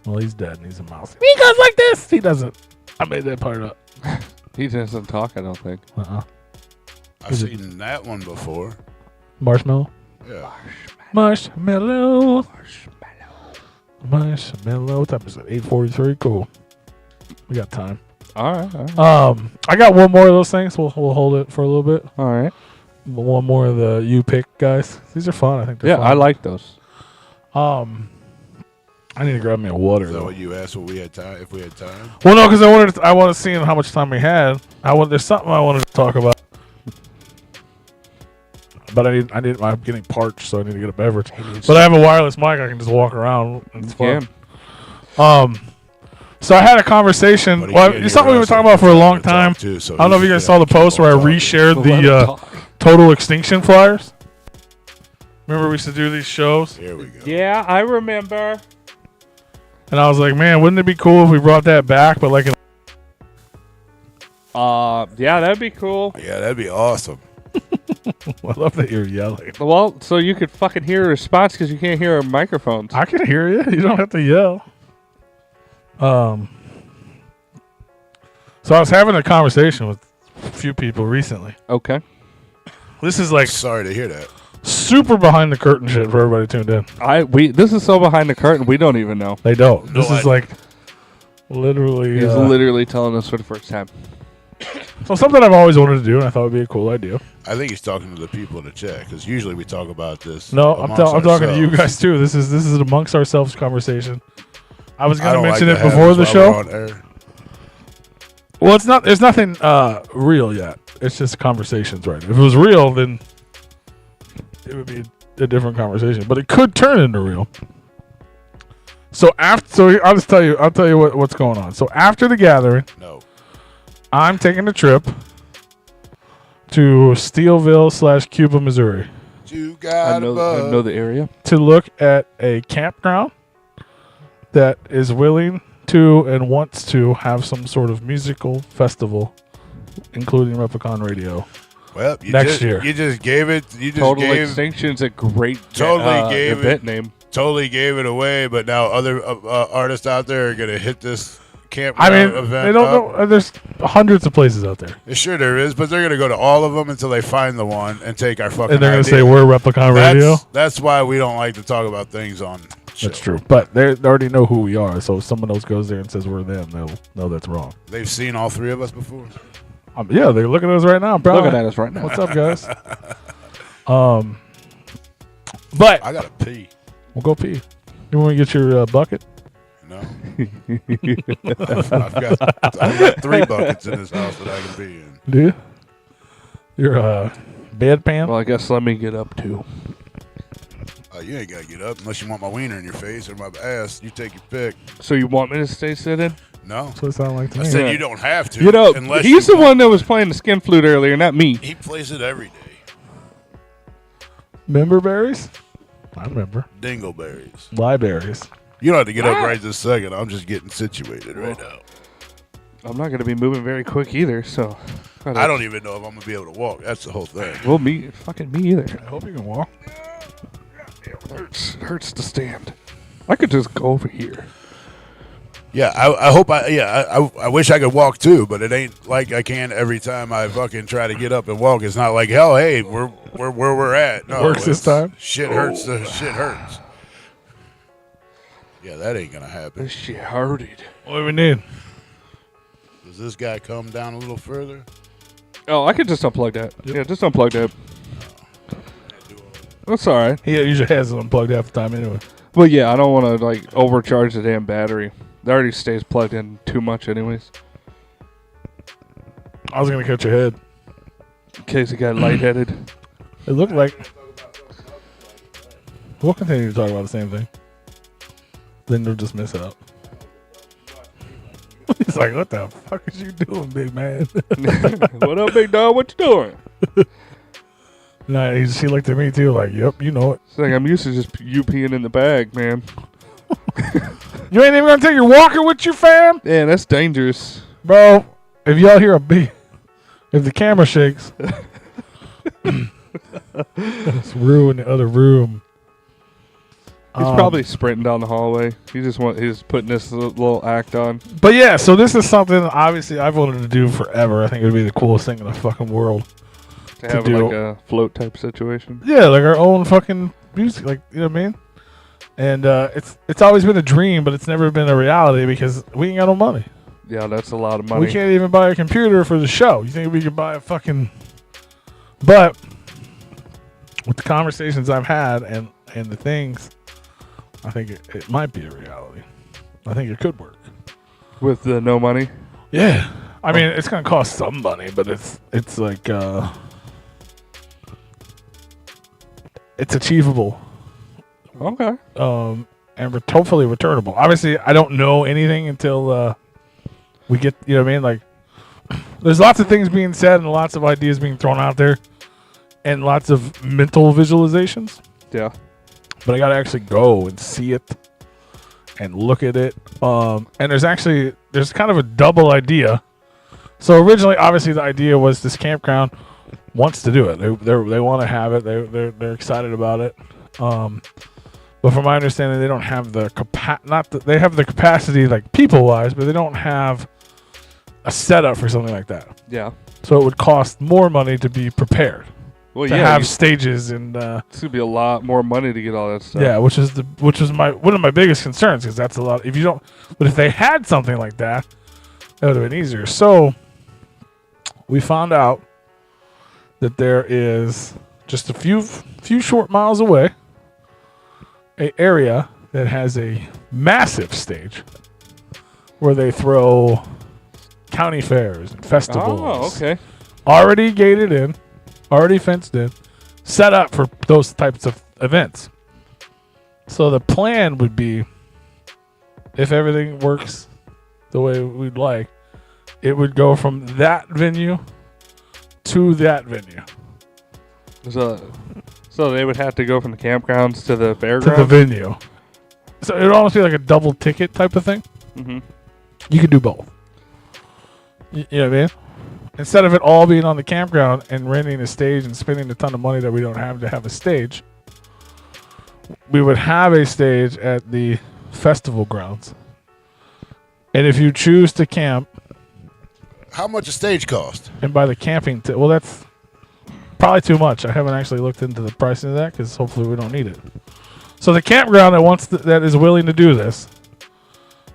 Well, he's dead and he's a mouse. He goes like this. He doesn't. I made that part up. He doesn't talk, I don't think. I've Is it- seen that one before. Marshmallow. Yeah. Marshmallow. Marshmallow. What time is it? 8:43. Cool. We got time. All right. I got one more of those things. We'll hold it for a little bit. All right. One more of the you pick guys. These are fun. I think they're Yeah, fun. I like those. I need to grab me a water Is that though. what you asked? What we had time? If we had time? Well, no, because I wanted to see how much time we had. There's something I wanted to talk about, but I'm getting parched, so I need to get a beverage. But I have a wireless mic. I can just walk around. And it's fun. So I had a conversation. But Well, again, it's something you're we've been also talking about for a long trying to time. talk too, so I don't know if you he's guys just saw the gonna keep post on where I talking. reshared Let him the talk. total extinction flyers. Remember we used to do these shows, Here we go. Yeah, I remember. and I was like, man, wouldn't it be cool if we brought that back? But like, Yeah, that'd be cool. Yeah, that'd be awesome. I love that you're yelling. Well, so you could fucking hear a response because you can't hear our microphones. I can hear you. You don't have to yell. So I was having a conversation with a few people recently. Okay. This is like Sorry to hear that. super behind the curtain shit for everybody tuned in. This is so behind the curtain we don't even know. They don't. No This is idea. like literally. He's literally telling us for the first time. So something I've always wanted to do, and I thought would be a cool idea. I think he's talking to the people in the chat because usually we talk about this. No, I'm amongst talking to you ourselves. guys too. This is an amongst ourselves conversation. I was I gonna don't mention like it to have before this the while show. we're on air. Well, it's not. There's nothing real yet. It's just conversations right now. If it was real, then it would be a different conversation. But it could turn into real. So I'll tell you what's going on. So after the gathering, No. I'm taking a trip to Steelville / Cuba, Missouri, You got I know the area. to look at a campground that is willing to and wants to have some sort of musical festival, including Replicon Radio. Well, Next year. You just gave it. You just Total gave Extinction's a great Totally gave event name. totally gave it away. But now other artists out there are gonna hit this I campground mean, event. they don't up. know. There's hundreds of places out there, Sure, there is, but they're gonna go to all of them until they find the one and take our fucking. and they're gonna idea. say we're Replicon Radio. That's why we don't like to talk about things on. Show. That's true, but they already know who we are. So if someone else goes there and says we're them, they'll know that's wrong. They've seen all three of us before. Yeah, they're looking at us right now, bro. Looking at us right now. What's up, guys? But I gotta pee. we'll go pee. You want to get your bucket? No. I've got 3 buckets in this house that I can pee in. Do you? Your bedpan? Well, I guess let me get up too. You ain't gotta get up unless you want my wiener in your face or my ass. You take your pick. So you want me to stay sitting? No. That's what it sounded like to I me. said you don't have to. You know, unless he's you the one that was playing the skin flute earlier, not me. He plays it every day. Member berries? I remember. Dingleberries. Lieberries. You don't have to get up right this second. I'm just getting situated right now. I'm not going to be moving very quick either, so. I don't even know if I'm gonna be able to walk. That's the whole thing. Well, fucking me either. I hope you can walk. It hurts to stand. I could just go over here. Yeah, I hope I wish I could walk too, but it ain't like I can every time I fucking try to get up and walk. It's not like, hell, hey, we're where we're at. No, Works this time? Shit hurts. The shit hurts. Yeah, that ain't gonna happen. This shit hurted. What do we need? Does this guy come down a little further? Oh, I could just unplug that. Yep. Yeah, just unplug that. That's all right. He usually has it unplugged half the time anyway. Well, yeah, I don't want to like overcharge the damn battery. It already stays plugged in too much, anyways. I was gonna catch your head. In case he got lightheaded. It looked like. We'll continue to talk about the same thing. Then you'll just miss out. He's like, "What the fuck is you doing, big man?" What up, big dog? What you doing? Nah, he looked at me too, like, "Yep, you know it." It's like I'm used to just you peeing in the bag, man. You ain't even gonna take your walker with you, fam, Yeah, that's dangerous. bro. If y'all hear a beat, if the camera shakes, it's Rue in the other room. He's probably sprinting down the hallway. He's putting this little act on. But yeah, so this is something obviously I've wanted to do forever. I think it would be the coolest thing in the fucking world. To have do. like a float type situation. Yeah, like our own fucking music, like, you know what I mean? And it's always been a dream, but it's never been a reality because we ain't got no money. Yeah, that's a lot of money. We can't even buy a computer for the show. You think we could buy a fucking... But with the conversations I've had and the things, I think it might be a reality. I think it could work. With the no money? Yeah. I mean, it's going to cost some money, but it's like... it's achievable. Okay. And hopefully returnable. Obviously, I don't know anything until we get, you know what I mean? Like, there's lots of things being said and lots of ideas being thrown out there and lots of mental visualizations. Yeah. But I got to actually go and see it and look at it. And there's kind of a double idea. So originally, obviously, the idea was this campground wants to do it. They want to have it. They're excited about it. But from my understanding, they don't have the they have the capacity, like people-wise, but they don't have a setup for something like that. Yeah. So it would cost more money to be prepared. Well, to have stages and it's gonna be a lot more money to get all that stuff. yeah, which is one of my biggest concerns, because that's a lot. But if they had something like that, it would have been easier. So we found out that there is just a few short miles away an area that has a massive stage where they throw county fairs and festivals. Oh, okay. Already gated in, already fenced in, set up for those types of events. So the plan would be if everything works the way we'd like, it would go from that venue to that venue. So they would have to go from the campgrounds to the fairgrounds? To the venue. So it would almost be like a double ticket type of thing. Mm-hmm. You could do both. You know what I mean? Instead of it all being on the campground and renting a stage and spending a ton of money that we don't have to have a stage, we would have a stage at the festival grounds. And if you choose to camp... How much a stage cost? And by the camping... well, that's probably too much. I haven't actually looked into the pricing of that because hopefully we don't need it. So the campground that wants that is willing to do this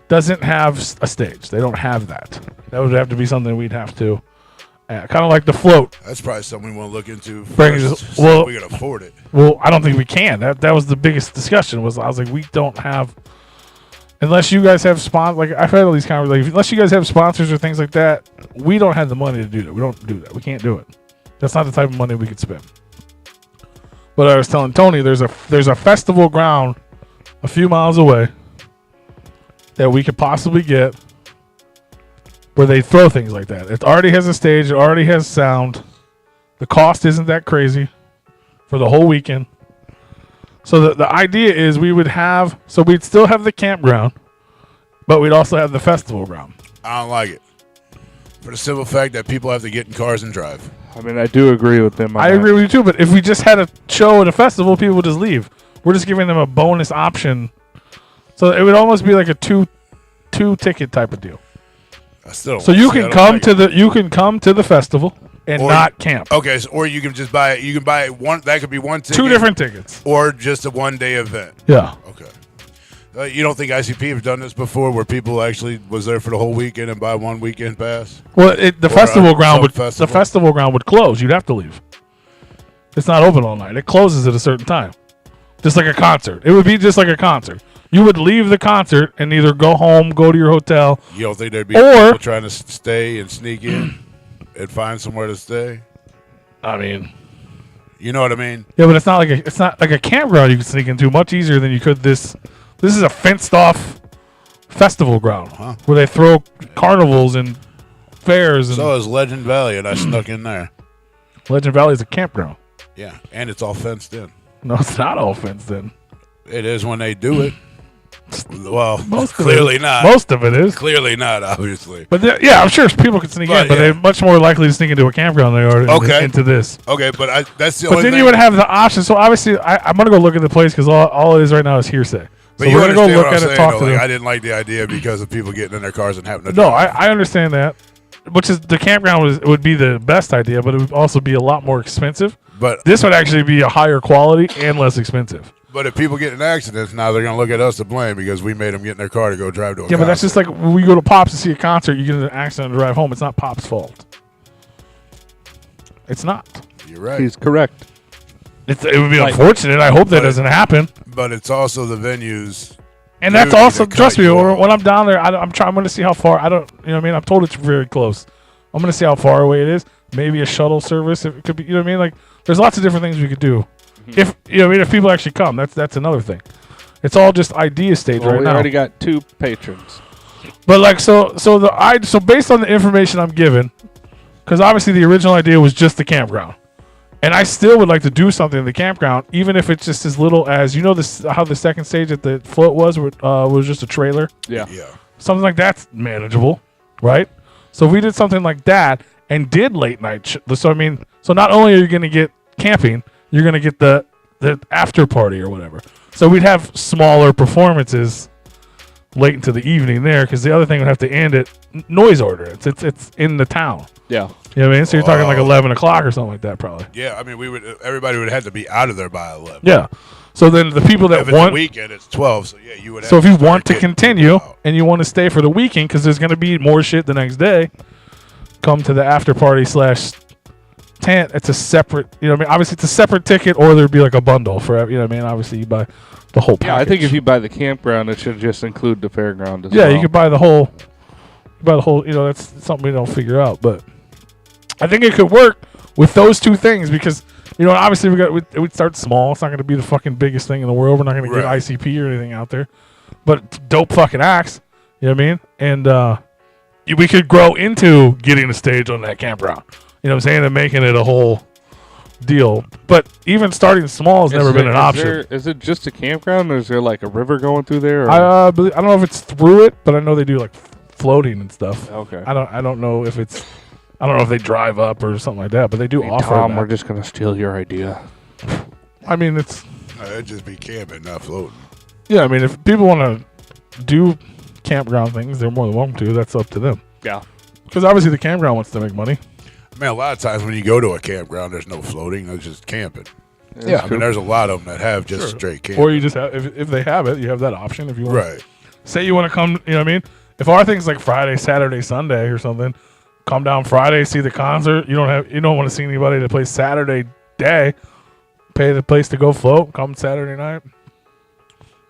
doesn't have a stage. They don't have that. That would have to be something we'd have to... kind of like the float. That's probably something we want to look into. Well, we can afford it. Well, I don't think we can. That was the biggest discussion. I was like, we don't have, unless you guys have sponsors. Like I've had all these conversations. Unless you guys have sponsors or things like that, we don't have the money to do that. We don't do that. We can't do it. That's not the type of money we could spend. But I was telling Tony, there's a festival ground a few miles away that we could possibly get, where they throw things like that. It already has a stage. It already has sound. The cost isn't that crazy for the whole weekend. So the idea is we'd still have the campground, but we'd also have the festival ground. I don't like it. For the simple fact that people have to get in cars and drive. I mean, I do agree with them. I agree with you too, but if we just had a show at a festival, people would just leave. We're just giving them a bonus option. So it would almost be like a two ticket type of deal. So you can come to the festival and not camp. Okay, or you can just buy it. You can buy one. That could be one ticket. 2 different tickets, or just a one-day event. Yeah. Okay. You don't think ICP have done this before, where people actually was there for the whole weekend and buy one weekend pass? Well, the festival ground would close. You'd have to leave. It's not open all night. It closes at a certain time, just like a concert. It would be just like a concert. You would leave the concert and either go home, go to your hotel. You don't think there'd be people trying to stay and sneak in and find somewhere to stay? I mean, you know what I mean? Yeah, but it's not like a campground you can sneak into much easier than you could this. This is a fenced off festival ground where they throw carnivals and fairs. And so is Legend Valley, and I snuck in there. Legend Valley is a campground. Yeah, and it's all fenced in. No, it's not all fenced in. It is when they do it. Well, clearly not. Most of it is. Clearly not, obviously. But I'm sure people can sneak in, but they're much more likely to sneak into a campground than they are into this. Okay, but that's the only thing. But then you would have the option. So obviously, I'm going to go look at the place because all it is right now is hearsay. But so you we're going to go look at at it, talk to them. I didn't like the idea because of people getting in their cars and having to No, drive. I understand that. Which is the campground would be the best idea, but it would also be a lot more expensive. But this would actually be a higher quality and less expensive. But if people get in accidents, now they're going to look at us to blame because we made them get in their car to go drive to a concert. But that's just like when we go to Pop's to see a concert, you get in an accident and drive home. It's not Pop's fault. It's not. You're right. He's correct. It would be unfortunate. I hope that doesn't happen. But it's also the venues. And that's also, trust me, when I'm down there, I'm going to see how far. You know what I mean? I'm told it's very close. I'm going to see how far away it is. Maybe a shuttle service. It could be, you know what I mean? Like, there's lots of different things we could do. If if people actually come, that's another thing. It's all just idea stage right now. We already got 2 patrons. But like so based on the information I'm given, because obviously the original idea was just the campground, and I still would like to do something in the campground, even if it's just as little as how the second stage at the float was just a trailer. Yeah. Something like that's manageable, right? So if we did something like that and did late night, so not only are you going to get camping, you're going to get the after party or whatever. So we'd have smaller performances late into the evening there, because the other thing would have to end at noise ordinance. It's in the town. Yeah. You know what I mean? So you're talking like 11 o'clock or something like that probably. Yeah, I mean, everybody would have to be out of there by 11. Yeah. So then the people that if it's want... the weekend, it's 12, so yeah, you would have So if you start want to continue and you want to stay for the weekend, because there's going to be more shit the next day, come to the after party / tent. It's a separate, you know what I mean? Obviously, it's a separate ticket, or there'd be like a bundle for, you know what I mean? Obviously, you buy the whole package. Yeah, I think if you buy the campground, it should just include the fairground as well. Yeah, you could buy the whole, you know, that's something we don't figure out. But I think it could work with those 2 things because, you know, obviously we'd start small. It's not going to be the fucking biggest thing in the world. We're not going to get ICP or anything out there. but dope fucking acts. You know what I mean? And we could grow into getting a stage on that campground. You know what I'm saying? And making it a whole deal. But even starting small has never been an option. Is it just a campground, or is there like a river going through there? Or? I don't know if it's through it, but I know they do like floating and stuff. Okay. I don't know if it's. I don't know if they drive up or something like that, but they do offer Tom, that. we're just gonna steal your idea. I mean, it's. It'd just be camping, not floating. Yeah, I mean, if people want to do campground things, they're more than welcome to. That's up to them. Yeah. Because obviously the campground wants to make money. Man, a lot of times when you go to a campground, there's no floating. There's just camping. Yeah. I mean, there's a lot of them that have just straight camping. Or you just have, if they have it, you have that option. If you want, Right. Say you want to come, you know what I mean? If our thing's like Friday, Saturday, Sunday, or something, come down Friday, see the concert. You don't want to see anybody that plays Saturday day. Pay the place to go float. Come Saturday night.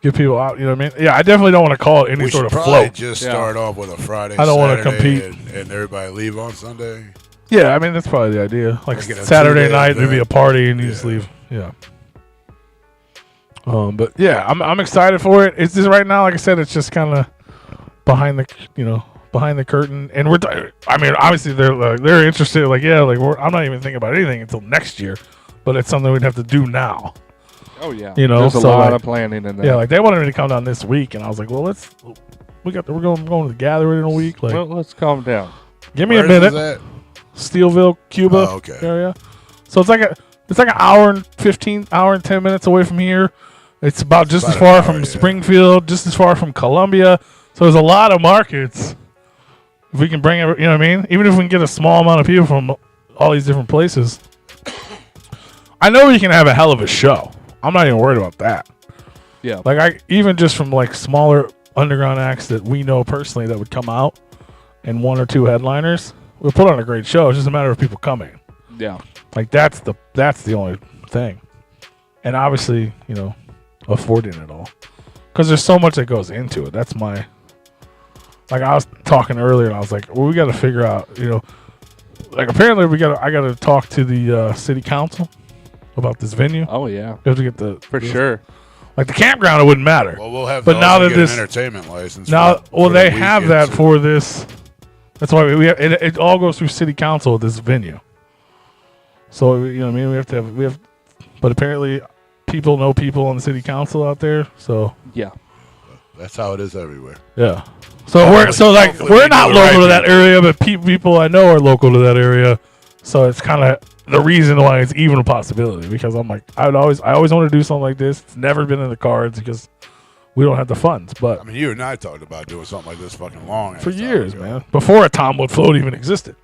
Get people out. You know what I mean? Yeah, I definitely don't want to call it any We sort should of probably float. just start off with a Friday, I don't want to Saturday, compete. and everybody leave on Sunday. Yeah, I mean that's probably the idea. Like Make it a Saturday two-day night, there'd be a event. party and you just leave. Yeah. But yeah, I'm excited for it. It's just right now, like I said, it's just kind of behind the curtain, and I mean, obviously they're interested. Like yeah, like I'm not even thinking about anything until next year, but it's something we'd have to do now. Oh yeah. You know, there's a so, lot like, of planning in that. Yeah, like they wanted me to come down this week, and I was like, well, we're going to the gathering in a week. Like, well, let's calm down. give me Where a minute. is that? Steelville, Cuba Oh, okay. area. So it's like an hour and 10 minutes away from here. It's about just as about far an from hour, yeah. Springfield, just as far from Columbia. So there's a lot of markets. If we can bring you know what I mean? Even if we can get a small amount of people from all these different places. I know we can have a hell of a show. I'm not even worried about that. Yeah. Like even just from like smaller underground acts that we know personally that would come out and one or two headliners, we'll put on a great show. It's just a matter of people coming. Yeah. Like that's the only thing. And obviously, affording it all. Because there's so much that goes into it. That's my... Like I was talking earlier and I was like, well, we got to figure out, like apparently I got to talk to the city council about this venue. Oh yeah. We have to get For sure. Like the campground, it wouldn't matter. Well, we'll have But to now also that get this- an entertainment license. Now, for they the have weekend, that too. for this. That's why we have, it all goes through city council at this venue. So what I mean, we have, but apparently, people know people on the city council out there. So Yeah. That's how it is everywhere. yeah. So Hopefully we're we not do the local right to that people. area, but people I know are local to that area. So it's kind of the reason why it's even a possibility, because I'm like I always want to do something like this. It's never been in the cards because we don't have the funds. But I mean, you and I talked about doing something like this fucking long for ass time years, ago. man, before a Tomwood float even existed.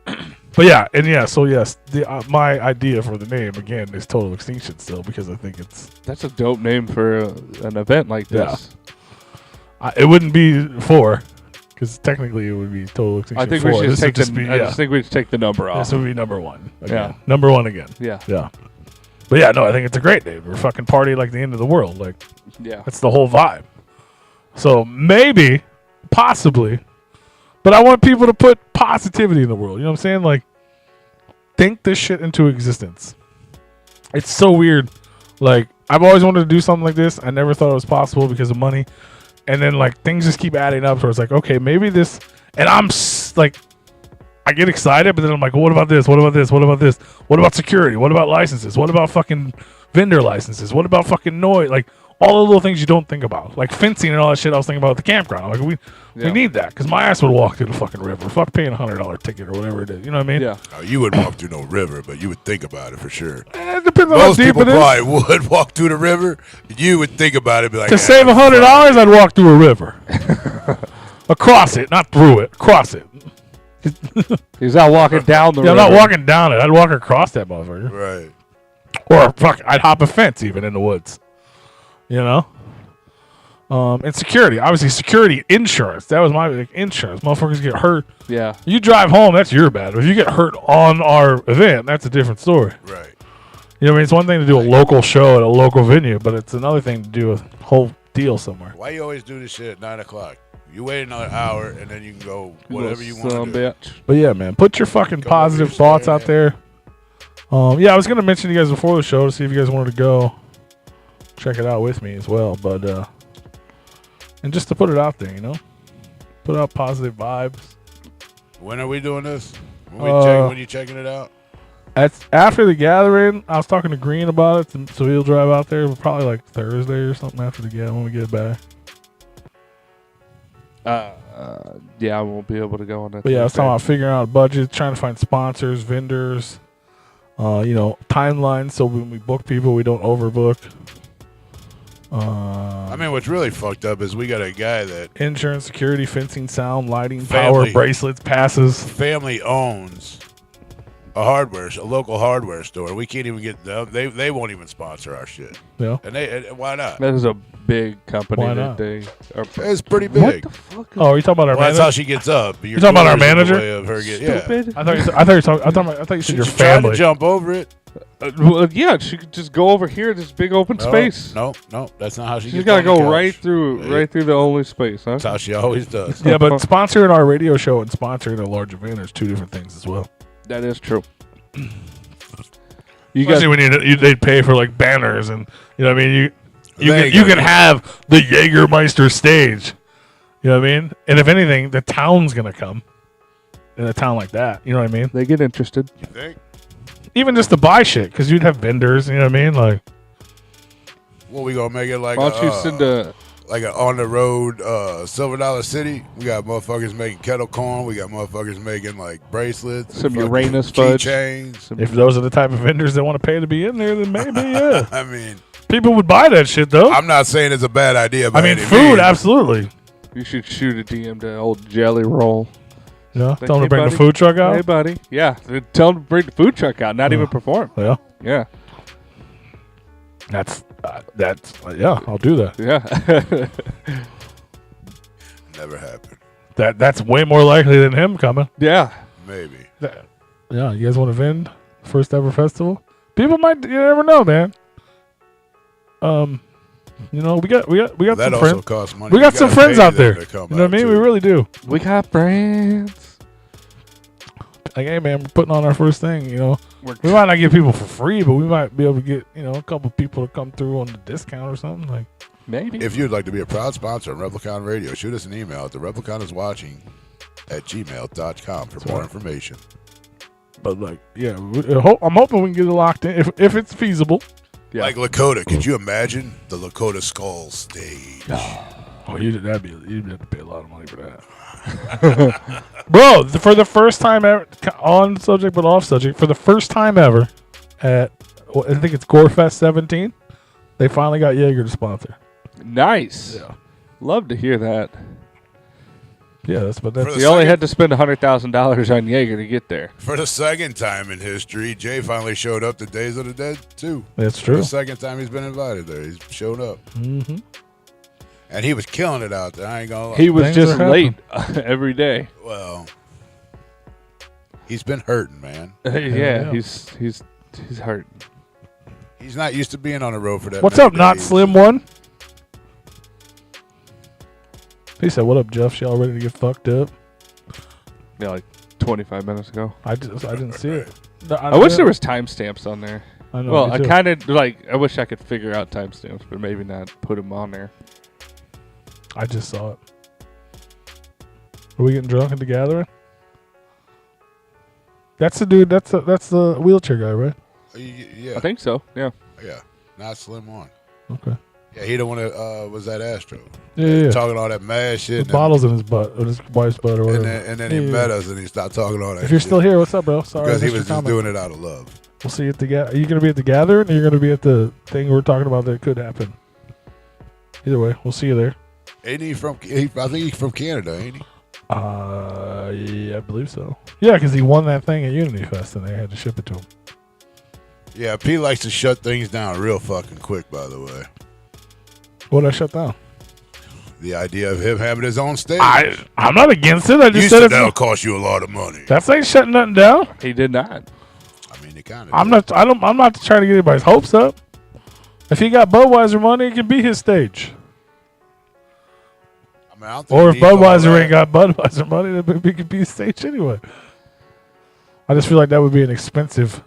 But yeah, so yes, my idea for the name again is Total Extinction still, because I think That's a dope name for an event like Yeah. this. it wouldn't be 4, because technically it would be Total Extinction. I think 4. we should This take would I just think we should take the number off. This would be number 1. Again. Yeah. Number 1 again. Yeah. Yeah. But yeah, no, I think it's a great name. We're fucking party like the end of the world. Like Yeah. that's the whole vibe. So maybe, possibly, but I want people to put positivity in the world. You know what I'm saying? Like, think this shit into existence. It's so weird. Like, I've always wanted to do something like this. I never thought it was possible because of money. And then, like, things just keep adding up. So it's like, okay, maybe this. And I'm like, I get excited, but then I'm like, well, what about this? What about this? What about this? What about security? What about licenses? What about fucking vendor licenses? What about fucking noise? Like, all the little things you don't think about. Like fencing and all that shit I was thinking about at the campground. Like, we need that, because my ass would walk through the fucking river. Fuck paying $100 ticket or whatever it is. You know what I mean? Yeah. Oh, you wouldn't walk through no river, but you would think about it for sure. It depends on how Most deep people it is. probably would walk through the river. You would think about it, be like, To save $100, I'd walk through a river. Across it, not through it. Across it. He's not walking down the Yeah, I'm river. not walking down it. I'd walk across that motherfucker. Right. Or fuck, I'd hop a fence even in the woods. You know? And security. Obviously, security insurance. That was my insurance. Motherfuckers get hurt. Yeah. You drive home, that's your bad. But if you get hurt on our event, that's a different story. Right. You know what I mean? It's one thing to do a local show at a local venue, but it's another thing to do a whole deal somewhere. Why you always do this shit at 9 o'clock? You wait another hour, and then you can go whatever you want Son to of a do. bitch. But yeah, man, put your fucking Go positive over your thoughts stay, out there. Yeah, I was gonna mention to you guys before the show to see if you guys wanted to go check it out with me as well. But and just to put it out there, put out positive vibes. When are we doing this? When you checking it out? After the gathering, I was talking to Green about it, so he'll drive out there. Probably like Thursday or something after the gathering when we get back. Yeah, I won't be able to go on that. But yeah, I was talking about figuring out a budget, trying to find sponsors, vendors, timelines, so when we book people, we don't overbook. I mean, what's really fucked up is we got a guy that Insurance, security, fencing, sound, lighting, power, bracelets, passes. family owns a local hardware store. We can't even get them. They won't even sponsor our shit. Yeah. And why not? That is a big company. Why that not? they are. It's pretty big. What the fuck? Oh, are you talking about our Well, that's manager? how she gets up. You talking about our manager? Stupid. I thought you said your She tried family. to jump over it. Well, yeah, she could just go over here. This big open space. No, that's not how she She's gets got to on the go couch. right through the only space, huh? That's how she always does. Yeah, but sponsoring our radio show and sponsoring a large event is two different things as well. That is true. Especially when they'd pay for like banners and what I mean. You can have the Jägermeister stage. You know what I mean? And if anything, the town's gonna come in a town like that. You know what I mean? They get interested. You think? Even just to buy shit, because you'd have vendors. You know what I mean? Like, What we gonna make it like? Why don't you send a? Like an on the road Silver Dollar City. We got motherfuckers making kettle corn. We got motherfuckers making like bracelets, Some and fucking Uranus fudge. keychains. if those are the type of vendors that want to pay to be in there, then maybe yeah, I mean, people would buy that shit though. I'm not saying it's a bad idea. By I mean, any food, means. absolutely. You should shoot a DM to old Jelly Roll. Yeah, Like, tell them hey, to bring buddy. the food truck out. Hey, buddy. Yeah, tell them to bring the food truck out. Not even perform. Yeah, Yeah, that's yeah. I'll do that. yeah, Never happened. That's way more likely than him coming. yeah. Maybe. Yeah, you guys want to vend first ever festival? People might. You never know, man. We got That some also friends. costs money. We got You some gotta friends pay out them there. to come You know what I out, mean? We too. really do. We got brands. Like, hey, man, we're putting on our first thing. We're We might not get people for free, but we might be able to get a couple people to come through on the discount or something. Like, maybe. If you'd like to be a proud sponsor of Replicon Radio, shoot us an email at therepliconiswatching@gmail.com for more information. but like, yeah, I'm hoping we can get it locked in if it's feasible. Yeah. Like Lakota, could you imagine the Lakota Skull stage? Oh, you'd have to pay a lot of money for that. Bro, for the first time ever, on subject but off subject, for the first time ever at, I think it's Gorefest 17, they finally got Jaeger to sponsor. Nice. Yeah. Love to hear that. Yeah, that's For You the only second- had to spend $100,000 on Jaeger to get there. For the second time in history, Jay finally showed up to Days of the Dead, too. That's For true. the second time he's been invited there. He's showed up. Mm-hmm. And he was killing it out there. I ain't gonna lie. He was Things just are late every day. Well, he's been hurting, man. Yeah, he's hurting. He's not used to being on the road for that. What's many up, Not days. Slim One? He said, "What up, Jeff? Y'all ready to get fucked up?" Yeah, like 25 minutes ago. I didn't see it. I wish there was timestamps on there. I know. Well, me I too. kind of I wish I could figure out timestamps, but maybe not put them on there. I just saw it. Are we getting drunk at the gathering? That's the dude. That's the wheelchair guy, right? Yeah, I think so. Yeah. yeah. Not Slim One. Okay. Yeah, he don't want to. Was that Astro? Yeah. Talking all that mad shit. With bottles in his butt, in his wife's butt, or And whatever. then he met us and he stopped talking all that. If you're shit. still here, what's up, bro? Sorry, because I he missed was your just comment. doing it out of love. We'll see you at the Are you gonna be at the gathering, or you're gonna be at the thing we're talking about that could happen? Either way, we'll see you there. Ain't he from? I think he's from Canada, ain't he? Yeah, I believe so. Yeah, because he won that thing at Unity Fest, and they had to ship it to him. Yeah, P likes to shut things down real fucking quick. By the way, What'd I shut down? the idea of him having his own stage. I'm not against it. I you just said said that'll it's, cost you a lot of money. that ain't shutting nothing down. He did not. I mean, it kind of. I'm not trying to get anybody's hopes up. If he got Budweiser money, it can be his stage. I mean, I don't think Or he if needs all Budweiser that. ain't got Budweiser money, then it could be his stage anyway. I just feel like that would be an expensive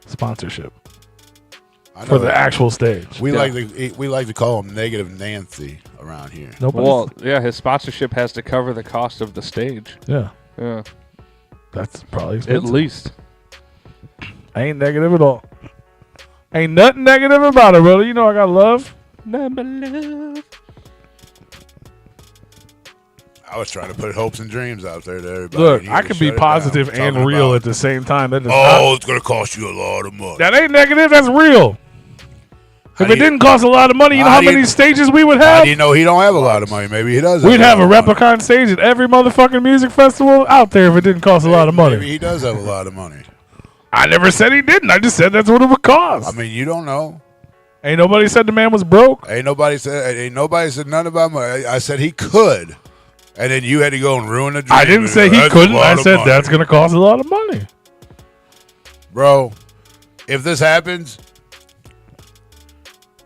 sponsorship I know for the that. actual stage. We like to call him Negative Nancy around here. Nobody. Well, yeah, his sponsorship has to cover the cost of the stage. Yeah, Yeah, that's probably at expensive. least. I ain't negative at all. Ain't nothing negative about it, brother. You know I got love. Number love. I was trying to put hopes and dreams out there to everybody. Look, and he I was can be shut it positive down, and talking real about, at the same time. That, does Oh, it's going to cost you a lot of money. that ain't negative. That's real. How If do it you- didn't cost a lot of money, you know How how do you- many stages we would How have? do you know he don't have a lot of money? Maybe he does. We'd have a lot of money. Replicon stage at every motherfucking music festival out there if it didn't cost a lot of Maybe money. he does have a lot of money. I never said he didn't. I just said that's what it would cost. I mean, you don't know. Ain't nobody said the man was broke. Ain't nobody said nothing about money. I said he could, and then you had to go and ruin the dream. I didn't say he That's a couldn't. lot I of said money. that's going to cost a lot of money. Bro, if this happens,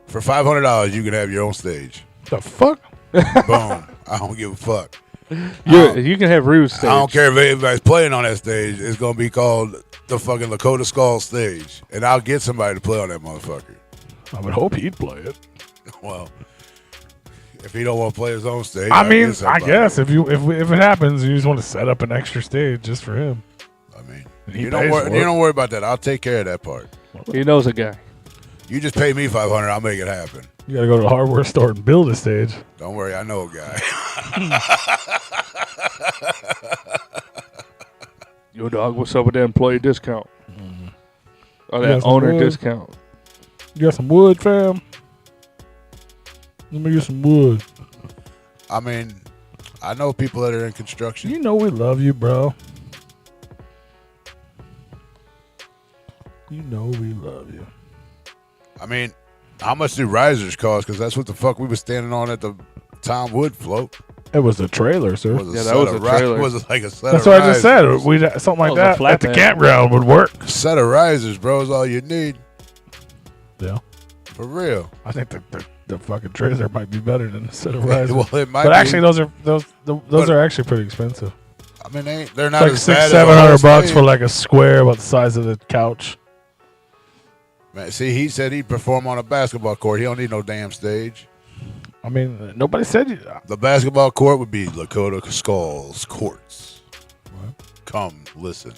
for $500 you can have your own stage. The fuck? Boom. I don't give a fuck. You can have Rue's stage. I don't care if anybody's playing on that stage. It's gonna be called the fucking Lakota Skull stage, and I'll get somebody to play on that motherfucker. I would hope he'd play it. Well, if he don't want to play his own stage, I I'll mean, get I somebody. guess if it happens, you just want to set up an extra stage just for him. I mean, And he you don't pays worry. for You it. don't worry about that. I'll take care of that part. He knows a guy. You just pay me $500. I'll make it happen. You got to go to the hardware store and build a stage. Don't worry. I know a guy. Yo, dog, what's up with that employee discount? Or You that got some owner wood? discount? You got some wood, fam? Let me get some wood. I mean, I know people that are in construction. You know we love you, bro. You know we love you. I mean, how much do risers cost? Because that's what the fuck we was standing on at the Tom Wood float. It was a trailer, sir. Was a Yeah, that set was of a trailer. Was it like a set That's of what I just said. risers? We something like That was a that at the flatbed. campground would work. Set of risers, bro, is all you need. Yeah, For real. I think the fucking trailer might be better than a set of risers. Well, it might But be. actually, those But- are actually pretty expensive. I mean, they're not It's like as bad as a $600-700 whole bucks stage. for like a square about the size of the couch. Man, see, he said he'd perform on a basketball court. He don't need no damn stage. I mean, nobody said you. The basketball court would be Lakota Skulls Courts. Come listen.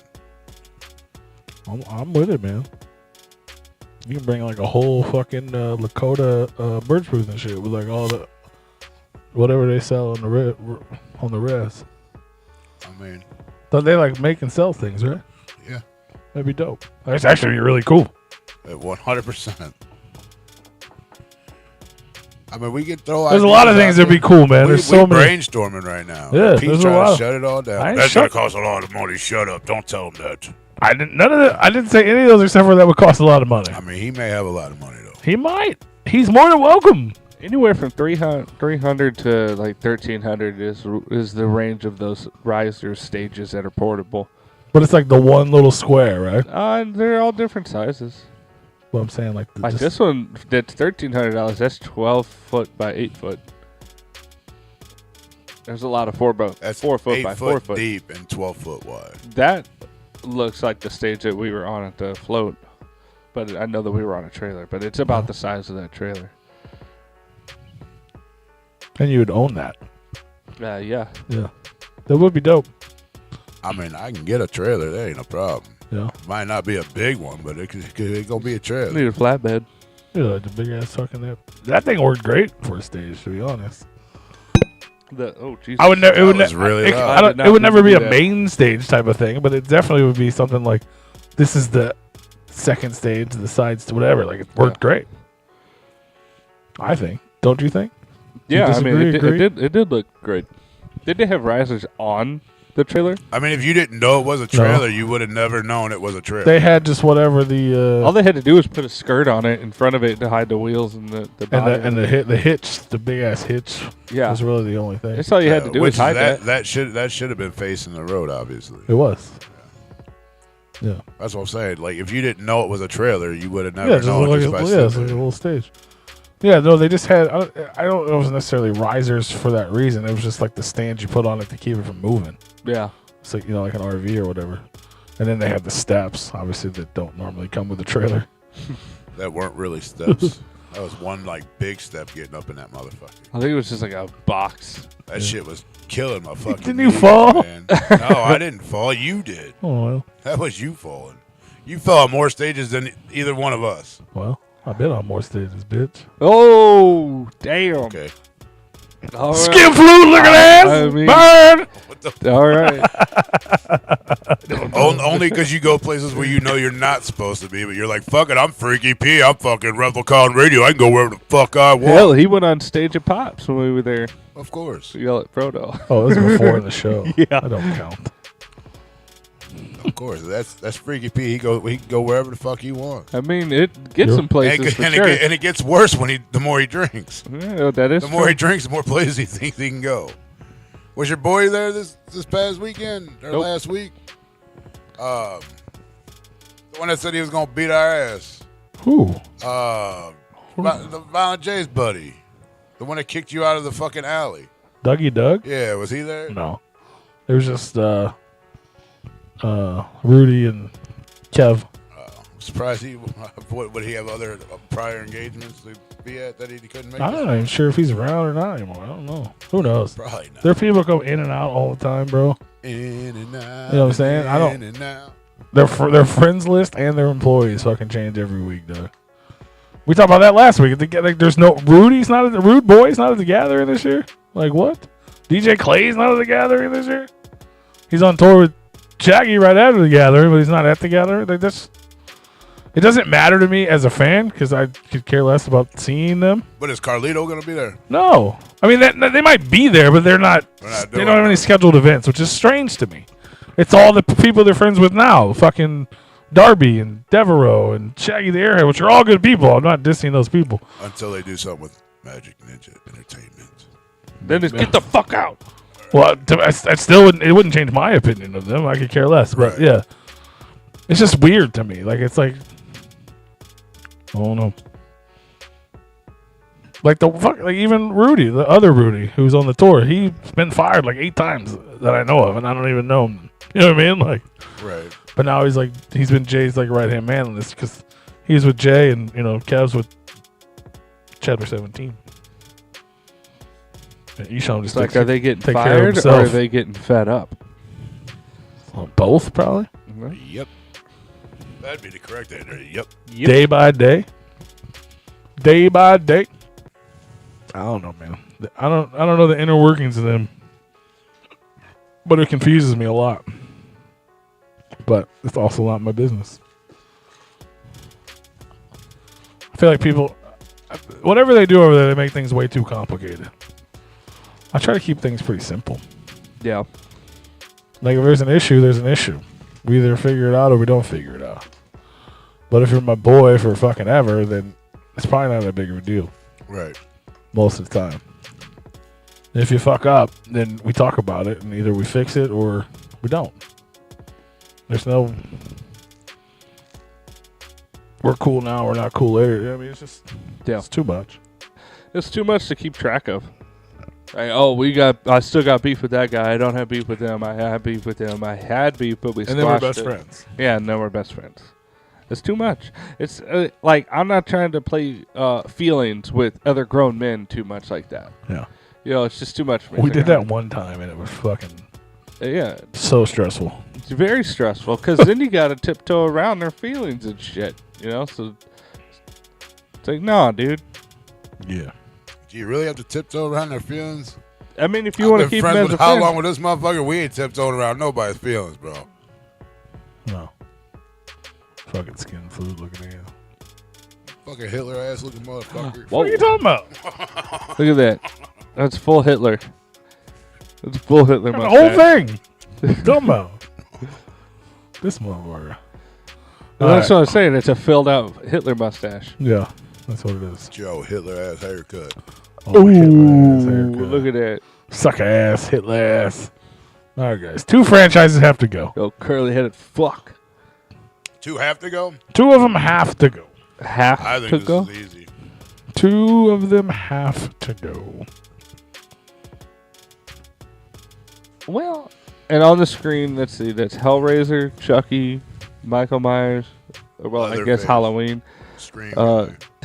I'm with it, man. You can bring like a whole fucking Lakota birch booth and shit with like all the whatever they sell on the res. I mean, Don't they like make and sell things, right? yeah, That'd be dope. That's actually really cool. at 100%. I mean, we can throw. There's a lot of ideas things out that'd be there. cool, man. There's so many. brainstorming right now. Yeah, Pete's there's a trying lot to of- shut it all I down. ain't That's shut- gonna cost a lot of money. Shut up! Don't tell him that. I didn't say any of those except for that would cost a lot of money. I mean, he may have a lot of money though. He might. He's more than welcome. Anywhere from 300 to like 1,300 is the range of those riser stages that are portable. But it's like the one little square, right? They're all different sizes. What I'm saying, like, Like this one, that's $1,300. That's 12 foot by 8 foot. There's a lot of That's 4 foot 8 by foot 4 foot. deep and 12 foot wide. That looks like the stage that we were on at the float, but I know that we were on a trailer. But it's about the size of that trailer. And you would own that. Yeah. Yeah. That would be dope. I mean, I can get a trailer. That ain't a problem. Yeah. Might not be a big one, but it's gonna be a trailer. Need a flatbed. Yeah, like the big ass fucking that thing worked great for a stage, to be honest. Jesus. I would never. It would, was really loud. I I don't, did not it would need never to be do a that. main stage type of thing, but it definitely would be something like, this is the second stage, the sides to whatever. Like it worked great. I think. Don't you think? Yeah, I mean, disagree, it did look great. Did they have risers on the trailer? I mean, if you didn't know it was a trailer, you would have never known it was a trailer. They had just whatever the All they had to do was put a skirt on it in front of it to hide the wheels and the body. and the hitch, the big ass hitch. Yeah. was really the only thing. That's all you had to do Which was hide that. that should have been facing the road, obviously. It was. Yeah. That's what I'm saying. Like, if you didn't know it was a trailer, you would have never Yeah, just known like, just by it's sitting like a there. little stage. Yeah, no, they just had. I don't know. It wasn't necessarily risers for that reason. It was just like the stands you put on it to keep it from moving. Yeah. It's like, like an RV or whatever. And then they have the steps, obviously, that don't normally come with a trailer. That weren't really steps. That was one like big step getting up in that motherfucker. I think it was just like a box. That shit was killing my fucking. Didn't you knees, fall? Man. No, I didn't fall. You did. Oh, well. That was you falling. You fell on more stages than either one of us. Well, I've been on more stages, bitch. Oh, damn. Okay. All right. Skin flute, look at that! I mean- Burn! What the? All right. Only because you go places where you know you're not supposed to be, but you're like, fuck it, I'm Freaky P. I'm fucking Replicon Radio. I can go wherever the fuck I want. Hell, he went on stage at Pops when we were there. Of course. To yell at Frodo. Oh, this is before the show. Yeah. I don't count. Of course. That's Freaky P. He can go wherever the fuck he wants. I mean, it gets some places for sure. And it gets worse the more he drinks. Yeah, that is The more he drinks, the more places he thinks he can go. Was your boy there this past weekend or Nope. last week? The one that said he was gonna beat our ass. Who? The Violent J's buddy, the one that kicked you out of the fucking alley. Dougie Doug? Yeah, was he there? No. It was just Rudy and Kev. I'm surprised he would he have other prior engagements to be at that he couldn't make. I'm not even sure if he's around or not anymore. I don't know. Who knows? Probably not. There are people go in and out all the time, bro. In and out. You know what I'm saying? I don't- In and out. Their friends list and their employees fucking change every week, though. We talked about that last week. Like, there's no Rudy's not at the Rude Boy's not at the gathering this year. Like what? DJ Clay's not at the gathering this year. He's on tour with Shaggy right after the gathering, but he's not at the gathering. Like this, it doesn't matter to me as a fan because I could care less about seeing them. But is Carlito gonna be there? No, I mean they might be there, but they're not. They're not They doing don't have it. any scheduled events, which is strange to me. It's all the people they're friends with now. Fucking Darby and Devereaux and Shaggy the Airhead, which are all good people. I'm not dissing those people. Until they do something with Magic Ninja Entertainment. Then just get the fuck out. Well, I still wouldn't. It wouldn't change my opinion of them. I could care less. But Right. yeah, it's just weird to me. Like it's like, I don't know. Like like even Rudy, the other Rudy who's on the tour, he's been fired like 8 times that I know of, and I don't even know him. You know what I mean? Like, Right. but now he's been Jay's like right hand man on this because he's with Jay and Kev's with Chadwick 17. And Esham just It's like, are they getting take care of fired or himself. are they getting fed up? Both probably. Yep. That'd be the correct answer. Yep. Day by day. Day by day. I don't know, man. I don't know the inner workings of them. But it confuses me a lot. But it's also not my business. I feel like people, whatever they do over there, they make things way too complicated. I try to keep things pretty simple. Yeah. Like if there's an issue, there's an issue. We either figure it out or we don't figure it out. But if you're my boy for fucking ever, then it's probably not that big of a deal. Right. Most of the time. And if you fuck up, then we talk about it and either we fix it or we don't. There's no we're cool now, we're not cool later. I mean, it's just it's too much. It's too much to keep track of. Like, I still got beef with that guy. I don't have beef with them. I have beef with them. I had beef, but we And then we're squashed best it. friends. Yeah, and then we're best friends. It's too much. It's like I'm not trying to play feelings with other grown men too much like that. Yeah. It's just too much for me. We did that one time and it was fucking Yeah, so stressful. it's very stressful because then you got to tiptoe around their feelings and shit. So it's like, nah, dude. Yeah. Do you really have to tiptoe around their feelings? I mean, if you want to keep them as a how friend, long with this motherfucker? We ain't tiptoeing around nobody's feelings, bro. No. Fucking skin food looking at you. Fucking Hitler ass looking motherfucker. What are you talking about? look at that. That's full Hitler. That's full Hitler. The whole thing. What are you talking about? This motherfucker. That's what I'm saying. It's a filled out Hitler mustache. Yeah, that's what it is. Joe Hitler ass haircut. Oh, Hitler ass Ooh, haircut. look at that. Suck ass, Hitler ass. All right, guys. 2 franchises have to go. Yo, curly headed fuck. 2 have to go? 2 of them have to go. Half I think to this go. is easy. 2 of them have to go. Well, and on the screen, let's see. That's Hellraiser, Chucky, Michael Myers. Well, I guess Leatherface. Halloween. Scream.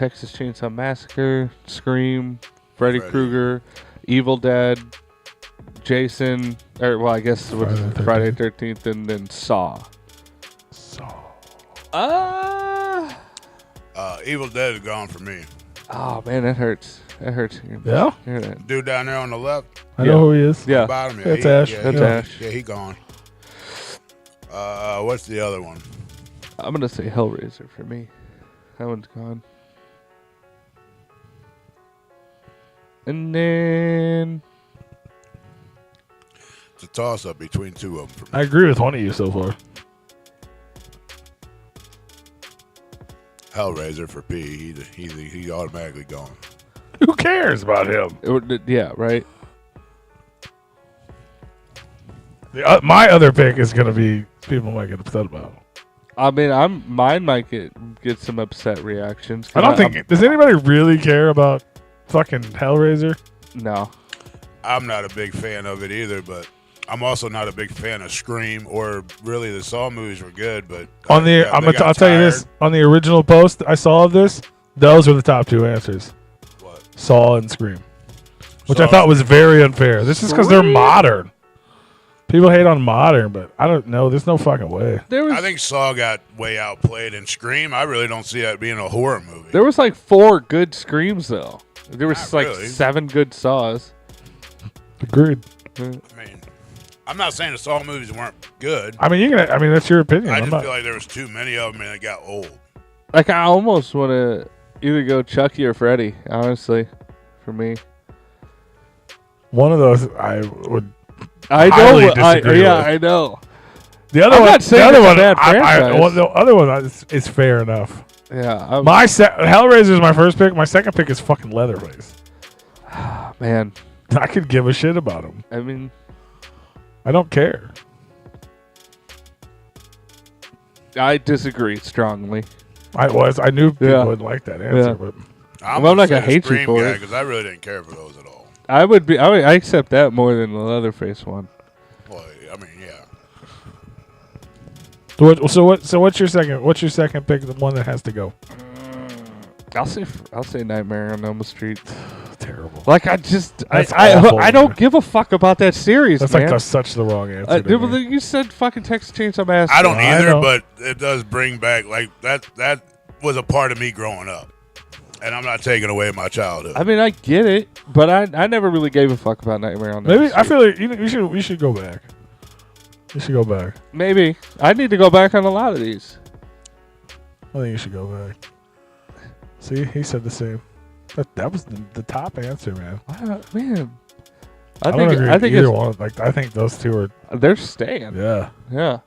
Texas Chainsaw Massacre, Scream, Freddy Freddy. Krueger, Evil Dead, Jason, or well, I guess it was Friday 13th, and then Saw. Evil Dead is gone for me. Oh man, that hurts. That hurts. Yeah? Hear that. Dude down there on the left, I know who he is. Yeah. bottom. Yeah, That's Ash. Yeah, That's he, Ash. Yeah, he gone. What's the other one? I'm gonna say Hellraiser for me. That one's gone. And then It's a toss up between two of them for me. I agree with one of you so far. Hellraiser for P. He automatically gone. Who cares about him? yeah, right. My other pick is going to be people might get upset about. I mean, mine might get some upset reactions. I don't think. Does anybody really care about fucking Hellraiser? No. I'm not a big fan of it either, but I'm also not a big fan of Scream or really the Saw movies were good, but On the, I'll tell you this. On the original post I saw of this, those were the top two answers: What? Saw and Scream, which Saw I thought and was very unfair. This is because they're modern. People hate on modern, but I don't know. There's no fucking way. I think Saw got way outplayed, and Scream, I really don't see that being a horror movie. There was like 4 good Screams though. There was Not like really. 7 good Saws. Agreed. I mean, I'm not saying the Saw movies weren't good. I mean, that's your opinion. I I'm just not, feel like there was too many of them, and it got old. Like I almost want to either go Chucky or Freddy. Honestly, for me, one of those I would. I highly know. disagree with. I know. The other I'm one, not saying the other it's a one, bad franchise. the other one is fair enough. Yeah, Hellraiser is my first pick. My second pick is fucking Leatherface. man. I could give a shit about him. I mean, I don't care. I disagree strongly. I knew people Yeah. would like that answer, Yeah. but I'm Well, I'm not say gonna the hate you Scream for guy it. because I really didn't care for those at all. I accept that more than the Leatherface one. Well, I mean, yeah. So what's your second? What's your second pick? The one that has to go. I'll say Nightmare on Elm Street. Terrible. Like That's I awful, don't man. give a fuck about that series, That's man. like such the wrong answer. to me. You said fucking Texas Chainsaw Massacre. I don't I either, know. but it does bring back like that was a part of me growing up, and I'm not taking away my childhood. I mean, I get it, but I never really gave a fuck about Nightmare on Elm Maybe Street. I feel like we should go back. You should go back. Maybe I need to go back on a lot of these. I think you should go back. See, he said the same. That was the top answer, man. Man, I don't agree I with think either it's, one. Like I think those two are. they're staying. Yeah, Yeah.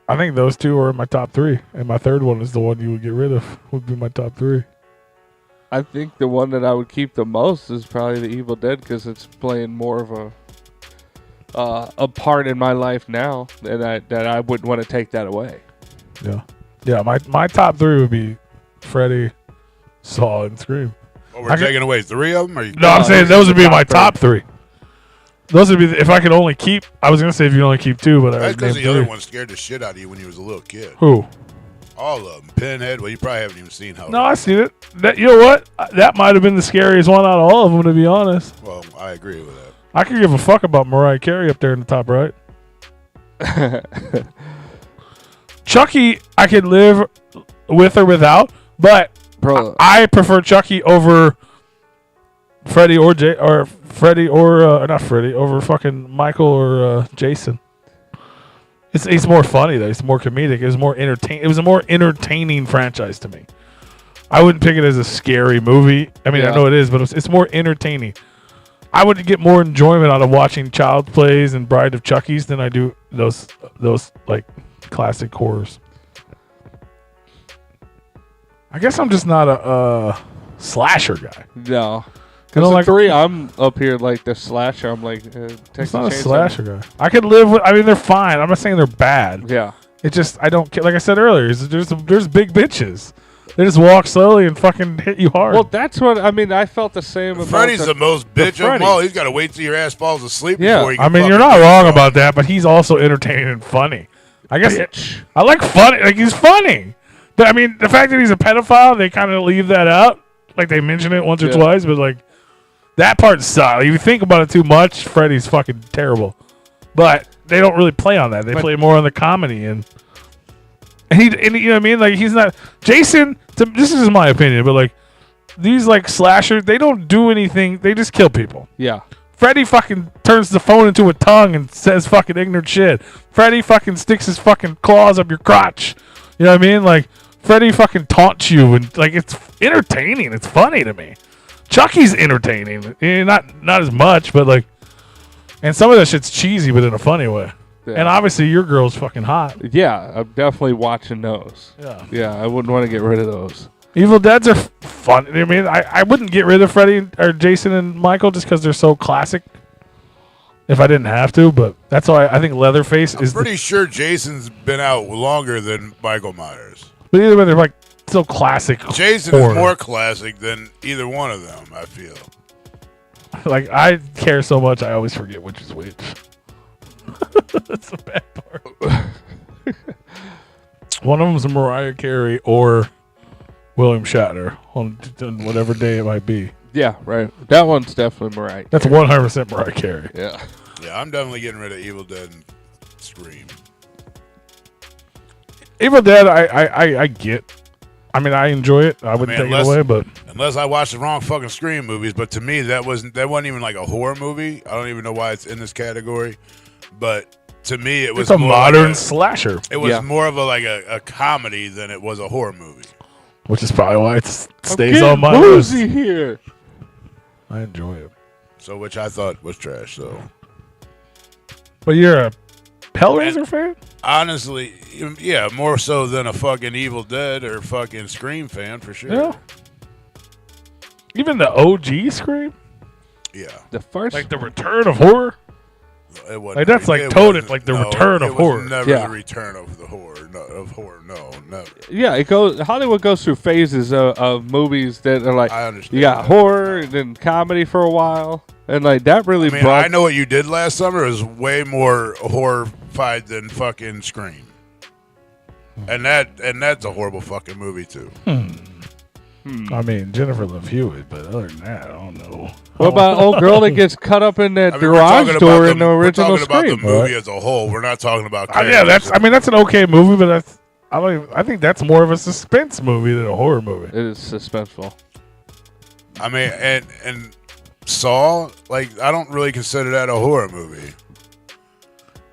I think those two are in my top 3, and my third one is the one you would get rid of. Would be my top 3. I think the one that I would keep the most is probably the Evil Dead because it's playing more of a part in my life now that I wouldn't want to take that away. Yeah. My top 3 would be Freddy, Saw, and Scream. Oh, we're taking away 3 of them? Or you No, I'm saying those would be my top top 3. Those would be if I could only keep. I was gonna say if you only keep 2, but I That's would because name the other 3. one scared the shit out of you when you was a little kid. Who? All of them. Pinhead. Well, you probably haven't even seen how. No, I seen it. You know what? That might have been the scariest one out of all of them, to be honest. Well, I agree with that. I could give a fuck about Mariah Carey up there in the top right. Chucky, I could live with or without, but Bro, I prefer Chucky over Freddy or not Freddy over fucking Michael or Jason. It's more funny though. It's more comedic. It was more It was a more entertaining franchise to me. I wouldn't pick it as a scary movie. I mean, Yeah. I know it is, but it's more entertaining. I would get more enjoyment out of watching Child's Plays and Bride of Chucky's than I do those like classic horrors. I guess I'm just not a slasher guy. no. You know, Because like- 3, I'm up here like the slasher. I'm like It's Texas not a Chainsaw. slasher guy. I could live with. I mean, they're fine. I'm not saying they're bad. Yeah. It just I don't care. Like I said earlier, there's big bitches. They just walk slowly and fucking hit you hard. Well, that's what I mean. I felt the same about Freddy's the most bitch of them Freddy. all. He's got to wait till your ass falls asleep Yeah. before he can I mean, you're fucking not do wrong it. about that, but he's also entertaining and funny. I guess Bitch. I like funny. Like he's funny. I mean, the fact that he's a pedophile, they kind of leave that out. Like, they mention it once or twice, but, like, that part's solid. If you think about it too much, Freddy's fucking terrible. But they don't really play on that. They play more on the comedy. And you know what I mean? Like, he's not... Jason, this is my opinion, but, like, these, like, slashers, they don't do anything. They just kill people. Yeah. Freddy fucking turns the phone into a tongue and says fucking ignorant shit. Freddy fucking sticks his fucking claws up your crotch. You know what I mean? Like, Freddy fucking taunts you, and like it's entertaining. It's funny to me. Chucky's entertaining, not as much, but like, and some of that shit's cheesy, but in a funny way. Yeah. And obviously, your girl's fucking hot. Yeah, I'm definitely watching those. Yeah, I wouldn't want to get rid of those. Evil Deads are fun. I mean, I wouldn't get rid of Freddy or Jason and Michael just because they're so classic. If I didn't have to, but that's why I think Leatherface is. I'm pretty sure Jason's been out longer than Michael Myers. But either way, they're like still classic. Jason horror. is more classic than either one of them, I feel. Like, I care so much, I always forget which is which. That's the bad part. One of them's Mariah Carey or William Shatner on whatever day it might be. Yeah, right. That one's definitely Mariah. That's 100% Mariah Carey. Yeah. Yeah, I'm definitely getting rid of Evil Dead and Scream. Evil Dead, I get. I mean, I enjoy it. I wouldn't take it away, but unless I watched the wrong fucking Scream movies. But to me, that wasn't even like a horror movie. I don't even know why it's in this category. But to me, it was a modern like slasher. It was more of a comedy than it was a horror movie. Which is probably why it stays on my list. Here. I enjoy it. So, which I thought was trash. So, but you're a Hellraiser fan? Honestly, yeah, more so than a fucking Evil Dead or fucking Scream fan for sure. Yeah. Even the OG Scream? Yeah. The first, like the Return of Horror. It wasn't, like that's like toted like the Return of Horror. Never the Return of the Horror. No, never. Yeah, it goes. Hollywood goes through phases of movies that are like. I understand. You got horror and then comedy for a while, and like that really. I know what you did last summer is way more horrified than fucking Scream, and that's a horrible fucking movie too. I mean, Jennifer Love Hewitt, but other than that, I don't know. What about old girl that gets cut up in that garage door in the original Scream? We're talking about the movie as a whole. We're not talking about. Yeah, that's an okay movie, but I think that's more of a suspense movie than a horror movie. It is suspenseful. I mean, and Saw, like, I don't really consider that a horror movie.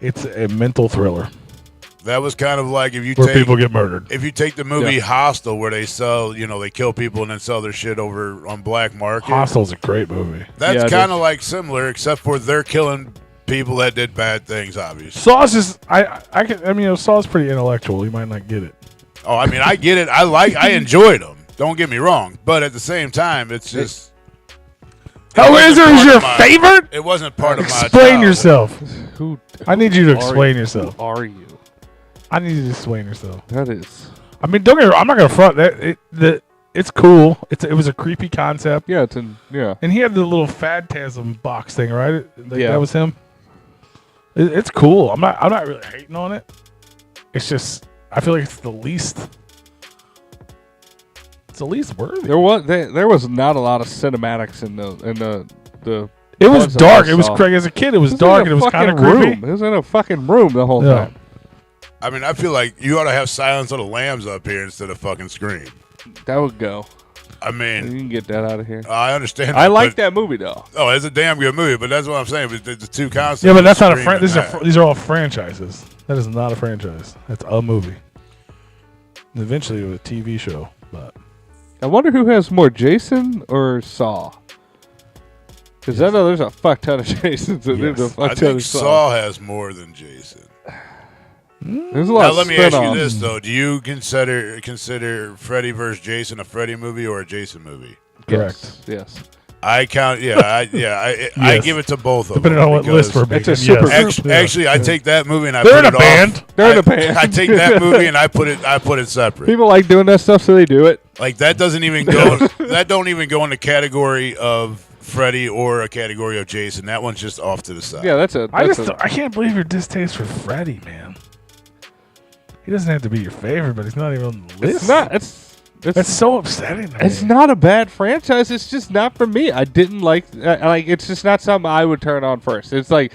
It's a mental thriller. That was kind of like if you where people get murdered. If you take the movie Hostel, where they sell, they kill people and then sell their shit over on black market. Hostel's a great movie. That's kind of like similar, except for they're killing people that did bad things. Obviously, Saw's just Saw's pretty intellectual. You might not get it. Oh, I mean, I get it. I enjoyed them. Don't get me wrong, but at the same time, it's just. Hellraiser is your favorite? It wasn't part of my. Explain yourself. I need you to explain yourself. Who are you? I need you to explain yourself. That is. I mean, don't get me wrong. I'm not gonna front that. It's cool. It was a creepy concept. Yeah, And he had the little Phantasm box thing, right? That was him. It's cool. I'm not really hating on it. It's just I feel like it's the least. It's the least worthy. There was not a lot of cinematics in the. It was dark. It was crazy as a kid. It was dark and it was kind of creepy. It was in a fucking room the whole time. I mean, I feel like you ought to have Silence of the Lambs up here instead of fucking Scream. That would go. I mean, you can get that out of here. I understand. I like that movie though. Oh, it's a damn good movie, but that's what I'm saying. But the two concepts. Yeah, but that's not a franchise. These are all franchises. That is not a franchise. That's a movie. And eventually, a TV show. But I wonder who has more, Jason or Saw. Because I know there's a fuck ton of Jasons. Yes. I think Saw has more than Jason. There's a lot. Now let me ask you this though: do you consider Freddy vs. Jason a Freddy movie or a Jason movie? Correct. Yes. I count. I give it to both of them. Depending on what list we're making. Actually, I take that movie and I They're put in it a band. off. They're in a band. I take that movie and I put it separate. People like doing that stuff, so they do it. Like that doesn't even go. That don't even go in the category of Freddy or a category of Jason. That one's just off to the side. Yeah, I can't believe your distaste for Freddy, man. He doesn't have to be your favorite, but he's not even on the list. It's not. That's so upsetting. To It's me. not a bad franchise. It's just not for me. I didn't like. It's just not something I would turn on first. It's like,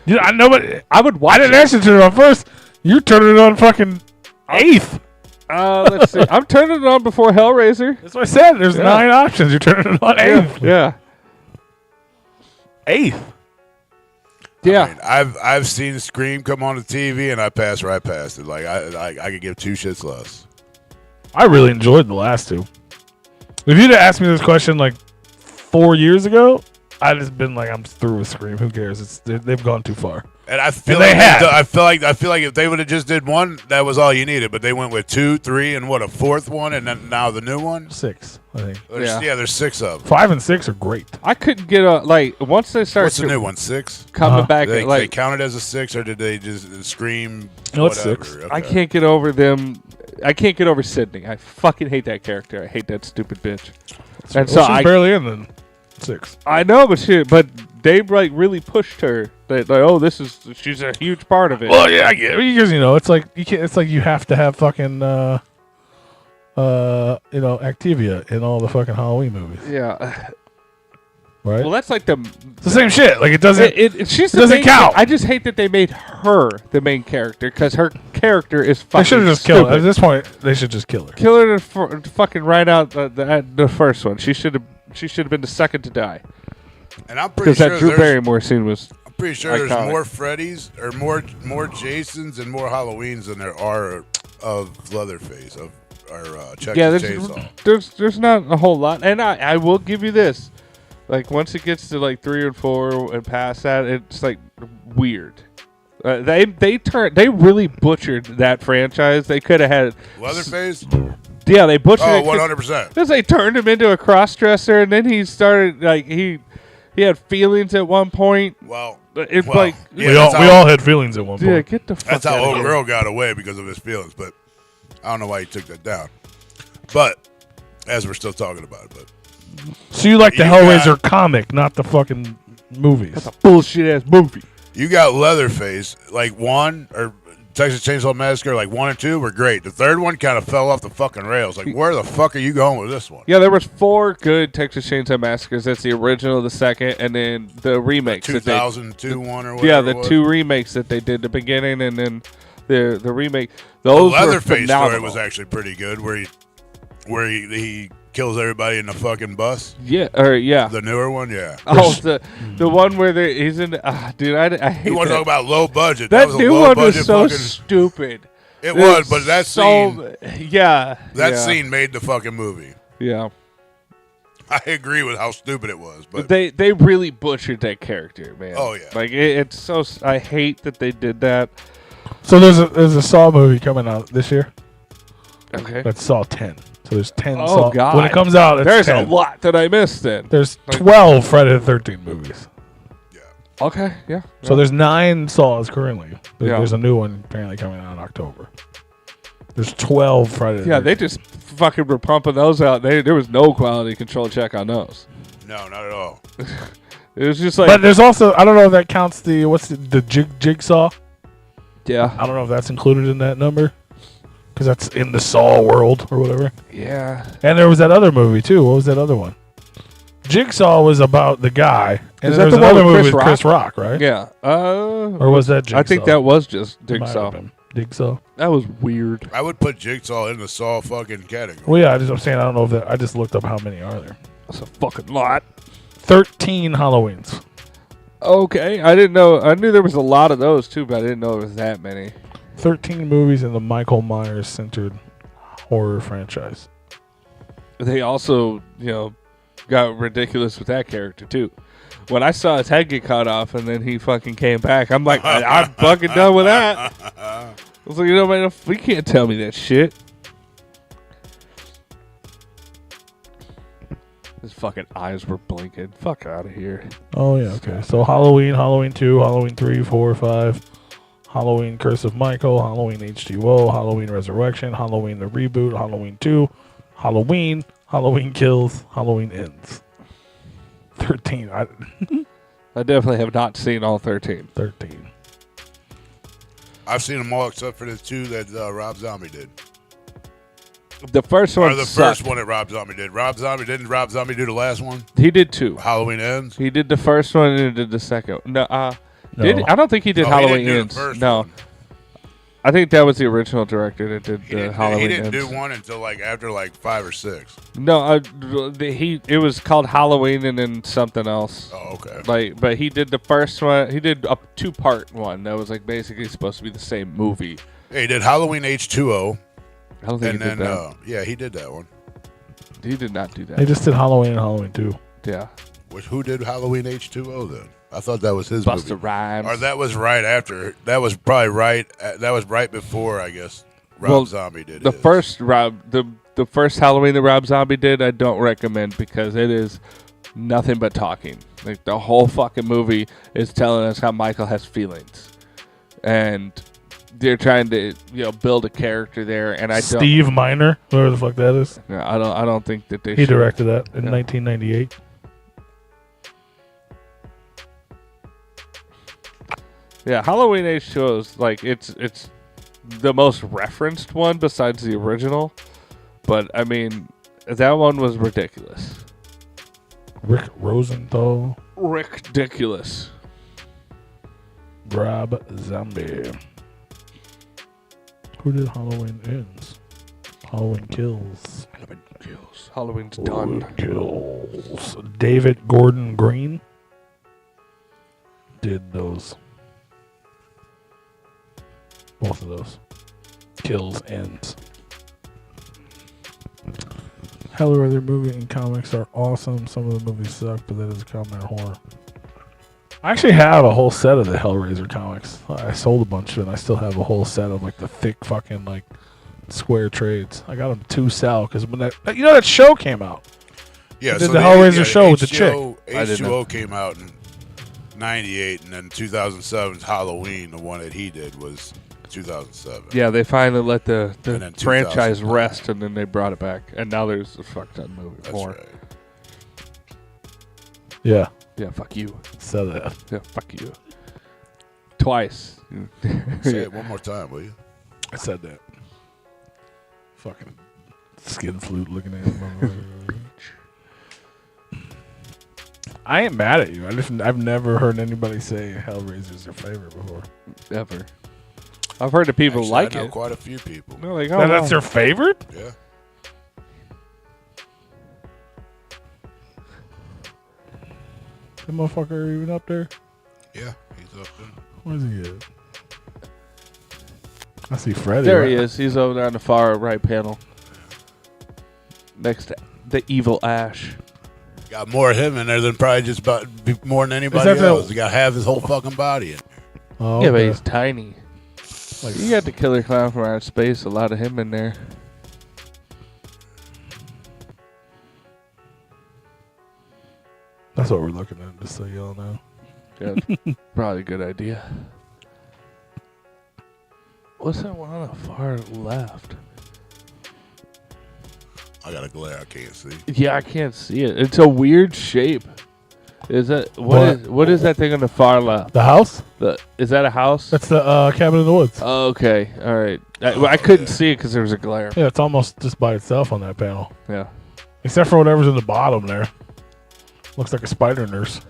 You know, I know, but I would watch I didn't it. ask you to turn it on first. You turned it on fucking 8th. Let's see. I'm turning it on before Hellraiser. That's what I said. There's Yeah. 9 options. You're turning it on 8th. Yeah. 8th. Yeah. I mean, I've seen Scream come on the TV and I pass right past it. Like I could give two shits less. I really enjoyed the last 2. If you'd have asked me this question like 4 years ago, I'd just been like, I'm through with Scream. Who cares? They've gone too far. And I feel And they like had. I feel like if they would have just did one, that was all you needed. But they went with 2, 3, and what, a 4th one, and then now the new one. 6, I think. There's 6 of them. 5 and 6 are great. I couldn't get once they started What's the new one? 6. coming back. They Like counted as a 6, or did they just Scream? No, it's whatever? 6. Okay. I can't get over them. I can't get over Sydney. I fucking hate that character. I hate that stupid bitch. And so she's barely in the 6. I know, but they like really pushed her. Like, oh, she's a huge part of it. Well, yeah, I get it. Because it's like you can't. It's like you have to have fucking Activia in all the fucking Halloween movies, Yeah. right? Well, that's like It's the same shit. Like it doesn't. She's doesn't the main count. I just hate that they made her the main character because her character is fucking. They should have just stupid. killed her. At this point, they should just kill her. Kill her to fucking write out the first one. She should have been the second to die And I'm pretty because sure that Drew Barrymore scene was. I'm pretty sure there's iconic. more Freddys or more Jasons and more Halloweens than there are of Leatherface or Texas Yeah, Chainsaw. there's not a whole lot, and I will give you this. Like once it gets to like 3 and 4 and past that, it's like weird. They really butchered that franchise. They could have had Leatherface? Yeah, they butchered Oh, it 100%. because they turned him into a cross-dresser, and then he started like he had feelings at one point. Well, It's well, like yeah, we that's all how- had feelings at one yeah, point. get the fuck That's how out of old here. girl got away because of his feelings, but I don't know why he took that down. But as we're still talking about it, but So you like the You Hellraiser comic, not the fucking movies? That's a bullshit ass movie. you got Leatherface, like 1 or Texas Chainsaw Massacre, like 1 and 2 were great. The third one kind of fell off the fucking rails. Like, where the fuck are you going with this one? Yeah, there was 4 good Texas Chainsaw Massacres. That's the original, the second, and then the remakes. that they- 2002 one or whatever. Yeah, the it was. 2 remakes that they did at the beginning, and then the remake. The Those were Leatherface story phenomenal. was actually pretty good, where he kills everybody in the fucking bus. yeah. The newer one, yeah. Oh, the one where he's in. Dude, I hate You want to that. talk about low budget? That was a new low one budget was so fucking. stupid. It was, but that scene, yeah, scene made the fucking movie. yeah. I agree with how stupid it was, but They really butchered that character, man. Oh, yeah. like it's so. I hate that they did that. So there's a Saw movie coming out this year. Okay. That's Saw 10. So there's 10 Oh, Saw. God. When it comes out, it's There's 10. a lot that I missed then. There's 12 Friday the 13th movies. Okay, yeah. So there's 9 Saws currently. Yeah. There's a new one apparently coming out in October. There's 12 Friday the 13th. Yeah, they just fucking were pumping those out. There was no quality control check on those. no, not at all. It was just like, But there's also, I don't know if that counts the Jigsaw. yeah, I don't know if that's included in that number. Because that's in the Saw world or whatever. yeah. And there was that other movie too. What was that other one? Jigsaw was about the guy. And Is there that was the one another with movie Chris with Chris Rock, right? Yeah. Or was that Jigsaw? I think that was just Might have Jigsaw. been Jigsaw. That was weird. I would put Jigsaw in the Saw fucking category. Well, yeah, I'm saying I don't know if that. I just looked up how many are there. That's a fucking lot. 13 Halloweens. Okay, I didn't know. I knew there was a lot of those too, but I didn't know there was that many. 13 movies in the Michael Myers centered horror franchise. They also, got ridiculous with that character too. When I saw his head get cut off and then he fucking came back, I'm like, I'm fucking done with that. I was like, man, we can't tell me that shit. His fucking eyes were blinking. Fuck out of here. Oh, yeah, okay. So Halloween, Halloween 2, Halloween 3, 4, 5, Halloween Curse of Michael, Halloween H2O, Halloween Resurrection, Halloween the Reboot, Halloween 2, Halloween, Halloween Kills, Halloween Ends. 13. I definitely have not seen all 13. 13. I've seen them all except for the two that Rob Zombie did. The first one Or the sucked. first one that Rob Zombie did. Didn't Rob Zombie do the last one? He did 2. Halloween Ends? He did the first one and he did the second. No, did he? I don't think he did No, he Halloween didn't do the Ends. first No. one. I think that was the original director that did the Halloween He didn't Ends. do one until like after like 5 or 6. No, it was called Halloween and then something else. Oh, okay. But he did the first one. He did a 2-part one that was like basically supposed to be the same movie. Yeah, he did Halloween H2O. I don't think And he did then, that. yeah, he did that one. He did not do that. They just did Halloween and Halloween 2. Yeah. Who did Halloween H2O then? I thought that was his Busta movie. Rhymes. Or that was right after. That was probably right. That was right before, I guess, Rob Zombie did the his. first the first Halloween that Rob Zombie did. I don't recommend because it is nothing but talking. Like the whole fucking movie is telling us how Michael has feelings, and they're trying to build a character there. And I don't. Steve Miner, whoever the fuck that is. Yeah, I don't think that they. He should. directed that in 1998. Yeah, Halloween H2O is like it's the most referenced one besides the original, but I mean that one was ridiculous. Rick Rosenthal, Ridiculous. Rob Zombie. Who did Halloween Ends? Halloween Kills. Halloween kills. Halloween's done. Kills. David Gordon Green did those. Both of those. Kills, Ends. Hellraiser movie and comics are awesome. Some of the movies suck, but that is a comedy horror. I actually have a whole set of the Hellraiser comics. I sold a bunch of it, and I still have a whole set of like the thick fucking like square trades. I got them to sell because when that show came out. Yeah, did the Hellraiser show with the chick. H2O came out in 98, and then 2007's Halloween, the one that he did, was 2007. Yeah, they finally let the And then franchise 2009. rest, and then they brought it back, and now there's a fuck ton movie That's more. right. Yeah, Yeah, fuck you. said that. Yeah, fuck you. Twice. Say it one more time, will you? I said that. Fucking skin flute looking at him. I ain't mad at you. I've never heard anybody say Hellraiser's their favorite before. Ever. I've heard that people Actually, like I know it. quite a few people. They're like, That's wow. their favorite? Yeah. That motherfucker even up there? Yeah, he's up there. Where's he at? I see Freddy. There right? he is. He's over there on the far right panel. Next to the evil Ash. Got more of him in there than probably just about more than anybody that the- else. He got half his whole fucking body in there. Oh, Yeah, but okay. he's tiny. Like, You got the Killer Clown from Outer Space. A lot of him in there. that's what we're looking at, just so y'all know. Yeah, probably a good idea. What's that one on the far left? I got a glare. I can't see. Yeah, I can't see it. It's a weird shape. Is that what is that thing on the far left? The house? Is that a house? That's the cabin in the woods. Okay, all right. I couldn't see it because there was a glare. Yeah, it's almost just by itself on that panel. Yeah. Except for whatever's in the bottom there. Looks like a spider nurse.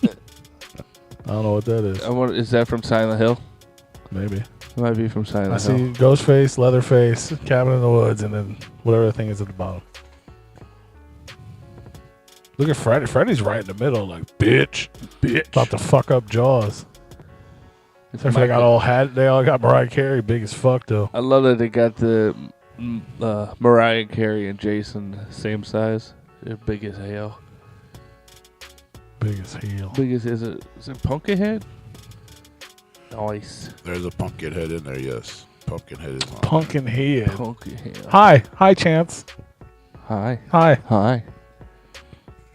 I don't know what that is. Is that from Silent Hill? Maybe. It might be from Silent I see Hill. Ghostface, Leatherface, Cabin in the Woods, and then whatever the thing is at the bottom. Look at Freddy. Freddy's right in the middle, like, bitch. About to fuck up Jaws. Except for they got they all got Mariah Carey, big as fuck, though. I love that they got the Mariah Carey and Jason same size. They're big as hell. Big as hell. Big as is it Pumpkinhead? Nice. There's a pumpkin head in there. Yes, pumpkin head is on. Pumpkin head. Pumpkinhead. Hi. Hi, Chance. Hi. Hi. Hi.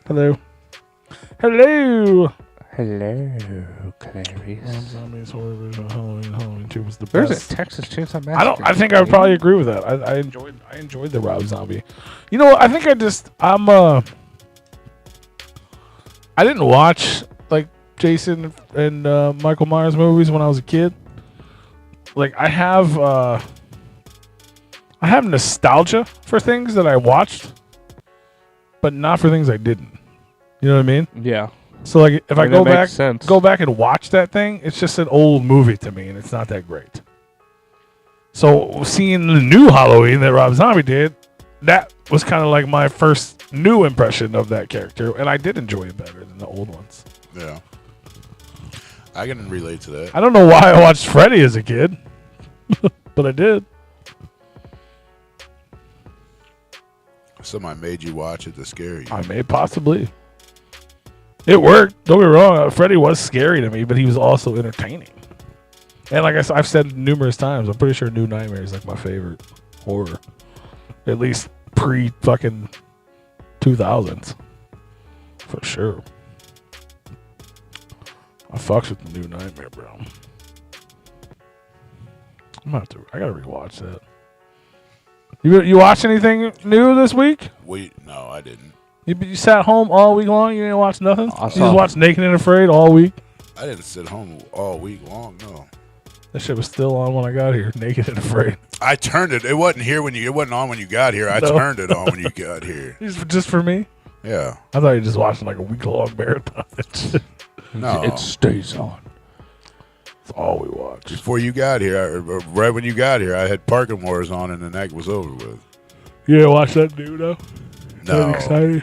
Hello. Hello. Hello, Clarice. Zombies, horror, version, Halloween 2 was the There's best. a Texas Chainsaw Massacre. I think I would probably agree with that. I enjoyed the Rob Zombie. You know what? I think I didn't watch like Jason and Michael Myers movies when I was a kid. Like I have nostalgia for things that I watched, but not for things I didn't. You know what I mean? Yeah. So like if I that go makes back sense. go back and watch that thing, it's just an old movie to me and it's not that great. So seeing the new Halloween that Rob Zombie did, that was kind of like my first new impression of that character, and I did enjoy it better than the old ones. Yeah. I can relate to that. I don't know why I watched Freddy as a kid, but I did. Somebody made you watch it to scare you. I may possibly. It worked. Don't get me wrong. Freddy was scary to me, but he was also entertaining. And like I've said numerous times, I'm pretty sure New Nightmare is like my favorite horror. At least pre-fucking 2000s. For sure. I fucks with the New Nightmare, bro. I gotta rewatch that. You watch anything new this week? No, I didn't. You sat home all week long? You didn't watch nothing? I You just watched Naked and Afraid all week? I didn't sit home all week long. No. That shit was still on when I got here. Naked and Afraid. I turned it. It wasn't here when you. It wasn't on when you got here. I No. turned it on when you got here. Just for me? Yeah. I thought you just watching like a week-long marathon. No. It stays on. That's all we watch. Before you got here, right when you got here, I had Parking Wars on, and the night was over with. You didn't watch that new though? No. That exciting?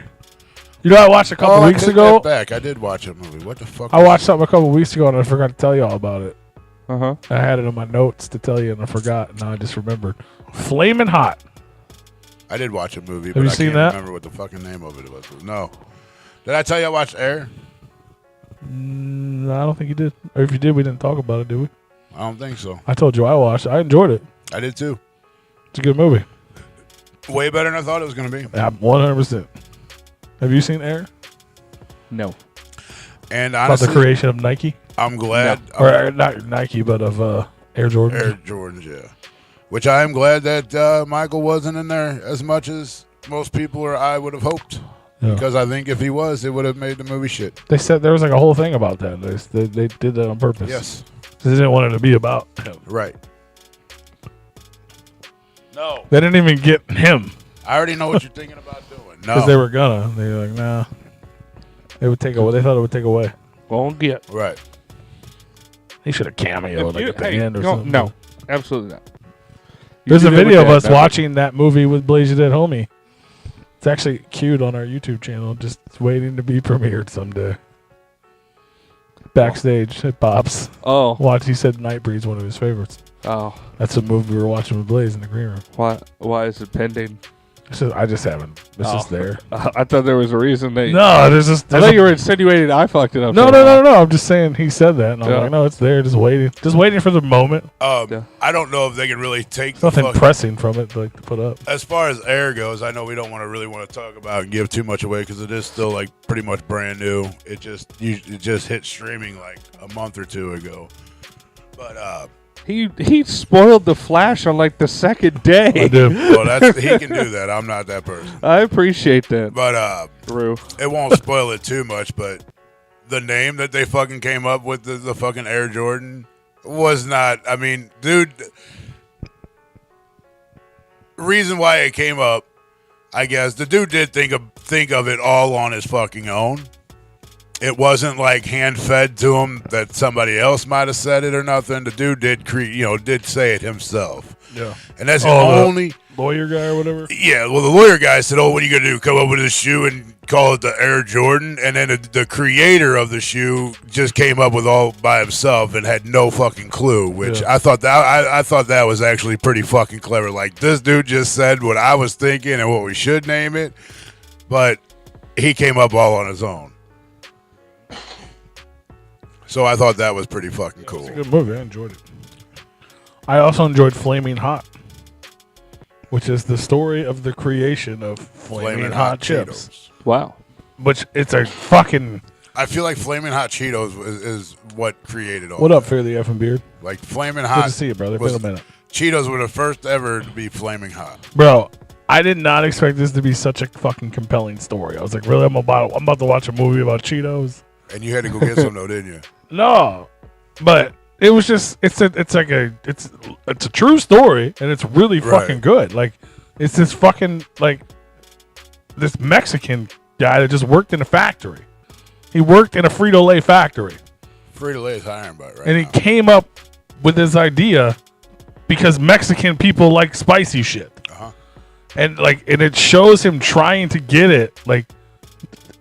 You know, I watched a couple weeks I take ago. that back. I did watch a movie. What the fuck? I watched something a couple weeks ago and I forgot to tell you all about it. Uh-huh. I had it in my notes to tell you and I forgot. And now I just remembered. Flamin' Hot. I did watch a movie, Have but you I seen can't that? remember what the fucking name of it was. No. Did I tell you I watched Air? I don't think you did. Or if you did, we didn't talk about it, did we? I don't think so. I told you I watched it. I enjoyed it. I did too. It's a good movie. Way better than I thought it was going to be. Yeah, 100%. Have you seen Air? No. And About honestly, the creation of Nike? I'm glad. Or not Nike, but of Air Jordan. Air Jordans, yeah. Which I am glad that Michael wasn't in there as much as most people or I would have hoped. Yeah. Because I think if he was, it would have made the movie shit. They said there was like a whole thing about that. They did that on purpose. Yes. They didn't want it to be about him. Right. No. They didn't even get him I already know what you're thinking about doing. because No. they were gonna. They were like, nah. It would take away. They thought it would take away. Won't get. Right. He should have cameoed like at the end or no, something. no, absolutely not. You There's a did it with video of that, us that's watching that movie with Blaze Your Dead Homie. It's actually queued on our YouTube channel, just waiting to be premiered someday. Backstage at Bob's. Oh, Watch. He said Nightbreed's one of his favorites. oh. That's a movie we were watching with Blaze in the green room. Why is it pending? I just haven't. It's just there. I thought there was a reason they. No, there's just. I There's thought a- you were insinuating I fucked it up. No. I'm just saying he said that, and I'm Yeah. like, no, it's there, just waiting for the moment. Yeah. I don't know if they can really take There's the nothing fuck. pressing from it like to put up. As far as Air goes, I know we don't really want to talk about and give too much away because it is still like pretty much brand new. It just hit streaming like a month or two ago. But He spoiled the Flash on like the second day. I do. well, he can do that. I'm not that person. I appreciate that, But Drew. it won't spoil it too much. But the name that they fucking came up with, the fucking Air Jordan, was not. I mean, dude. Reason why it came up, I guess the dude did think of it all on his fucking own. It wasn't like hand fed to him that somebody else might have said it or nothing. The dude did say it himself. Yeah. And that's the the only lawyer guy or whatever. Yeah, well, the lawyer guy said, "Oh, what are you gonna do? Come up with a shoe and call it the Air Jordan?" And then the creator of the shoe just came up with all by himself and had no fucking clue. Which Yeah. I thought that was actually pretty fucking clever. Like this dude just said what I was thinking and what we should name it, but he came up all on his own. So I thought that was pretty fucking cool. It's a good movie. I enjoyed it. I also enjoyed Flaming Hot, which is the story of the creation of Flaming Hot chips. Cheetos. Wow. Which it's a fucking. I feel like Flaming Hot Cheetos is what created all. What up, that. Fairly F and Beard? Like Flaming Good Hot. to see you, brother. was- Been a minute, Cheetos were the first ever to be flaming hot. bro. I did not expect this to be such a fucking compelling story. I was like, really? I'm about to watch a movie about Cheetos. And you had to go get some though, didn't you? No, but it was just it's a true story, and it's really fucking good. Like it's this fucking like this Mexican guy that just worked in a factory. He worked in a Frito-Lay factory. Frito-Lay is hiring by right And he now. came up with this idea because Mexican people like spicy shit. Uh-huh. And it shows him trying to get it. Like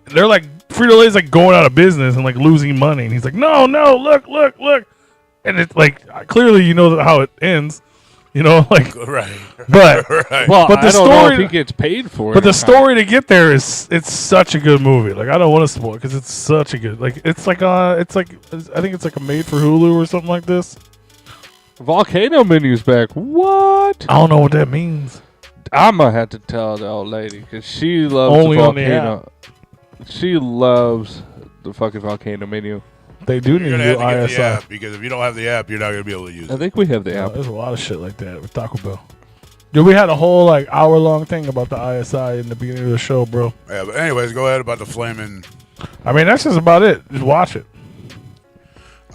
they're like Frito-Lay's like going out of business and like losing money. And he's like, no, look. And it's like clearly you know how it ends. You know, like Right. but Right. Well, But the I don't know if story- he gets paid for it. but the or story to get there is it's such a good movie. Like I don't want to spoil it because it's such a good it's like I think it's like a made for Hulu or something like this. not. Volcano menu's back. What? I don't know what that means. I'm gonna have to tell the old lady because she loves Only the on the volcano. She loves the fucking volcano menu. They do need You're to gonna do have to get the ISI. app because if you don't have the app, you're not gonna be able to use I it. think we have the app. There's a lot of shit like that with Taco Bell. Dude, we had a whole like hour-long thing about the ISI in the beginning of the show, bro. Yeah, but anyways, go ahead about the flaming. I mean, that's just about it. Just watch it.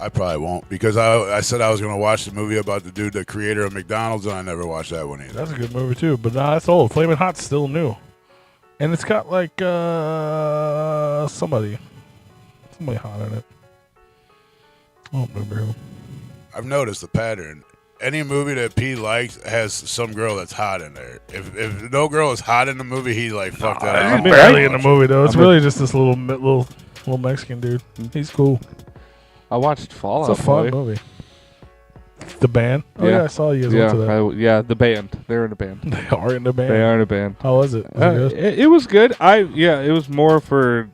I probably won't because I said I was gonna watch the movie about the dude, the creator of McDonald's, and I never watched that one either. That's a good movie too, but nah, that's old. Flamin' Hot's still new, and it's got like somebody hot in it. I don't remember who. I've noticed the pattern. Any movie that P likes has some girl that's hot in there. If no girl is hot in the movie, he like fuck that. He's up. barely in the movie though. It's really just this little Mexican dude. He's cool. I watched Fallout It's a fun Boy. movie. The band? Oh yeah, I saw you guys went to that. Yeah, the band. They're in a band. They are in the band. They are in a band. How was it? Was it good? It was good. It was more for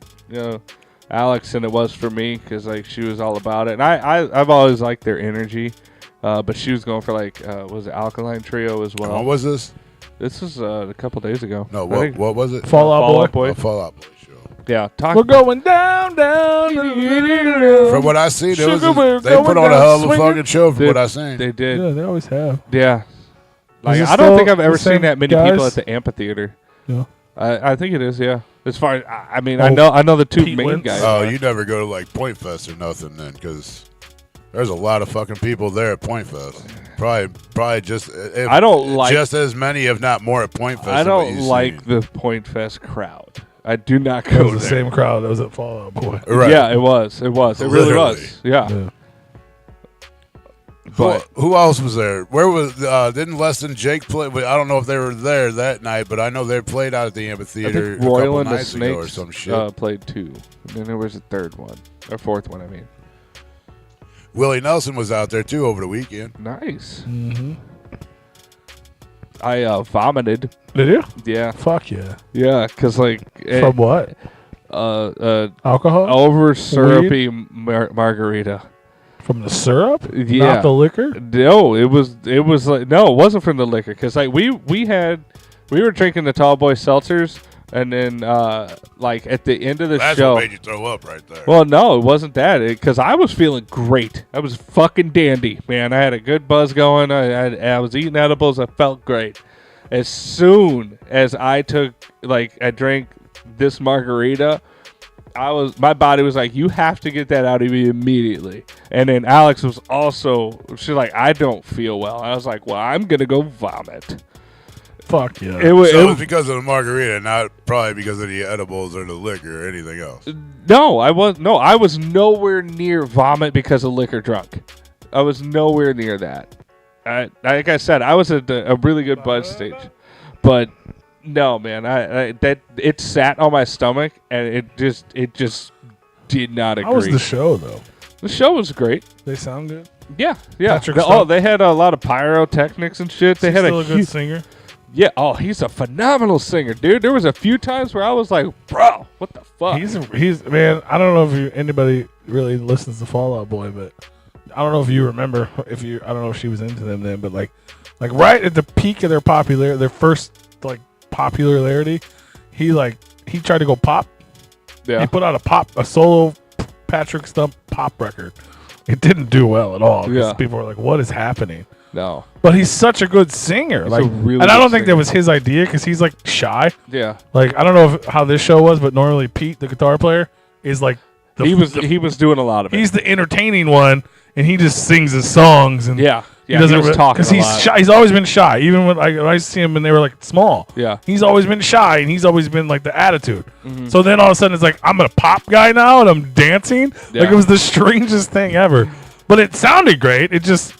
Alex than it was for me because like she was all about it, and I've always liked their energy, but she was going for like was it Alkaline Trio as well? What was this? This was a couple days ago. No, I think- what was it? Fallout Boy. Oh, Fallout Boy show. Yeah, We're going down. From what I seen, Sugar, they we're put going on a down hell of a swinging. fucking show. From what I seen. They did. Yeah, they always have. Yeah. Like Is it I don't think still I've ever the same seen that many people guys? at the amphitheater. Yeah. I think it is. Yeah. As far as I mean, Oh, I know the two Pete main Wentz? guys. Oh, you never go to like Point Fest or nothing then, because there's a lot of fucking people there at Point Fest. Probably just I don't like just as many, if not more, at Point Fest. I than what don't you've like seen. the Point Fest crowd. I do not It go was there. the same crowd that was at Fallout Boy. Right. Yeah, it was. It was. It really Literally. was. Yeah. Yeah. But Who else was there? Where was didn't Less Than Jake play? But I don't know if they were there that night, but I know they played out at the I amphitheater think a Royal couple and the nights ago or Snakes some shit. played two. And then there was a third one. Or fourth one, I mean. Willie Nelson was out there too over the weekend. Nice. Mm-hmm. I vomited. Did you? Yeah. Fuck yeah. Yeah, because like From what? Alcohol? over syrupy margarita. From the syrup? Yeah. Not the liquor? No, it was like no, it wasn't from the liquor because like we were drinking the Tall Boy seltzers and then like at the end of the That's show. what made you throw up right there. Well, no, it wasn't that because I was feeling great. I was fucking dandy, man. I had a good buzz going. I was eating edibles. I felt great. As soon as I drank this margarita, my body was like, you have to get that out of me immediately. And then Alex was also, she's like, I don't feel well. I was like, well, I'm gonna go vomit. Fuck yeah. It was, So it was because of the margarita, not probably because of the edibles or the liquor or anything else. no, I was nowhere near vomit because of liquor drunk. I was nowhere near that. Like I said, I was at a really good buzz stage, but no, man, it sat on my stomach and it just did not agree. How was the show, though? The show was great. They sound good? Yeah. Patrick Oh, Stump? they had a lot of pyrotechnics and shit. They Is he had still a a good huge, singer? yeah. Oh, he's a phenomenal singer, dude. There was a few times where I was like, bro, what the fuck? He's man. I don't know if anybody really listens to Fall Out Boy, but I don't know if you remember. I don't know if she was into them then, but like right at the peak of their popularity, their first like popularity, he tried to go pop. yeah. He put out a solo Patrick Stump pop record. It didn't do well at all. 'Cause Yeah. people were like, "What is happening?" No. But he's such a good singer. He's like, a really and I good don't think that singer. was his idea because he's like shy. Yeah. Like I don't know how this show was, but normally Pete, the guitar player, is like he was doing a lot of it. He's the entertaining one, and he just sings his songs. And yeah. he doesn't was talking because a he's lot. shy. He's always been shy. Even when I see him when they were like small. Yeah. He's always been shy, and he's always been like the attitude. Mm-hmm. So then all of a sudden it's like I'm a pop guy now, and I'm dancing. Yeah. Like it was the strangest thing ever. But it sounded great. It just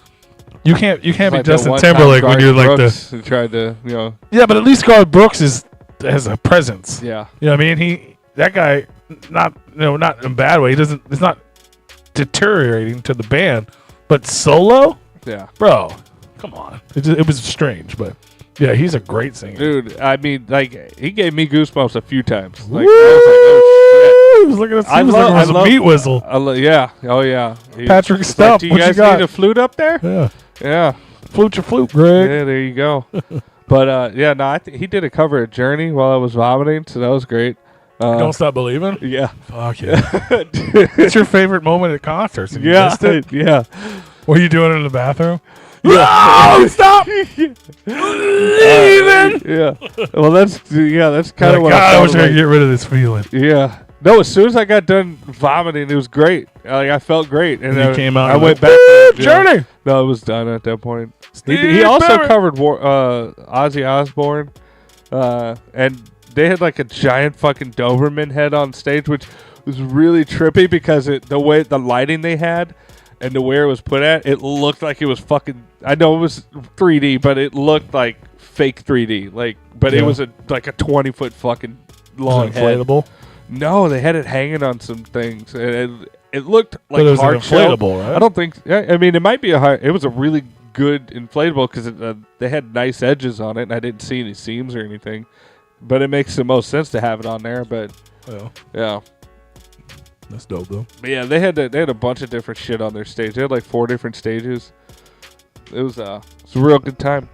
you can't be Like that Justin one time Timberlake when Garth you're like Brooks who tried to, yeah. But at least Garth Brooks has a presence. yeah. You know what I mean? That guy not in a bad way. He doesn't. It's not deteriorating to the band, but solo. Yeah. Bro, come on. It was strange, but yeah, he's a great singer. Dude, I mean, like, he gave me goosebumps a few times. Like, Woo! I He was looking at I he was love- looking I at a love- meat whistle. yeah. Oh, yeah. Patrick he's Stump, do you what you guys got? need a flute up there? Yeah, Yeah. flute your flute, Greg. Yeah, there you go. But, yeah, no, I think he did a cover of Journey while I was vomiting, so that was great. Don't stop believing. Yeah. Fuck yeah. What's your favorite moment at concerts? And you Yeah. missed it? Yeah. Were you doing it in the bathroom? Yeah. Oh, stop believing. Yeah. Well, that's kind Like, of what God, I I wish felt I like. could get rid of this feeling. Yeah. No, as soon as I got done vomiting, it was great. Like, I felt great. And And you came out I and went like, back. "Woo, to, Journey." No, it was done at that point. He Steve also Barrett. covered Ozzy Osbourne. And they had like a giant fucking Doberman head on stage, which was really trippy because the way the lighting they had and the way it was put at, it looked like it was fucking. I know it was 3D, but it looked like fake 3D. Like, but it Yeah. was like a 20-foot fucking Was long it head. inflatable? No, they had it hanging on some things, and it looked like But it was an hard shell. inflatable, right? I don't think. I mean, it might be it was a really good inflatable because they had nice edges on it, and I didn't see any seams or anything. But it makes the most sense to have it on there. But Well, yeah, that's dope though. but yeah, they had a bunch of different shit on their stage. They had like 4 different stages. It was a real good time.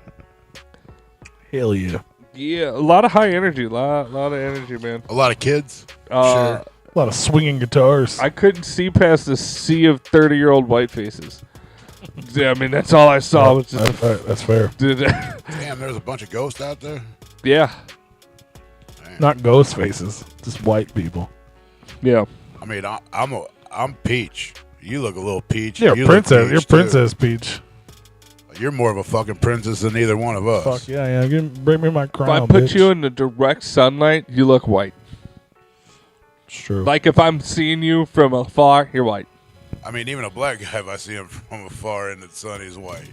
Hell yeah. Yeah, a lot of high energy, lot of energy, man. A lot of kids. Uh, Sure. A lot of swinging guitars. I couldn't see past the sea of 30-year-old white faces. Yeah, I mean, that's all I saw. Was just That's fair. Damn, there's a bunch of ghosts out there. yeah, Not ghost faces, just white people. yeah. I mean, I'm Peach. You look a little Peach. You're You a look princess. Peach, You're too. Princess Peach. You're more of a fucking princess than either one of us. Fuck yeah. Bring me my If crown. I put bitch. you in the direct sunlight, you look white. It's true. Like if I'm seeing you from afar, you're white. I mean, even a black guy, if I see him from afar in the sun, he's white.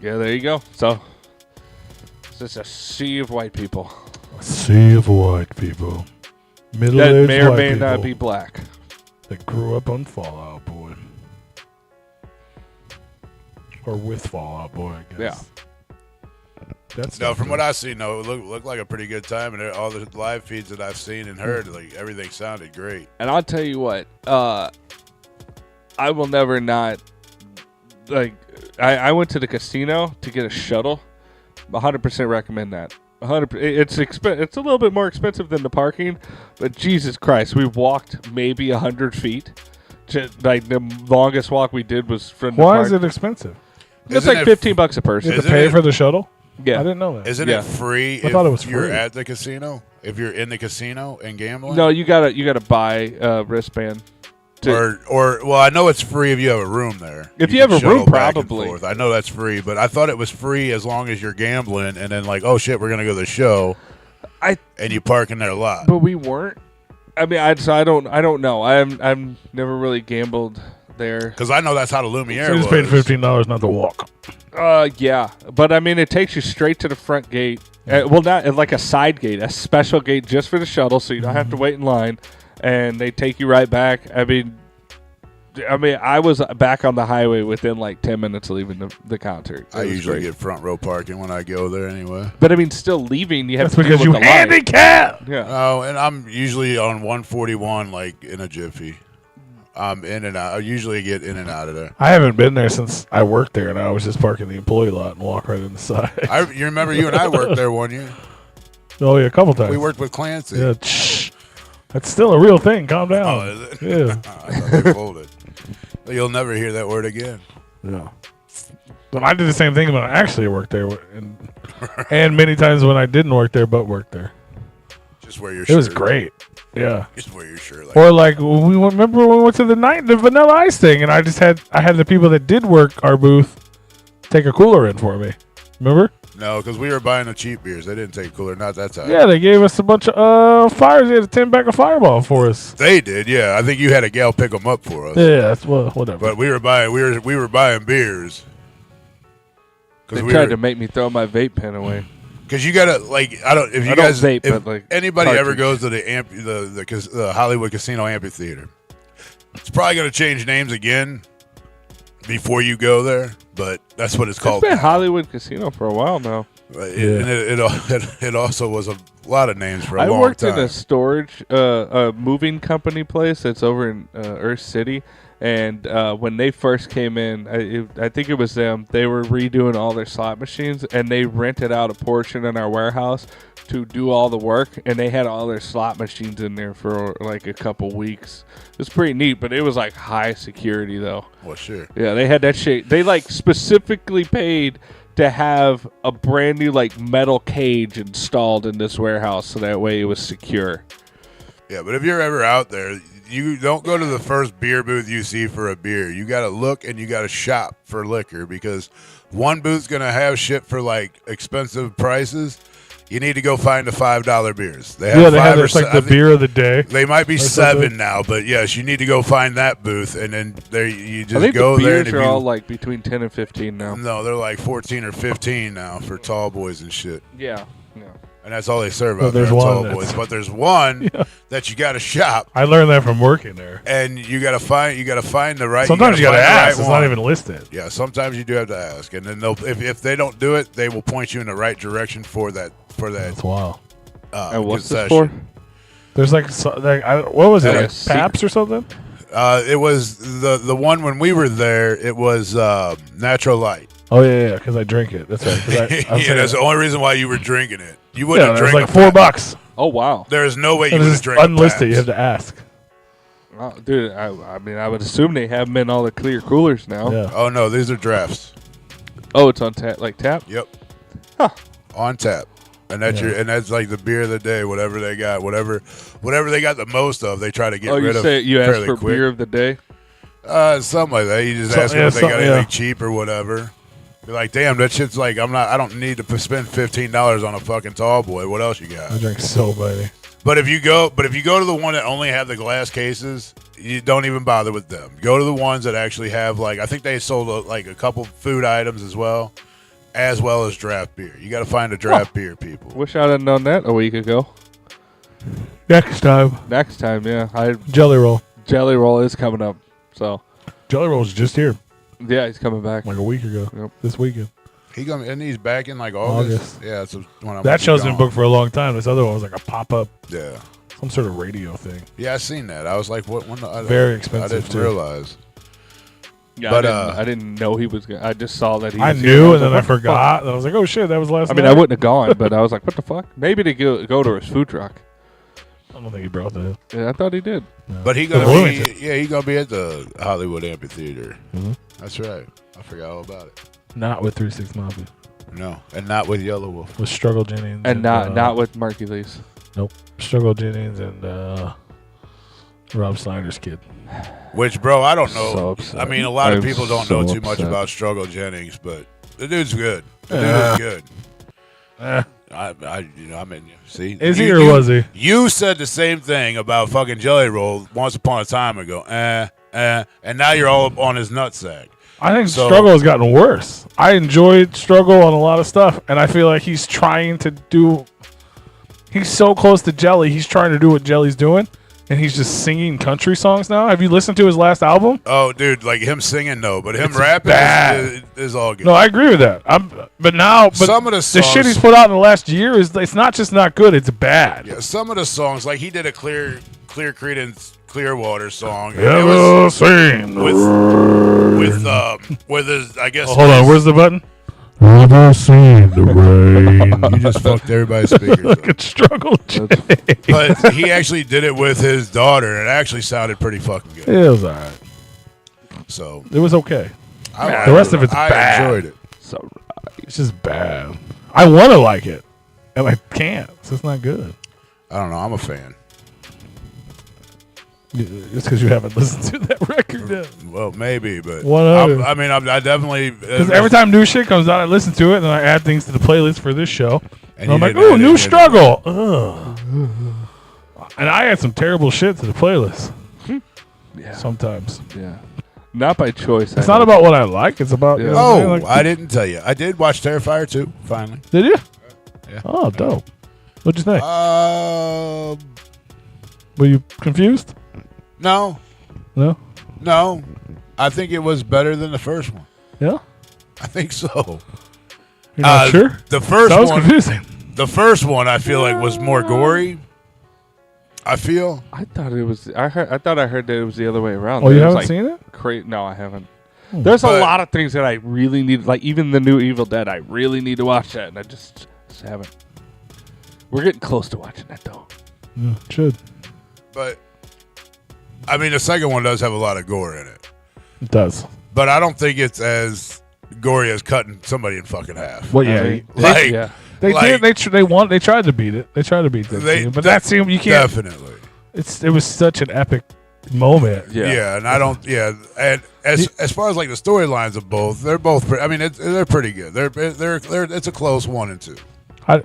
Yeah, there you go. So it's just a sea of white people A sea of white people. that Middle-aged may or white may people not be black. that grew up on Fallout Boy. Or with Fallout Boy, I guess. Yeah. That's No, from what I've seen, no, it looked like a pretty good time, and all the live feeds that I've seen and heard, like everything sounded great. And I'll tell you what, I will never not like. I went to the casino to get a shuttle. 100% recommend that. 100%. It's a little bit more expensive than the parking, but Jesus Christ, we walked maybe 100 feet. Like the longest walk we did was from. Why is it expensive? It's Isn't like it- $15 a You person. have to Isn't pay it- for the shuttle? Yeah. I didn't know that. Isn't Yeah. it free I thought it was if you're free. at the casino? If you're in the casino and gambling? No, you gotta buy a wristband. Or well, I know it's free if you have a room there. If you have can a room, shuttle back and probably. forth. I know that's free, but I thought it was free as long as you're gambling, and then like, oh shit, we're gonna go to the show, and you park in their lot. But we weren't. I mean, I don't know. I'm never really gambled there. Because I know that's how the Lumiere So you was. just paid $15 not to walk. Yeah, but I mean, it takes you straight to the front gate. Well, not like a side gate, a special gate just for the shuttle, so you don't have to wait in line, and they take you right back. I mean, I was back on the highway within like 10 minutes of leaving the concert. I It was usually great. get front row parking when I go there anyway. But I mean, still leaving, you have That's to because deal you with the line. handicap. Yeah. Oh, and I'm usually on 141, like in a jiffy. I'm in and out. I usually get in and out of there. I haven't been there since I worked there, and I was just parking the employee lot and walk right in the side. You remember you and I worked there one year. Oh, yeah, a couple times. We worked with Clancy. Yeah, shh. That's still a real thing. Calm down. Oh, is it? Yeah. I thought they folded. You'll never hear that word again. Yeah. But I did the same thing when I actually worked there, and many times when I didn't work there but worked there. Just wear your It shirt. was great. Yeah. Just wear your shirt like Or like when remember when we went to the Vanilla Ice thing, and I had the people that did work our booth take a cooler in for me. Remember? No, because we were buying the cheap beers. They didn't take cooler, not that time. Yeah, they gave us a bunch of fires. They had a 10-pack of Fireball for us. They did, yeah. I think you had a gal pick them up for us. Yeah, that's whatever. But we were buying beers. They tried to make me throw my vape pen away. Because you gotta if anybody ever goes to the Hollywood Casino Amphitheater, it's probably gonna change names again before you go there, but that's what it's called. It's been Hollywood Casino for a while now. It also was a lot of names for a long time. I worked in a storage, a moving company place that's over in Earth City, and when they first came in, I think it was them. They were redoing all their slot machines, and they rented out a portion in our warehouse to do all the work, and they had all their slot machines in there for like a couple weeks. It was pretty neat, but it was like high security though. Well, sure. Yeah, they had that shit. They like specifically paid to have a brand new like metal cage installed in this warehouse so that way it was secure. Yeah, but if you're ever out there, you don't go to the first beer booth you see for a beer. You got to look and you got to shop for liquor, because one booth's going to have shit for like expensive prices. You need to go find the $5 beers. They have the beer of the day. They might be $7 now, but yes, you need to go find that booth, and then there you just I think go the there. beers are all like between 10 and 15 now. No, they're like 14 or 15 now for tall boys and shit. Yeah. And that's all they serve Well, out there, there's one tall that's- boys. But there's one that you got to shop, I learned that from working there. and you got to find the right. Sometimes you got to find the right ask. It's one. not even listed. Yeah, sometimes you do have to ask, and then if they don't do it, they will point you in the right direction for that That's wild. And what's this concession. for? There's what was it? Yeah, Like Paps or something? It was the one when we were there. It was Natural Light. Oh yeah, because I drink it. That's right. 'Cause Yeah, that's the only reason why you were drinking it. You wouldn't have it was drank like a $4. Oh wow. There is no way you It would was have just drank unlisted. a You have to ask. Oh, dude, I mean, I would assume they have them in all the clear coolers now. Yeah. Oh no, these are drafts. Oh, it's on tap, like tap. Yep. Huh. On tap. And that's that's like the beer of the day, whatever they got, whatever they got the most of, they try to get Oh, you rid of. say you asked fairly for quick. beer of the day? Something like that. You just ask them if they got anything cheap or whatever. You're like, damn, that shit's like I don't need to spend $15 on a fucking tall boy. What else you got? I drink so many. But if you go to the one that only have the glass cases, you don't even bother with them. Go to the ones that actually have like I think they sold like a couple food items as well as draft beer. You got to find a draft beer, people. Wish I'd have known that a week ago. Next time, Yeah. Jelly Roll. Jelly Roll is coming up, so Jelly Roll's just here yeah, he's coming back. like a week ago. Yep. This weekend. He's back in like August. Yeah, so when That show's been booked for a long time. This other one was like a pop up, Yeah, some sort of radio thing. yeah, I seen that. I was like, what? Very expensive, I didn't too. realize. Yeah, But, I didn't know he was. I just saw that he. I was knew, here. and then I What the fuck? forgot. And I was like, oh shit, that was last I mean, night. I wouldn't have gone, but I was like, what the fuck? Maybe to go to his food truck. I don't think he brought that. Yeah, I thought he did. No. But he The gonna Bloomington. he gonna be at the Hollywood Amphitheater. Mhm. That's right. I forgot all about it. Not with 3-6 Mafia. No, and not with Yellow Wolf. With Struggle Jennings. And not with Marky Lee's. Nope. Struggle Jennings and Rob Snyder's kid. Which, bro, I don't know. So upset. I mean, a lot of I'm people don't so know too much upset. about Struggle Jennings, but the dude's good. The dude's good. Eh. I mean, see, Is he or was he? You said the same thing about fucking Jelly Roll once upon a time ago. And now you're all up on his nutsack. I think So- Struggle has gotten worse. I enjoyed Struggle on a lot of stuff, and I feel like he's trying to do. He's so close to Jelly. He's trying to do what Jelly's doing, and he's just singing country songs now. Have you listened to his last album? Oh, dude, like him singing, no, but him It's rapping bad. is all good. No, I agree with that. But Some of the the songs- shit he's put out in the last year it's not just not good. It's bad. Yeah, some of the songs, like he did a Clear Creedence Clearwater song. and Ever it was seen the with his, I guess. Oh, hold on, his- where's the button? Ever seen the rain? You just fucked everybody's speakers. Look at Struggle Jennings. But he actually did it with his daughter, and it actually sounded pretty fucking good. It was alright. So It was okay. I The rest of it's I bad. enjoyed it. So It's just bad. I want to like it, and I can't. So it's not good. I don't know. I'm a fan. It's because you haven't listened to that record yet. Well, maybe, but I definitely. Because every time new shit comes out, I listen to it and I add things to the playlist for this show. And I'm like, didn't ooh, add new any struggle. Ugh. And I add some terrible shit to the playlist. Yeah. Sometimes. Yeah. Not by choice. It's not about what I like. It's about. Yeah. You know what I mean? I didn't tell you. I did watch Terrifier 2, finally. Did you? Yeah. Oh, dope. What'd you think? Were you confused? No. No? No. I think it was better than the first one. Yeah? I think so. You're not sure? The first That was one. confusing. The first one I feel like was more gory. I feel. I thought it was. I thought I heard that it was the other way around. Oh, you That it was, haven't seen it? No, I haven't. There's a lot of things that I really need. Like even the new Evil Dead, I really need to watch that, and I just haven't. We're getting close to watching that though. Yeah, should. But I mean, the second one does have a lot of gore in it. It does. But I don't think it's as gory as cutting somebody in fucking half. Well, yeah. Yeah. They Like- did. They tried to beat it. They tried to beat that scene, but that scene you can't. Definitely. It was such an epic moment. Yeah. And I don't. Yeah, and as far as like the storylines of both, they're both. I mean, they're pretty good. They're it's a close 1 and 2. I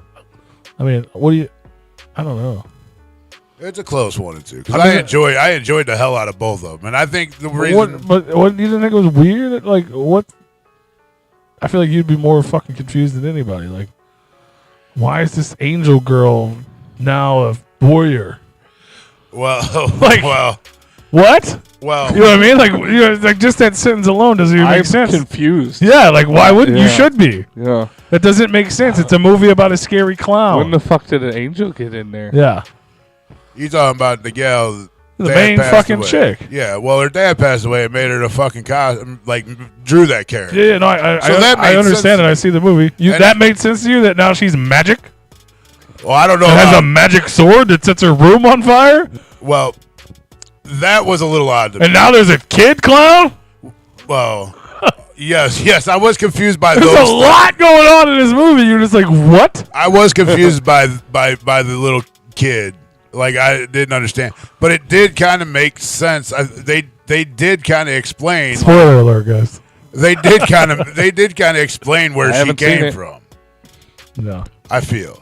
mean, what do you? I don't know. It's a close 1 and 2 because I mean, I enjoyed the hell out of both of them, and I think the reason. What you didn't think it was weird? Like what? I feel like you'd be more fucking confused than anybody. Like, why is this angel girl now a warrior? Well, Like- well, What? well. You know what I mean? Like just that sentence alone doesn't even I'm make sense. confused. Yeah, like why wouldn't you? Yeah. Should be. Yeah. That doesn't make sense. It's a movie about a scary clown. When the fuck did an angel get in there? Yeah, You talking about the gal? the dad main passed fucking away. chick. Yeah, well, her dad passed away and made her the fucking like drew that character. Yeah, no, I So that I made understand sense. it. I see the movie. And That made sense to you that now she's magic. Well, I don't know. It has how- a magic sword that sets her room on fire, well, that was a little odd to me. and now there's a kid clown. Well, yes, I was confused by There's those. a lot going on in this movie. You're just like, what? I was confused by the little kid. Like I didn't understand, but it did kind of make sense. They did kind of explain. Spoiler alert, guys. They did kind of explain where I she haven't seen came it. from. No, I feel.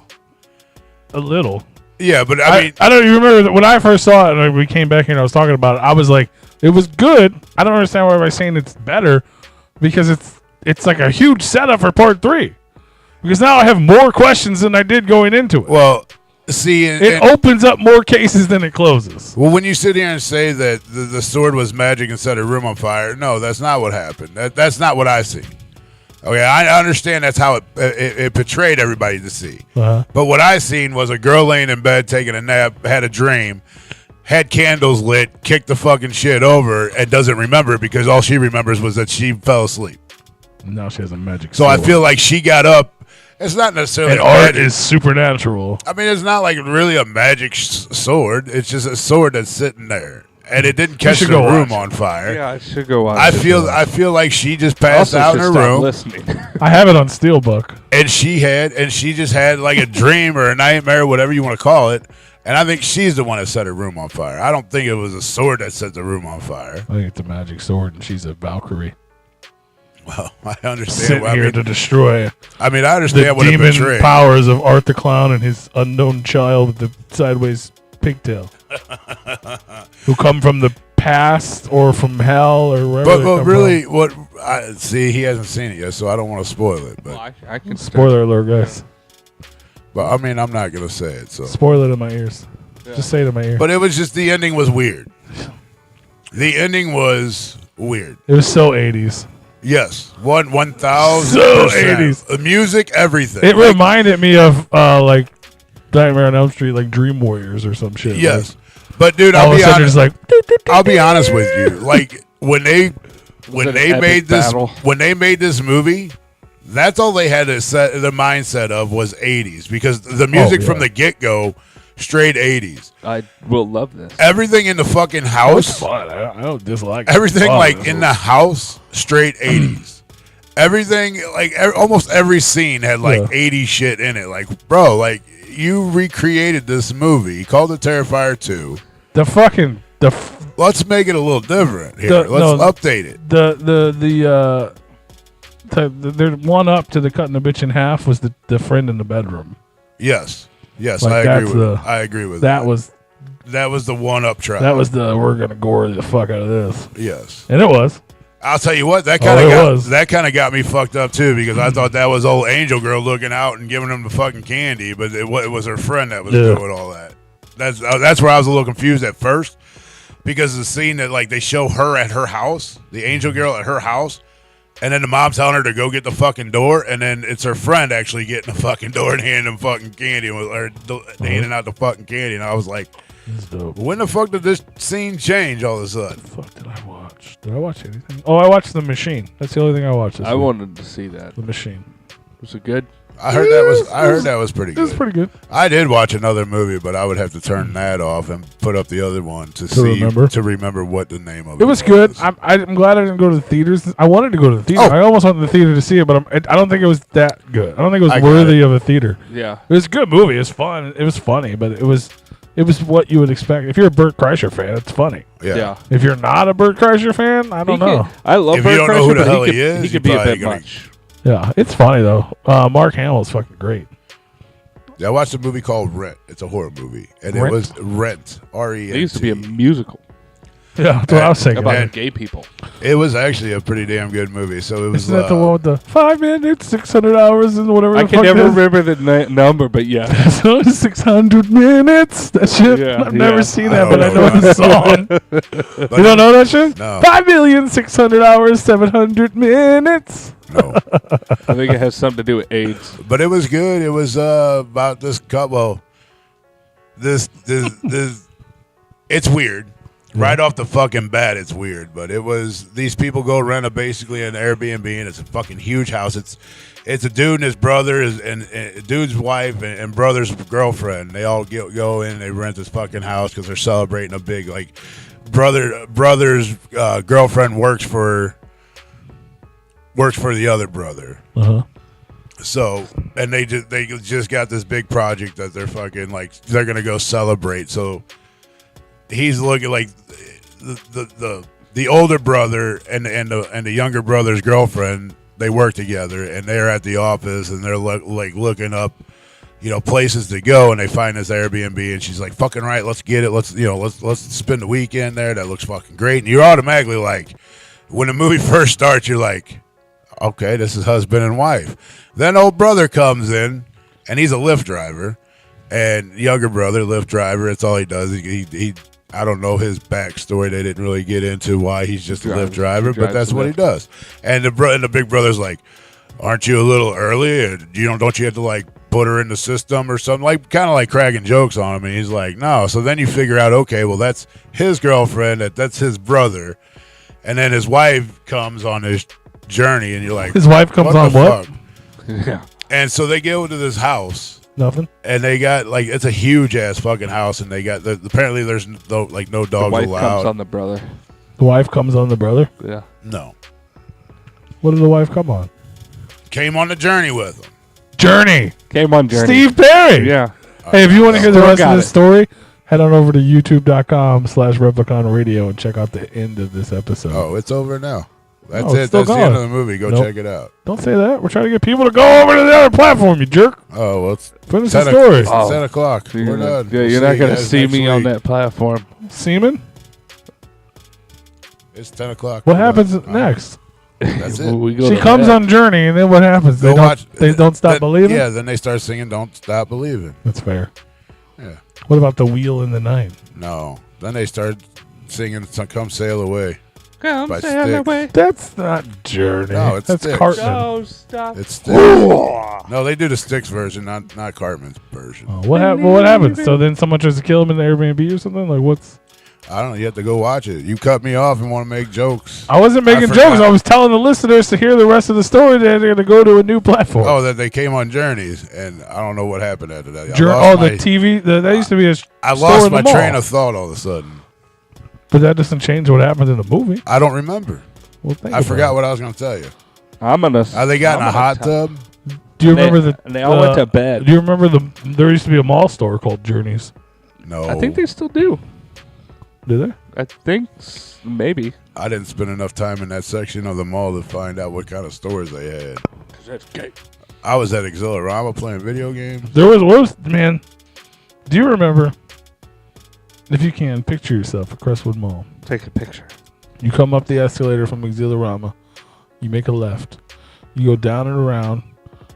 a little. Yeah, but I mean, I don't even remember that when I first saw it and we came back here and I was talking about it. I was like, it was good. I don't understand why everybody's saying it's better because it's like a huge setup for part 3. Because now I have more questions than I did going into it. well, see, It opens up more cases than it closes. well, when you sit here and say that the sword was magic and set her room on fire, no, that's not what happened. That's not what I see. Okay, I understand that's how it portrayed everybody to see. Uh-huh. But what I seen was a girl laying in bed taking a nap, had a dream, had candles lit, kicked the fucking shit over, and doesn't remember it because all she remembers was that she fell asleep. Now she has a magic So sword. I feel like she got up. It's not necessarily and a art magic. is supernatural. I mean, it's not like really a magic sword. It's just a sword that's sitting there, and it didn't catch the should go room watch on fire. Yeah, I should go watch. I it. feel like she just I passed also out in should her stop room, listening. I have it on Steelbook. and she just had like a dream or a nightmare, whatever you want to call it. And I think she's the one that set her room on fire. I don't think it was a sword that set the room on fire. I think it's a magic sword, and she's a Valkyrie Well, I understand. sitting What, here to destroy I mean, I the understand what it demon betrayed. powers of Art the Clown and his unknown child with the sideways pigtail, who come from the past or from hell or wherever. they But come really, what I see, he hasn't seen it yet, so I don't want to spoil it. But Well, I can from. Spoiler alert, guys! I mean, I'm not gonna say it. So, Spoil it in my ears. Just say it in my ear. but it was just the ending was weird. The ending was weird. It was so 80s. Yes, 1,000%. So 80s. The music, everything. It Like, reminded me of like Nightmare on Elm Street, like Dream Warriors or some shit. yes, but dude, Like, all I'll of a be sudden, honest. it's like I'll be honest with you. Like when they an epic battle? when they made this movie, that's all they had to set the mindset of was 80s because the music from yeah. the get go, straight 80s. I will love this. Everything in the fucking it's house, fun. I don't dislike it. everything Oh, like in the house, straight 80s. Everything like almost every scene had like Yeah. 80s shit in it. Like, bro, like you recreated this movie, called it Terrifier 2. the fucking let's make it a little different here. Let's update it. The one up to the cutting the bitch in half was the friend in the bedroom. Yes, Like, I agree with that. That was the one up track. That was the we're gonna gore the fuck out of this. Yes, and it was. I'll tell you what, that kind of got me fucked up too, because I thought that was old Angel Girl looking out and giving him the fucking candy, but it was her friend that was doing all that. That's where I was a little confused at first, because the scene that like they show her at her house, the Angel Girl at her house, and then the mom telling her to go get the fucking door, and then it's her friend actually getting the fucking door and handing him fucking candy, or handing out the fucking candy, and I was like, when the fuck did this scene change all of a sudden? What the fuck did I watch? Did I watch anything? Oh, I watched The Machine. That's the only thing I watched this week. wanted to see that. The Machine. Was it good? I heard that was pretty good. It was pretty good. I did watch another movie, but I would have to turn that off and put up the other one to remember what the name of it was. It was good. I'm glad I didn't go to the theaters. I wanted to go to the theater. I almost went to the theater to see it, but I don't think it was that good. I don't think it was worthy of a theater. Yeah. It was a good movie. It was fun. It was funny, but it was what you would expect. If you're a Bert Kreischer fan, it's funny. Yeah. If you're not a Bert Kreischer fan, I don't know. I love if Bert you don't Kreischer, know who the but hell he is, he could be a bit much. Yeah, it's funny though. Mark Hamill's fucking great. Yeah, I watched a movie called Rent. It's a horror movie, and it was Rent. R-E-N-T. It used to be a musical. Yeah, that's what I was thinking. About gay people. It was actually a pretty damn good movie. So it was. Isn't that the one with the 5 minutes, 600 hours, and whatever? I can never remember the number, but yeah. So 600 minutes. That shit. Yeah, I've never seen that, but I know know the song. You don't know that shit? No. 5,600 hours, 700 minutes. No. I think it has something to do with AIDS. But it was good. It was about this couple. This. It's weird. Right off the fucking bat, it's weird. But it was these people go rent basically an Airbnb, and it's a fucking huge house. It's a dude and his brother and dude's wife and brother's girlfriend. They all go in. They rent this fucking house because they're celebrating a big like brother's girlfriend works for the other brother. Uh-huh. So, and they just got this big project that they're fucking like they're gonna go celebrate. So he's looking like the older brother and the younger brother's girlfriend. They work together, and they're at the office, and they're like looking up, places to go, and they find this Airbnb, and she's like, "Fucking right, let's get it. Let's spend the weekend there. That looks fucking great." And you're automatically like, when the movie first starts, you're like, okay, this is husband and wife. Then old brother comes in, and he's a Lyft driver, and younger brother, Lyft driver. It's all he does. He I don't know his backstory. They didn't really get into why he's just a Lyft driver, but that's what he does. And the big brother's like, "Aren't you a little early? And don't you have to like put her in the system or something?" Like kind of like cracking jokes on him. And he's like, "No." So then you figure out, okay, well that's his girlfriend. That's his brother, and then his wife comes on his journey, and you're like, his wife comes on what? Fuck? Yeah. And so they go to this house. Nothing. And they got like it's a huge ass fucking house, and they got apparently there's no dogs the wife allowed. Comes on the brother. The wife comes on the brother. Yeah. No. What did the wife come on? Came on the journey with him. Journey. Came on Journey. Steve Perry. Yeah. Hey, if you want to hear the rest of this it. story, head on over to youtube.com/Replicon Radio and check out the end of this episode. Oh, it's over now. That's Oh, it's it. still That's the going. end of the movie. Go Nope. check it out. Don't say that. We're trying to get people to go over to the other platform, you jerk. Oh, well, it's Finish the 10 story. It's 10 o'clock. We're done. Yeah, We'll you're see not you going to guys see next me on week. that platform. Seaman? It's 10 o'clock. What We're happens done. next? That's it. We go She to comes bed. on Journey, and then what happens? They don't stop Then- believing? Yeah, then they start singing "Don't Stop Believing." That's fair. Yeah. What about The Wheel in the Night? No. Then they start singing "Come Sail Away." Come by sail Styx. away. That's not Journey. No, it's That's Styx. Cartman. Go stop. It's Styx. No, they do the Styx version, not Cartman's version. Oh, what happens? So then someone tries to kill him in the Airbnb or something? Like what's... I don't know. You have to go watch it. You cut me off and want to make jokes. I wasn't making forgot. jokes. I was telling the listeners to hear the rest of the story that they're going to go to a new platform. Oh, that they came on Journeys, and I don't know what happened after that. The TV. That used to be a I store lost in the my train mall. of thought all of a sudden. But that doesn't change what happens in the movie. I don't remember. Well, think I about forgot it. what I was going to tell you. I'm gonna. Are they got in a hot tub? Do you remember And they all went to bed. Do you remember there used to be a mall store called Journeys? No. I think they still do. Do they? I think maybe. I didn't spend enough time in that section of the mall to find out what kind of stores they had. Because that's gay. I was at Exhilarama playing video games. There was man. Do you remember? If you can, picture yourself at Crestwood Mall. Take a picture. You come up the escalator from Exhilarama. You make a left. You go down and around.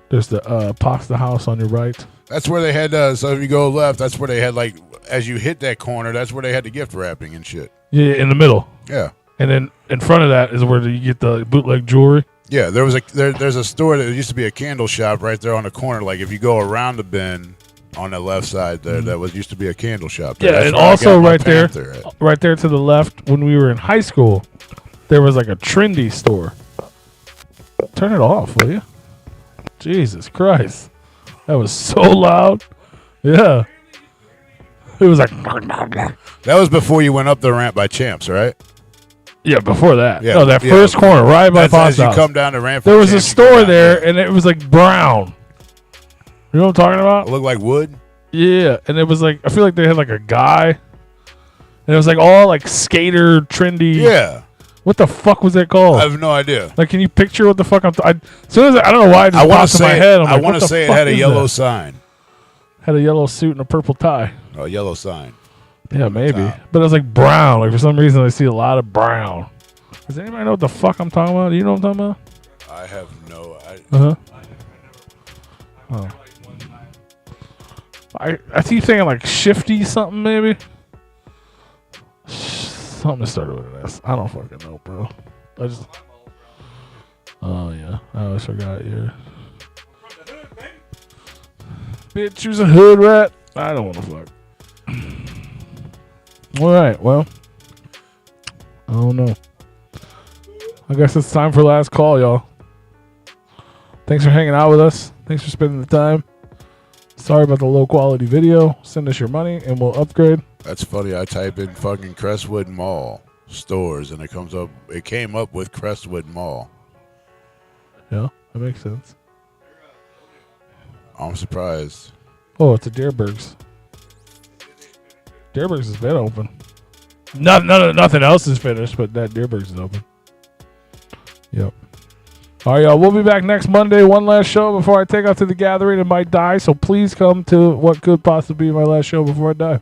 There's the pasta house on your right. That's where they had, so if you go left, that's where they had, like, as you hit that corner, that's where they had the gift wrapping and shit. Yeah, in the middle. Yeah. And then in front of that is where you get the bootleg jewelry. Yeah, there's a store that used to be a candle shop right there on the corner. Like, if you go around the bend on the left side there, that used to be a candle shop there. Yeah, That's and where I also got my right there, Panther at. right there to the left, when we were in high school, there was like a trendy store. Turn it off, will you? Jesus Christ. That was so loud. Yeah. It was like... That was before you went up the ramp by Champs, right? Yeah, before that. Yeah, No, that yeah. first corner, right by As Pasta you House. come down the ramp. There from was a Champs, you go store down there, and it was like brown. You know what I'm talking about? It looked like wood. Yeah, and it was like, I feel like they had like a guy, and it was like all like skater, trendy. Yeah. What the fuck was that called? I have no idea. Like, can you picture what the fuck I'm... as soon as I don't know why it just I want popped to in my say head. I'm I like, want what to the say it fuck had a is yellow that? sign. Had a yellow suit and a purple tie. A yellow sign. Yeah, maybe. Top. But it was like brown. Like, for some reason, I see a lot of brown. Does anybody know what the fuck I'm talking about? Do you know what I'm talking about? I have no. Uh-huh. Oh. I keep saying like Shifty something maybe. Something started with an S. I don't fucking know, bro. I just. Oh yeah, I always forgot. Yeah. Bitch, you's a hood rat. I don't want to fuck. All right, well. I don't know. I guess it's time for last call, y'all. Thanks for hanging out with us. Thanks for spending the time. Sorry about the low quality video. Send us your money and we'll upgrade. That's funny. I type in fucking Crestwood Mall stores and it comes up. It came up with Crestwood Mall. Yeah, that makes sense. I'm surprised. Oh, it's a Deerbergs. Deerbergs has been open. Nothing else is finished, but that Deerbergs is open. Yep. All right, y'all. We'll be back next Monday. One last show before I take out to the gathering and might die. So please come to what could possibly be my last show before I die.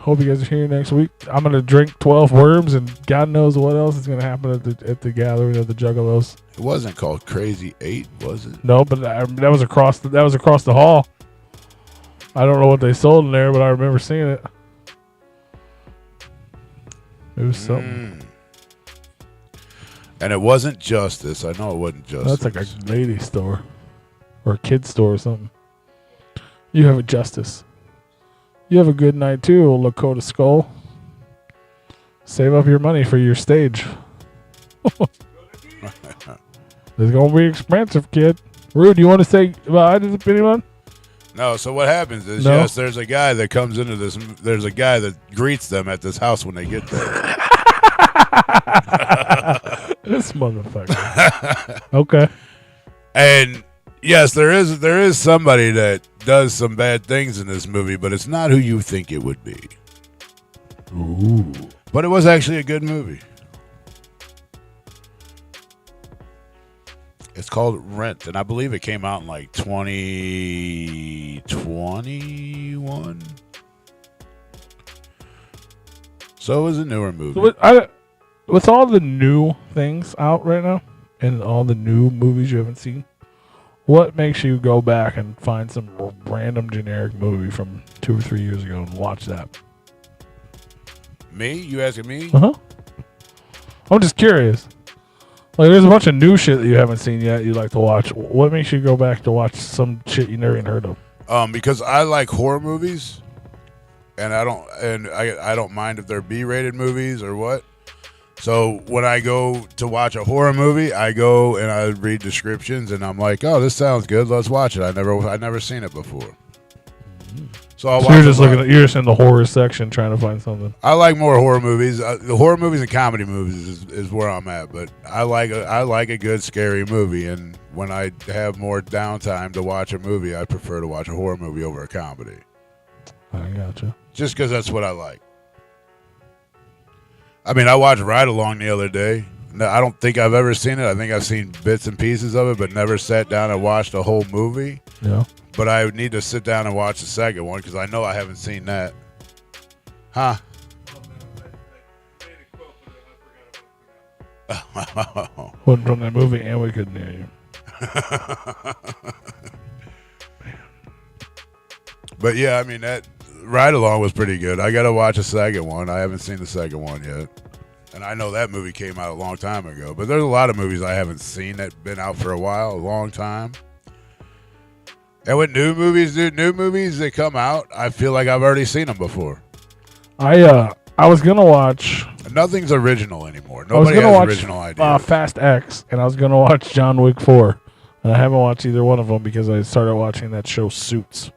Hope you guys are here next week. I'm gonna drink 12 worms, and God knows what else is gonna happen at the gathering of the Juggalos. It wasn't called Crazy 8, was it? No, but that was across the hall. I don't know what they sold in there, but I remember seeing it. It was something. And it wasn't Justice. I know it wasn't Justice. That's like a lady store or a kid store or something. You have a Justice. You have a good night too, old Lakota Skull. Save up your money for your stage. It's gonna be expensive, kid. Rude, you want to say bye to anyone? No, so what happens is, No? yes, there's a guy that comes into this. There's a guy that greets them at this house when they get there. This motherfucker. Okay. And yes, there is somebody that does some bad things in this movie, but it's not who you think it would be. Ooh. But it was actually a good movie. It's called Rent, and I believe it came out in like 2021. So it was a newer movie. With all the new things out right now and all the new movies you haven't seen, what makes you go back and find some random generic movie from 2 or 3 years ago and watch that? Me? You asking me? Uh-huh. I'm just curious. Like, there's a bunch of new shit that you haven't seen yet you'd like to watch. What makes you go back to watch some shit you never even heard of? Because I like horror movies, and I don't mind if they're B-rated movies or what. So when I go to watch a horror movie, I go and I read descriptions, and I'm like, "Oh, this sounds good. Let's watch it." I never seen it before. So you're just you're just in the horror section trying to find something. I like more horror movies. The horror movies and comedy movies is where I'm at. But I like a good scary movie, and when I have more downtime to watch a movie, I prefer to watch a horror movie over a comedy. I gotcha. Just because that's what I like. I mean, I watched Ride Along the other day. No, I don't think I've ever seen it. I think I've seen bits and pieces of it, but never sat down and watched the whole movie. Yeah. But I would need to sit down and watch the second one because I know I haven't seen that. Huh? Wasn't from that movie, and we couldn't hear you. But yeah, I mean, that Ride Along was pretty good. I got to watch the second one. I haven't seen the second one yet. And I know that movie came out a long time ago. But there's a lot of movies I haven't seen that been out for a while, a long time. And with new movies, dude, new movies that come out, I feel like I've already seen them before. I was gonna watch. Nothing's original anymore. I was Nobody gonna has watch original ideas. Fast X, and I was gonna watch John Wick 4, and I haven't watched either one of them because I started watching that show Suits.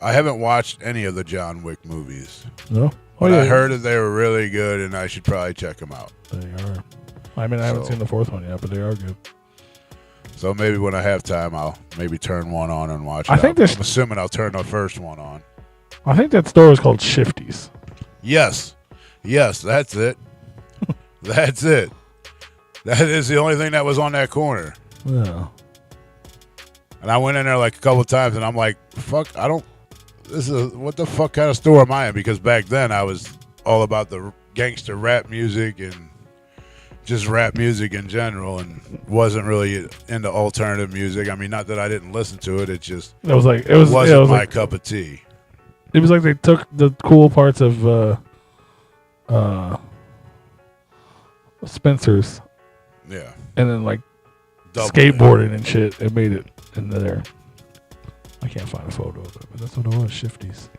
I haven't watched any of the John Wick movies. No, But I heard that they were really good, and I should probably check them out. They are. I mean, I haven't seen the fourth one yet, but they are good. So maybe when I have time, I'll maybe turn one on and watch it. I'm assuming I'll turn the first one on. I think that store is called Shifty's. Yes, that's it. That's it. That is the only thing that was on that corner. Yeah. And I went in there like a couple of times, and I'm like, fuck, what the fuck kind of store am I in? Because back then I was all about the gangster rap music and just rap music in general, and wasn't really into alternative music. I mean, not that I didn't listen to it. It just wasn't my cup of tea. It was like they took the cool parts of Spencer's, yeah, and then like skateboarding and shit, and made it into there. I can't find a photo of it, but that's what it was. Shifty's.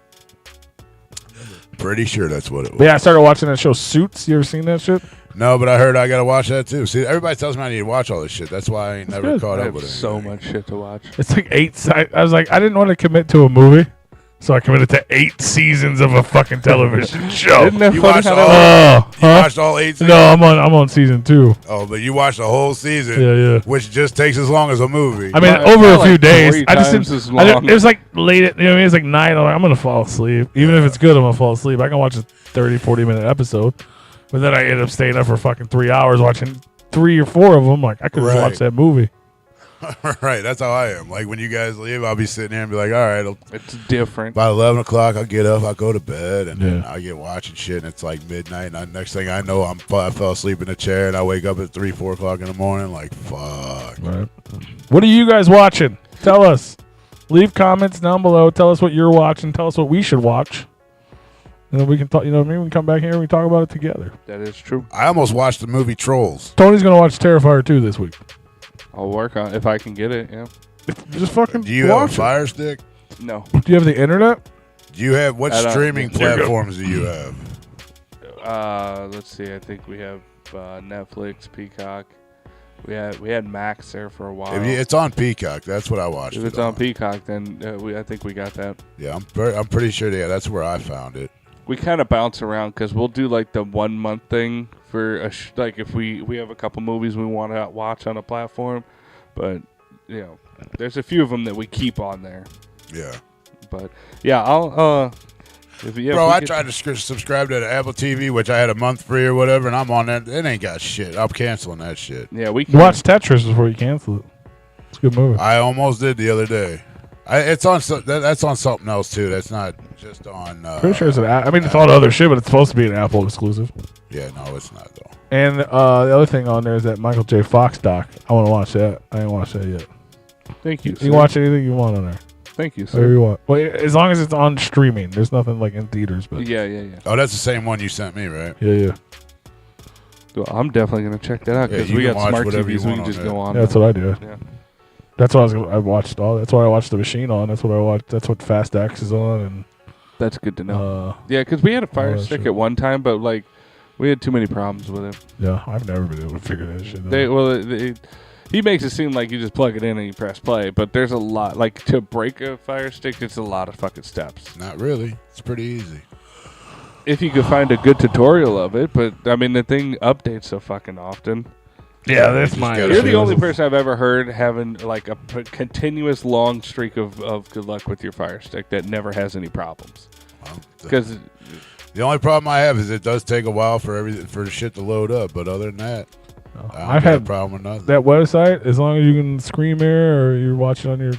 Pretty sure that's what it was. But yeah, I started watching that show Suits. You ever seen that shit? No, but I heard I gotta watch that too. See, everybody tells me I need to watch all this shit. That's why I ain't never caught up with it. So much shit to watch. It's like 8. I was like, I didn't want to commit to a movie, so I committed to 8 seasons of a fucking television show. Isn't that You funny watched how all? that You watched all 8 seasons? No, I'm on season 2. Oh, but you watched the whole season. Yeah. Which just takes as long as a movie. I mean, Well, over a like few days. 3 I just times didn't. as long. It was like late. You know what I mean? It's like 9. I'm like, I'm gonna fall asleep. Even if it's good, I'm gonna fall asleep. I can watch a 30, 40-minute episode, but then I end up staying up for fucking 3 hours watching 3 or 4 of them. Like I could just Right. watch that movie. Right, that's how I am. Like when you guys leave, I'll be sitting there and be like, all right, It's different. about 11 o'clock, I'll get up, I'll go to bed, and then Yeah. I get watching shit, and it's like midnight, and next thing I know, I fell asleep in the chair, and I wake up at 3, 4 o'clock in the morning, like, fuck. Right. What are you guys watching? Tell us. Leave comments down below. Tell us what you're watching. Tell us what we should watch. And then we can talk. You know what I mean? We can come back here and we talk about it together. That is true. I almost watched the movie Trolls. Tony's gonna watch Terrifier 2 this week. I'll work on it if I can get it. Yeah. Just fucking. Do you have a watch it. Fire Stick? No. Do you have the internet? Do you have, what I don't- streaming You're good. platforms do you have? Let's see. I think we have Netflix, Peacock. We had Max there for a while. It's on Peacock. That's what I watched. If it's on Peacock, then I think we got that. Yeah, I'm pretty sure. Yeah, that's where I found it. We kind of bounce around because we'll do like the 1 month thing for like if we have a couple movies we want to watch on a platform, but you know, there's a few of them that we keep on there. Yeah. But yeah, I'll Bro, I tried to subscribe to the Apple TV, which I had a month free or whatever, and I'm on that. It ain't got shit. I'm canceling that shit. Yeah, we can Watch Tetris before you cancel it. It's a good movie. I almost did the other day. It's on. That's on something else too. That's not just on. Pretty sure it's an. I mean, it's all the other shit, but it's supposed to be an Apple exclusive. Yeah, no, it's not though. And the other thing on there is that Michael J. Fox doc. I want to watch that. I ain't watched that yet. Thank you. You can watch anything you want on there. Thank you, Whatever sir. you want. Well, as long as it's on streaming. There's nothing like in theaters, but Yeah. Oh, that's the same one you sent me, right? yeah. Well, I'm definitely gonna check that out Yeah, because you we can got watch smart whatever you TVs. We want can on just there. go on. Yeah, that's what I do. Yeah. That's what I watched all. That's why I watched The Machine on. That's what I watched. That's what Fast X is on. And That's good to know. yeah, Yeah, because we had a Fire that Stick shit. at one time, but like we had too many problems with it. I've never been able to figure that shit out. He makes it seem like you just plug it in and you press play, but there's a lot. Like to break a Fire Stick, it's a lot of fucking steps. Not really. It's pretty easy. If you could find a good tutorial of it, but I mean the thing updates so fucking often. Yeah, that's Just my. gotta You're the Sure. only person I've ever heard having like a continuous long streak of good luck with your Fire Stick that never has any problems. Well, Because The only problem I have is it does take a while for shit to load up. But other than that, I've got a had problem with nothing. that website, as long as you can screen mirror or you're watching on your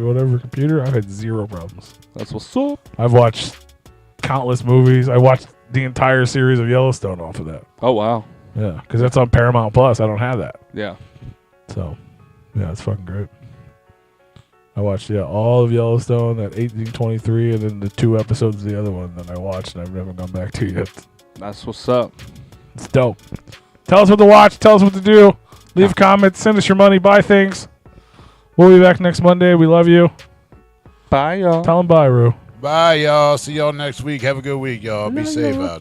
whatever computer, I've had zero problems. That's what's up. I've watched countless movies. I watched the entire series of Yellowstone off of that. Oh wow. Yeah, because that's on Paramount Plus. I don't have that. Yeah. So, yeah, it's fucking great. I watched all of Yellowstone at 1823, and then the 2 episodes of the other one that I watched and I've never gone back to yet. That's what's up. It's dope. Tell us what to watch. Tell us what to do. Leave comments. Send us your money. Buy things. We'll be back next Monday. We love you. Bye, y'all. Tell them bye, Rue. Bye, y'all. See y'all next week. Have a good week, y'all. Be safe out there.